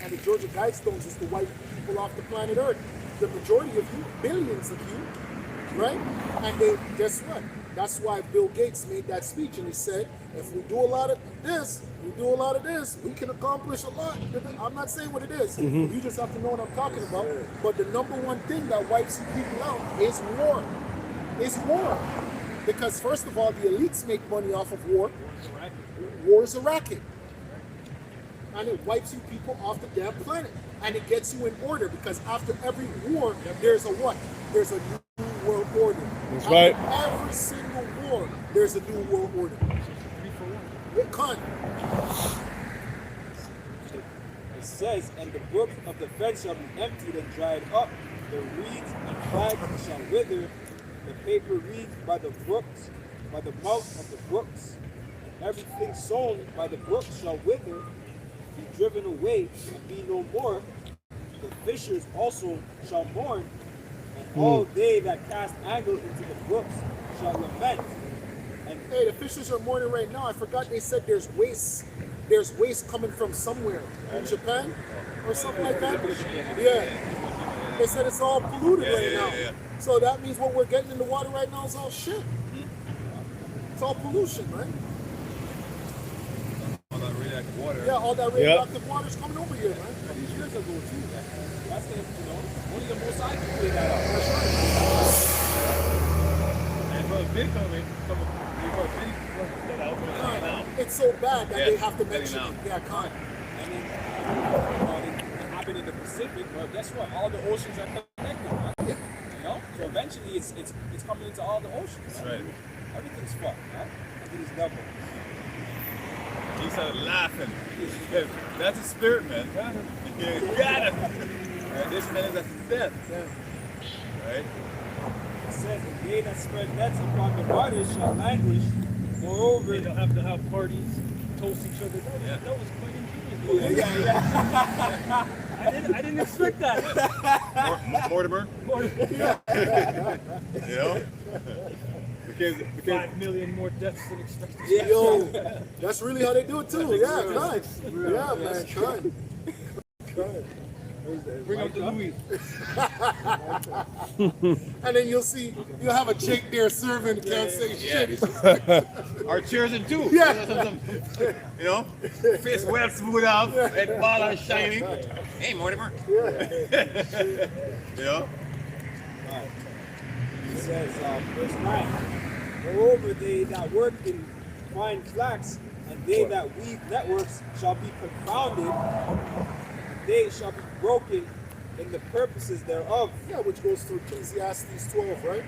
Speaker 5: And the Georgia Guidestones is to wipe people off the planet Earth. The majority of you, billions of you, right? And they, guess what? That's why Bill Gates made that speech, and he said, if we do a lot of this, we can accomplish a lot. I'm not saying what it is. You just have to know what I'm talking about. But the number one thing that wipes people out is war. It's war. Because first of all, the elites make money off of war. War is a racket. And it wipes you people off the damn planet. And it gets you in order, because after every war, there's a what? There's a new world order.
Speaker 1: That's
Speaker 5: After
Speaker 1: right.
Speaker 5: every single war, there's a new world order. It can't.
Speaker 6: It says, and the brook of the fence shall be emptied and dried up, the reeds and flags shall wither, the paper reeds by the brooks, by the mouth of the brooks, and everything sown by the brooks shall wither, be driven away and be no more. The fishers also shall mourn, and all they that cast angle into the brooks shall lament. And
Speaker 5: Hey, the fishers are mourning right now. I forgot they said there's waste. There's waste coming from somewhere in Japan or something like that. Yeah. They said it's all polluted right now. So that means what we're getting in the water right now is all shit. It's all pollution, man.
Speaker 2: All that radioactive water.
Speaker 5: Yeah, all that radioactive water's coming over here, man.
Speaker 6: these years ago too, that's the, only the most I can figure that out.
Speaker 5: That's right.
Speaker 2: And Well, Big coming, before Big that out now.
Speaker 5: It's so bad that
Speaker 2: Yeah,
Speaker 5: they have to
Speaker 2: getting
Speaker 5: mention
Speaker 2: out.
Speaker 5: it. Yeah, con.
Speaker 6: And then it happened in the Pacific. Well, guess what? All the oceans are connected, man.
Speaker 5: Yeah.
Speaker 6: You know, so eventually it's coming into all the oceans.
Speaker 2: That's right.
Speaker 6: Everything's fucked, man. Everything's double.
Speaker 2: He started laughing. Because that's a spirit, man. You got it. Right, this man is at his death.
Speaker 5: Yeah.
Speaker 2: Right?
Speaker 6: It says, the day that spread nets upon the waters shall languish. Moreover,
Speaker 9: They don't have to have parties, toast each other. That was quite ingenious.
Speaker 6: yeah.
Speaker 9: I didn't expect that.
Speaker 2: Mortimer? You know? Because
Speaker 9: 5 million more deaths than expected.
Speaker 6: Yeah.
Speaker 5: Yo, that's really how they do it too. Yeah, nice. Yeah, man, con.
Speaker 9: Bring out the Louis.
Speaker 5: And then you'll have a Jake there serving, can't say shit.
Speaker 2: our chairs in two.
Speaker 5: Yeah.
Speaker 2: You know? Face well smooth out, head ball and shining. Hey, Mortimer. You know?
Speaker 6: He says, verse 9, moreover, they that work in fine flax, and they that weave networks shall be confounded, and they shall be broken in the purposes thereof.
Speaker 5: Yeah, which goes to Ecclesiastes 12, right?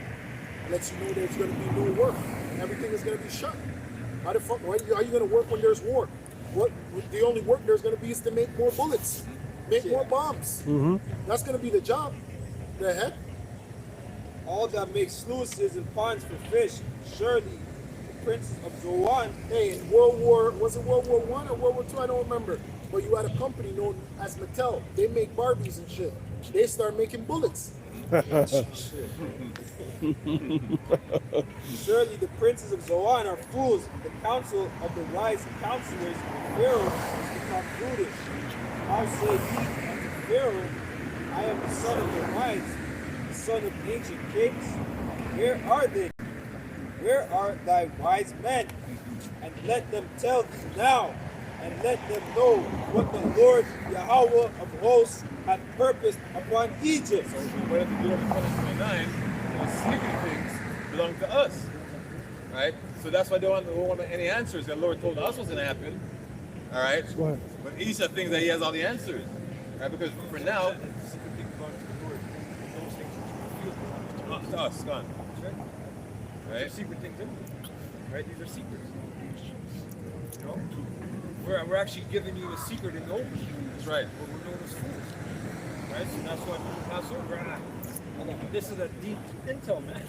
Speaker 5: Lets you know there's going to be no work. Everything is going to be shut. How the fuck? How are you going to work when there's war? What the only work there's going to be is to make more bullets, make more bombs. That's going to be the job. The heck?
Speaker 6: All that make sluices and ponds for fish, surely the princes of Zoan.
Speaker 5: Hey, in World War, was it World War One or World War Two? I don't remember. But you had a company known as Mattel. They make Barbies and shit. They start making bullets.
Speaker 6: Surely the princes of Zoan are fools. The counsel of the wise counselors of Pharaoh is become foolish. How say ye unto Pharaoh, I am the son of the wise, the son of ancient kings? Where are they? Where are thy wise men? And let them tell thee now, and let them know what the Lord Yahweh of hosts hath purposed upon Egypt.
Speaker 2: So we went into Deuteronomy 29, the secret things belong to us. Right? So that's why they don't want any answers. The Lord told us what's going to happen. All right? But these are things that He has all the answers. Right? Because for now, to us, gone. Right?
Speaker 9: Secret things in them. Right? These are secrets. You know? We're actually giving you a secret in the open.
Speaker 2: That's right.
Speaker 9: But we're known as fools. Right? So that's why people pass over. This is a deep intel, man.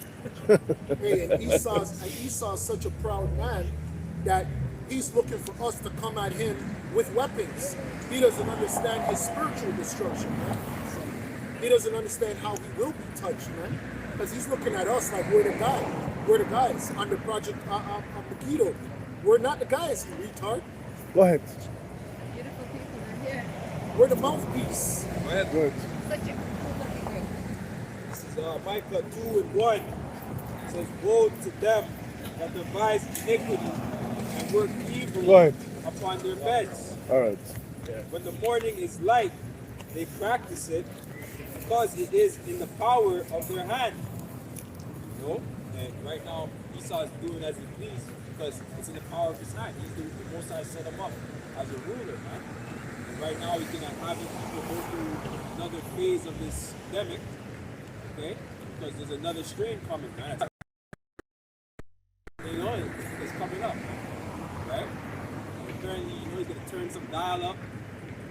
Speaker 5: Hey, and Esau's such a proud man that he's looking for us to come at him with weapons. He doesn't understand his spiritual destruction, man. He doesn't understand how he will be touched, man. Because he's looking at us like we're the guy. We're the guys under Project Mosquito. We're not the guys, you retard.
Speaker 1: Go ahead.
Speaker 10: Beautiful people are here.
Speaker 5: We're the mouthpiece.
Speaker 2: Go ahead.
Speaker 1: Good.
Speaker 10: Such a cool looking group.
Speaker 6: This is Micah 2:1. It says, woe to them that devise iniquity and work evil
Speaker 1: Go ahead.
Speaker 6: upon their beds.
Speaker 1: All right.
Speaker 6: When the morning is light, they practice it because it is in the power of their hand. You know? And right now, Esau is doing as he pleases because it's in the power of his hand. He's the Most High set him up as a ruler, man. And right now, he's gonna have people go through another phase of this pandemic, okay? Because there's another strain coming, man. You know, it's coming up, right? And apparently, you know, he's gonna turn some dial up.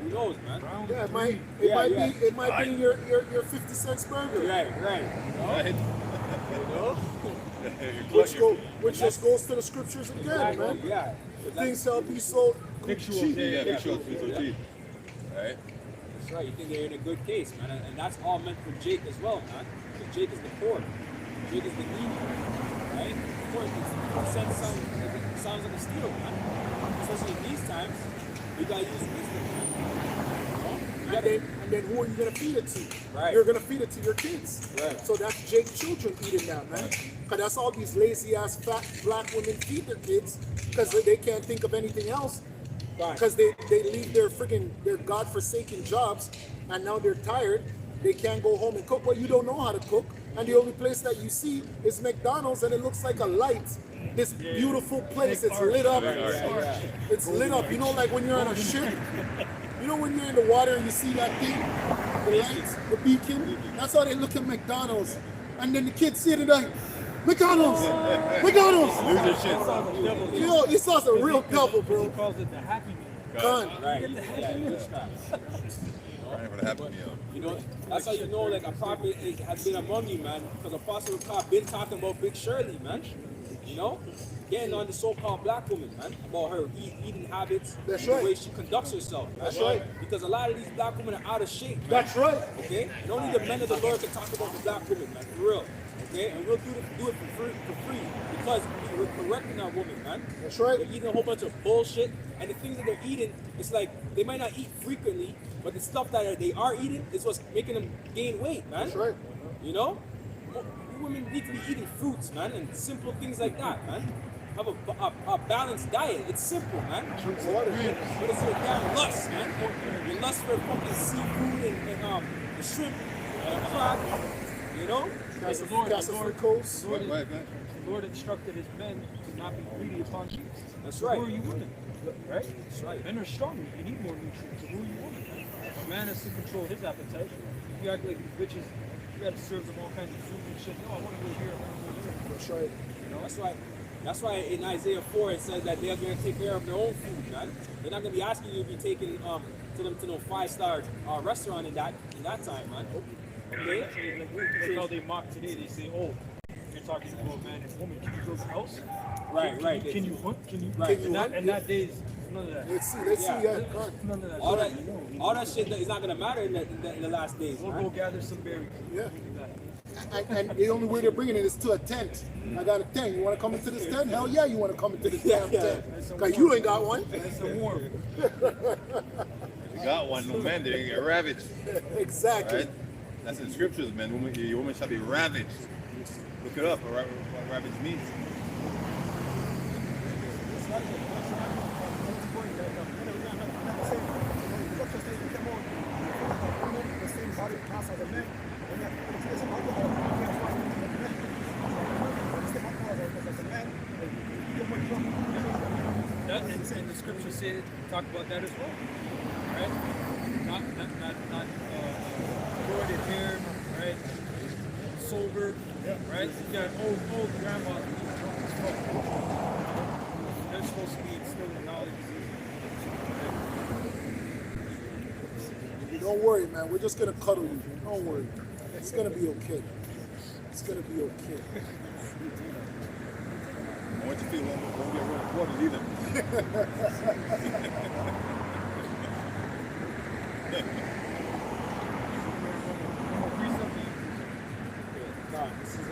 Speaker 6: Who knows, man?
Speaker 5: Yeah, it might be your 50 cents burger.
Speaker 6: Right.
Speaker 2: Right.
Speaker 6: You know?
Speaker 5: Which just goes to the scriptures again, man.
Speaker 6: Yeah.
Speaker 5: The things shall be sold cheap.
Speaker 2: Yeah, big show, cheap. Right?
Speaker 6: That's right. You think they're in a good case, man. And that's all meant for Jake as well, man. Because Jake is the poor. Jake is the needy. Right? Of course, it sounds like a steal, man. Especially in these times, you gotta use wisdom, man.
Speaker 5: And then who are you gonna feed it to?
Speaker 6: Right.
Speaker 5: You're gonna feed it to your kids.
Speaker 6: Right.
Speaker 5: So that's Jake's children eating that, man. Cause that's all these lazy ass fat black women feed their kids because they can't think of anything else.
Speaker 6: Right.
Speaker 5: Because they leave their godforsaken jobs and now they're tired. They can't go home and cook. Well, you don't know how to cook. and the only place that you see is McDonald's, and it looks like a light. This beautiful place, it's lit up. It's lit up. You know, like when you're on a ship, you know when you're in the water and you see that thing, the lights, the beacon. That's how they look at McDonald's. And then the kids see it and like, McDonald's, McDonald's.
Speaker 2: Lose your shit.
Speaker 5: Yo, he saw a real devil, bro.
Speaker 9: He calls it the Happy Meal.
Speaker 5: Con.
Speaker 6: Right. Yeah, good stuff.
Speaker 2: Right for the happy meal.
Speaker 6: You know, that's how you know like a prophet has been among you, man. Because Apostle Cobb been talking about Big Shirley, man. You know, getting on the so-called black woman, man, about her eating habits,
Speaker 5: That's
Speaker 6: the
Speaker 5: right.
Speaker 6: way she conducts herself. Man.
Speaker 5: That's right.
Speaker 6: Because a lot of these black women are out of shape. Man.
Speaker 5: That's right.
Speaker 6: Okay, and only the men of the Lord can talk about the black woman, man, for real. Okay, and we'll do it for free because we're correcting our women, man.
Speaker 5: That's right.
Speaker 6: They're eating a whole bunch of bullshit, and the things that they're eating, it's like they might not eat frequently, but the stuff that they are eating is what's making them gain weight, man.
Speaker 5: That's right.
Speaker 6: You know, women need to be eating fruits, man, and simple things like that, man. Have a balanced diet. It's simple, man.
Speaker 5: Drink water.
Speaker 6: But it's your damn lust, man. You lust for fucking seafood and the shrimp and crab. You know?
Speaker 5: Coast.
Speaker 9: The Lord instructed his men to not be greedy upon you.
Speaker 6: That's
Speaker 9: So
Speaker 6: right.
Speaker 9: who are you women? Right?
Speaker 6: That's right.
Speaker 9: Men are stronger. You need more nutrients. So who are you women? A man has to control his appetite. If you act like these bitches, you gotta serve them all kinds of food and shit. No, I want to go here. I want to go there.
Speaker 5: That's right.
Speaker 9: You know?
Speaker 6: That's why in Isaiah 4 it says that they're going to take care of their own food, man. They're not going to be asking you to be taken to them to no 5-star restaurant in that time, man. Okay?
Speaker 9: Like how they mock today. They say, "Oh, you're talking about man and woman. Can you build a house?
Speaker 6: Right.
Speaker 9: Can you hunt? Can you?"
Speaker 6: Right.
Speaker 9: And that days, none of that.
Speaker 5: Let's see, yeah. Con.
Speaker 9: None of that.
Speaker 6: All that shit is not going to matter in the last days,
Speaker 9: We'll
Speaker 6: man.
Speaker 9: go gather some berries.
Speaker 5: Yeah. And the only way they're bringing it is to a tent. I got a tent. You want to come into this tent? Hell yeah, you want to come into this damn tent. Because you ain't got one.
Speaker 9: Nice and warm.
Speaker 2: You got one, no man, they're gonna get ravaged.
Speaker 5: Exactly.
Speaker 2: Right? That's in scriptures, man. Your woman shall be ravaged. Look it up, what ravaged means.
Speaker 9: And the scriptures say talk about that as well, right? Not embroidered hair, right? Sober, right? You got old grandma. They're supposed to be instilling knowledge.
Speaker 5: Don't worry, man. We're just going to cuddle you. Don't worry. It's going to be okay. It's going to be okay.
Speaker 2: I want you to feel won't get running water either.
Speaker 6: This is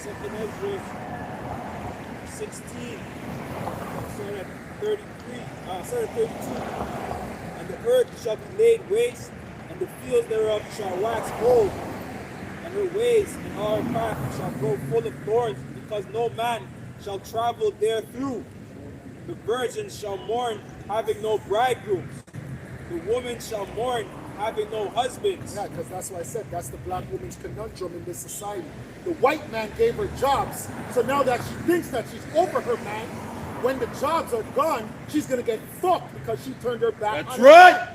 Speaker 6: Second Ezra 16, starting at 33, starting at 32. And the earth shall be laid waste, and the fields thereof shall wax old, and her ways and all her paths shall grow full of thorns, because no man shall travel therethrough. The virgins shall mourn, having no bridegrooms. The woman shall mourn, having no husbands.
Speaker 5: Yeah, because that's why I said that's the black woman's conundrum in this society. The white man gave her jobs, so now that she thinks that she's over her man, when the jobs are gone, she's gonna get fucked because she turned her back on her man.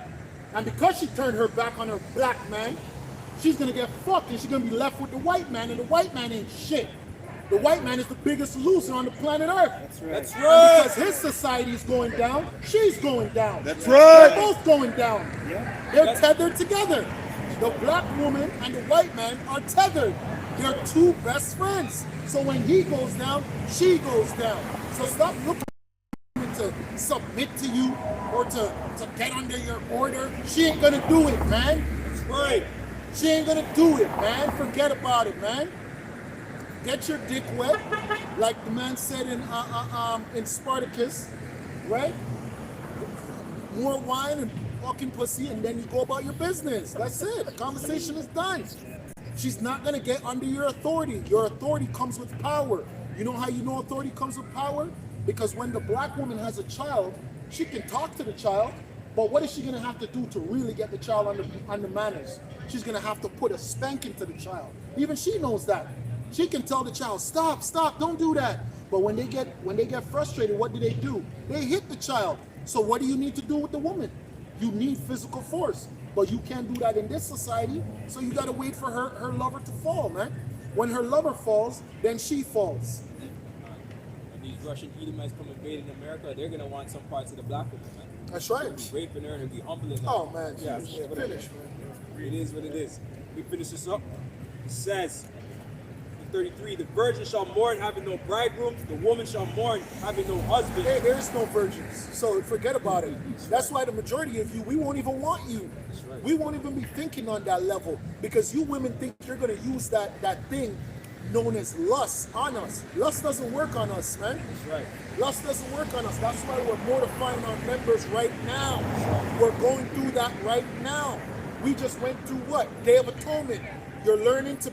Speaker 5: And because she turned her back on her black man, she's gonna get fucked and she's gonna be left with the white man, and the white man ain't shit. The white man is the biggest loser on the planet Earth.
Speaker 6: That's
Speaker 5: And
Speaker 6: right.
Speaker 5: because his society is going down, she's going down.
Speaker 2: That's right.
Speaker 5: They're both going down. They're tethered together. The black woman and the white man are tethered. They're two best friends. So when he goes down, she goes down. So stop looking to submit to you or to get under your order. She ain't gonna do it, man.
Speaker 6: That's right.
Speaker 5: She ain't gonna do it, man. Forget about it, man. Get your dick wet, like the man said in Spartacus, right? More wine and fucking pussy, and then you go about your business. That's it. The conversation is done. She's not gonna get under your authority. Your authority comes with power. You know how you know authority comes with power? Because when the black woman has a child, she can talk to the child, But what is she gonna have to do to really get the child on the manners? She's gonna have to put a spanking to the child. Even she knows that. She can tell the child, stop, stop, don't do that. But when they get frustrated, what do? They hit the child. So what do you need to do with the woman? You need physical force. But you can't do that in this society, so you gotta wait for her lover to fall, man. When her lover falls, then she falls.
Speaker 6: When these Russian Edomites come invading America, they're gonna want some parts of the black woman, man.
Speaker 5: That's right.
Speaker 6: Be raping her and be humbling her.
Speaker 5: Oh man,
Speaker 6: yeah, whatever.
Speaker 5: finish, man.
Speaker 6: It is what it is. We finish this up. It says, 33, the virgin shall mourn having no bridegroom, the woman shall mourn having no husband.
Speaker 5: Hey, there's no virgins, so forget about it. That's why the majority of you, we won't even want you.
Speaker 6: Right.
Speaker 5: We won't even be thinking on that level because you women think you're gonna use that thing known as lust on us. Lust doesn't work on us, man.
Speaker 6: That's right.
Speaker 5: Lust doesn't work on us. That's why we're mortifying our members right now. We're going through that right now. We just went through what? Day of Atonement. You're learning to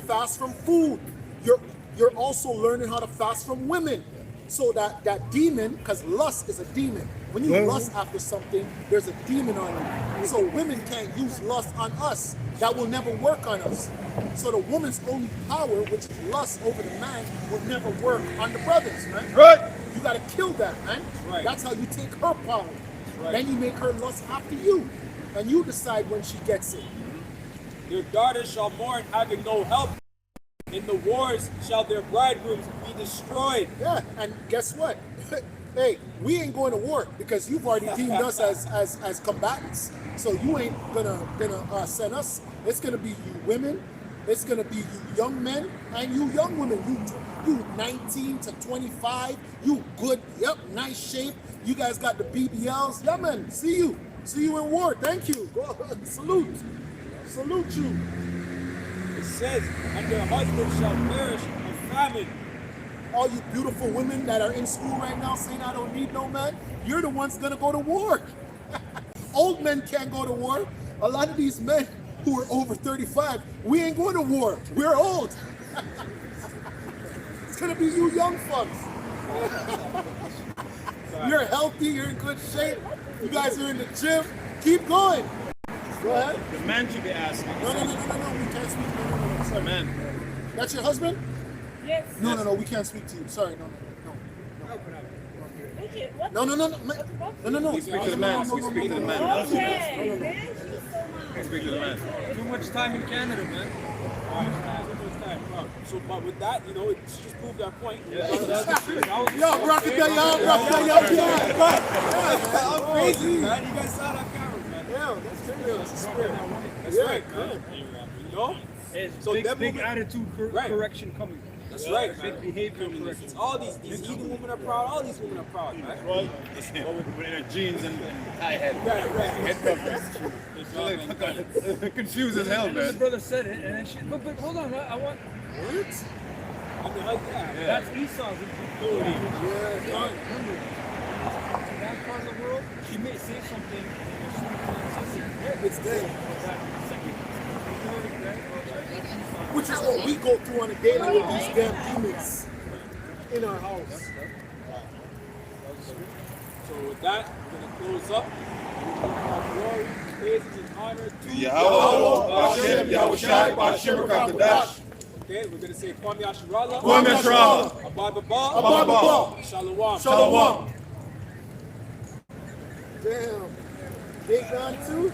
Speaker 5: fast from food. You're also learning how to fast from women. So that demon, because lust is a demon. When you lust after something, there's a demon on you. So women can't use lust on us. That will never work on us. So the woman's only power, which is lust over the man, will never work on the brothers, man.
Speaker 1: Right.
Speaker 5: You gotta kill that, man.
Speaker 6: Right.
Speaker 5: That's how you take her power.
Speaker 6: Right.
Speaker 5: Then you make her lust after you. And you decide when she gets it.
Speaker 6: Your daughters shall mourn having no help. In the wars shall their bridegrooms be destroyed.
Speaker 5: Yeah, and guess what? Hey, we ain't going to war because you've already deemed us as combatants. So you ain't gonna send us. It's gonna be you women. It's gonna be you young men and you young women. You 19 to 25. You good. Yep, nice shape. You guys got the BBLs. Yeah, man. See you in war. Thank you. Go, salute you.
Speaker 6: It says, and their husbands shall perish of famine.
Speaker 5: All you beautiful women that are in school right now saying I don't need no man, you're the ones gonna go to war. Old men can't go to war. A lot of these men who are over 35, we ain't going to war. We're old. It's gonna be you young folks. You're healthy, you're in good shape. You guys are in the gym. Keep going. Go ahead.
Speaker 2: The man should be asking.
Speaker 5: No, we can't speak. No. Sorry.
Speaker 2: Man.
Speaker 5: That's your husband?
Speaker 10: Yes.
Speaker 5: No, we can't speak to you. Sorry, no.
Speaker 10: Okay, what?
Speaker 5: No. No.
Speaker 2: We speak to the man. We speak to the man.
Speaker 10: Okay, thank you so much.
Speaker 2: Speak to the man.
Speaker 9: Too much time in Canada, man.
Speaker 6: So, but with that, it just proved that point.
Speaker 5: Yo, rock it down, y'all.
Speaker 6: I'm crazy, man. You guys saw that camera, man.
Speaker 5: Yeah, that's real. That's the spirit.
Speaker 6: That's right, man.
Speaker 9: So
Speaker 6: that
Speaker 9: big
Speaker 6: movement-
Speaker 9: attitude
Speaker 6: Right.
Speaker 9: correction coming.
Speaker 6: That's right, man.
Speaker 9: Big behavior correction.
Speaker 6: All these Eden women are proud. All these women are proud, man.
Speaker 2: Well, with their jeans and tie head.
Speaker 6: Right.
Speaker 2: Head covers. Confused as hell,
Speaker 9: The
Speaker 2: man.
Speaker 9: brother said it, and then she. But hold on, I want. That's Esau's insecurity.
Speaker 5: Yeah.
Speaker 9: Remember, in that part of the world, she may say something, and
Speaker 5: It's there.
Speaker 9: third,
Speaker 5: Which is what we go through on a daily with these damn demons in our house.
Speaker 6: So with that, we're gonna close up. Glory, praise, and honor to
Speaker 1: Yahweh, Hashem, Yahushai, Bashim, Rakadash.
Speaker 6: Okay, we're gonna say Kwame Asherallah.
Speaker 1: Kwame Asherallah.
Speaker 6: Abba
Speaker 5: Abba.
Speaker 6: Shalom.
Speaker 5: Shalom. Damn. They gone too?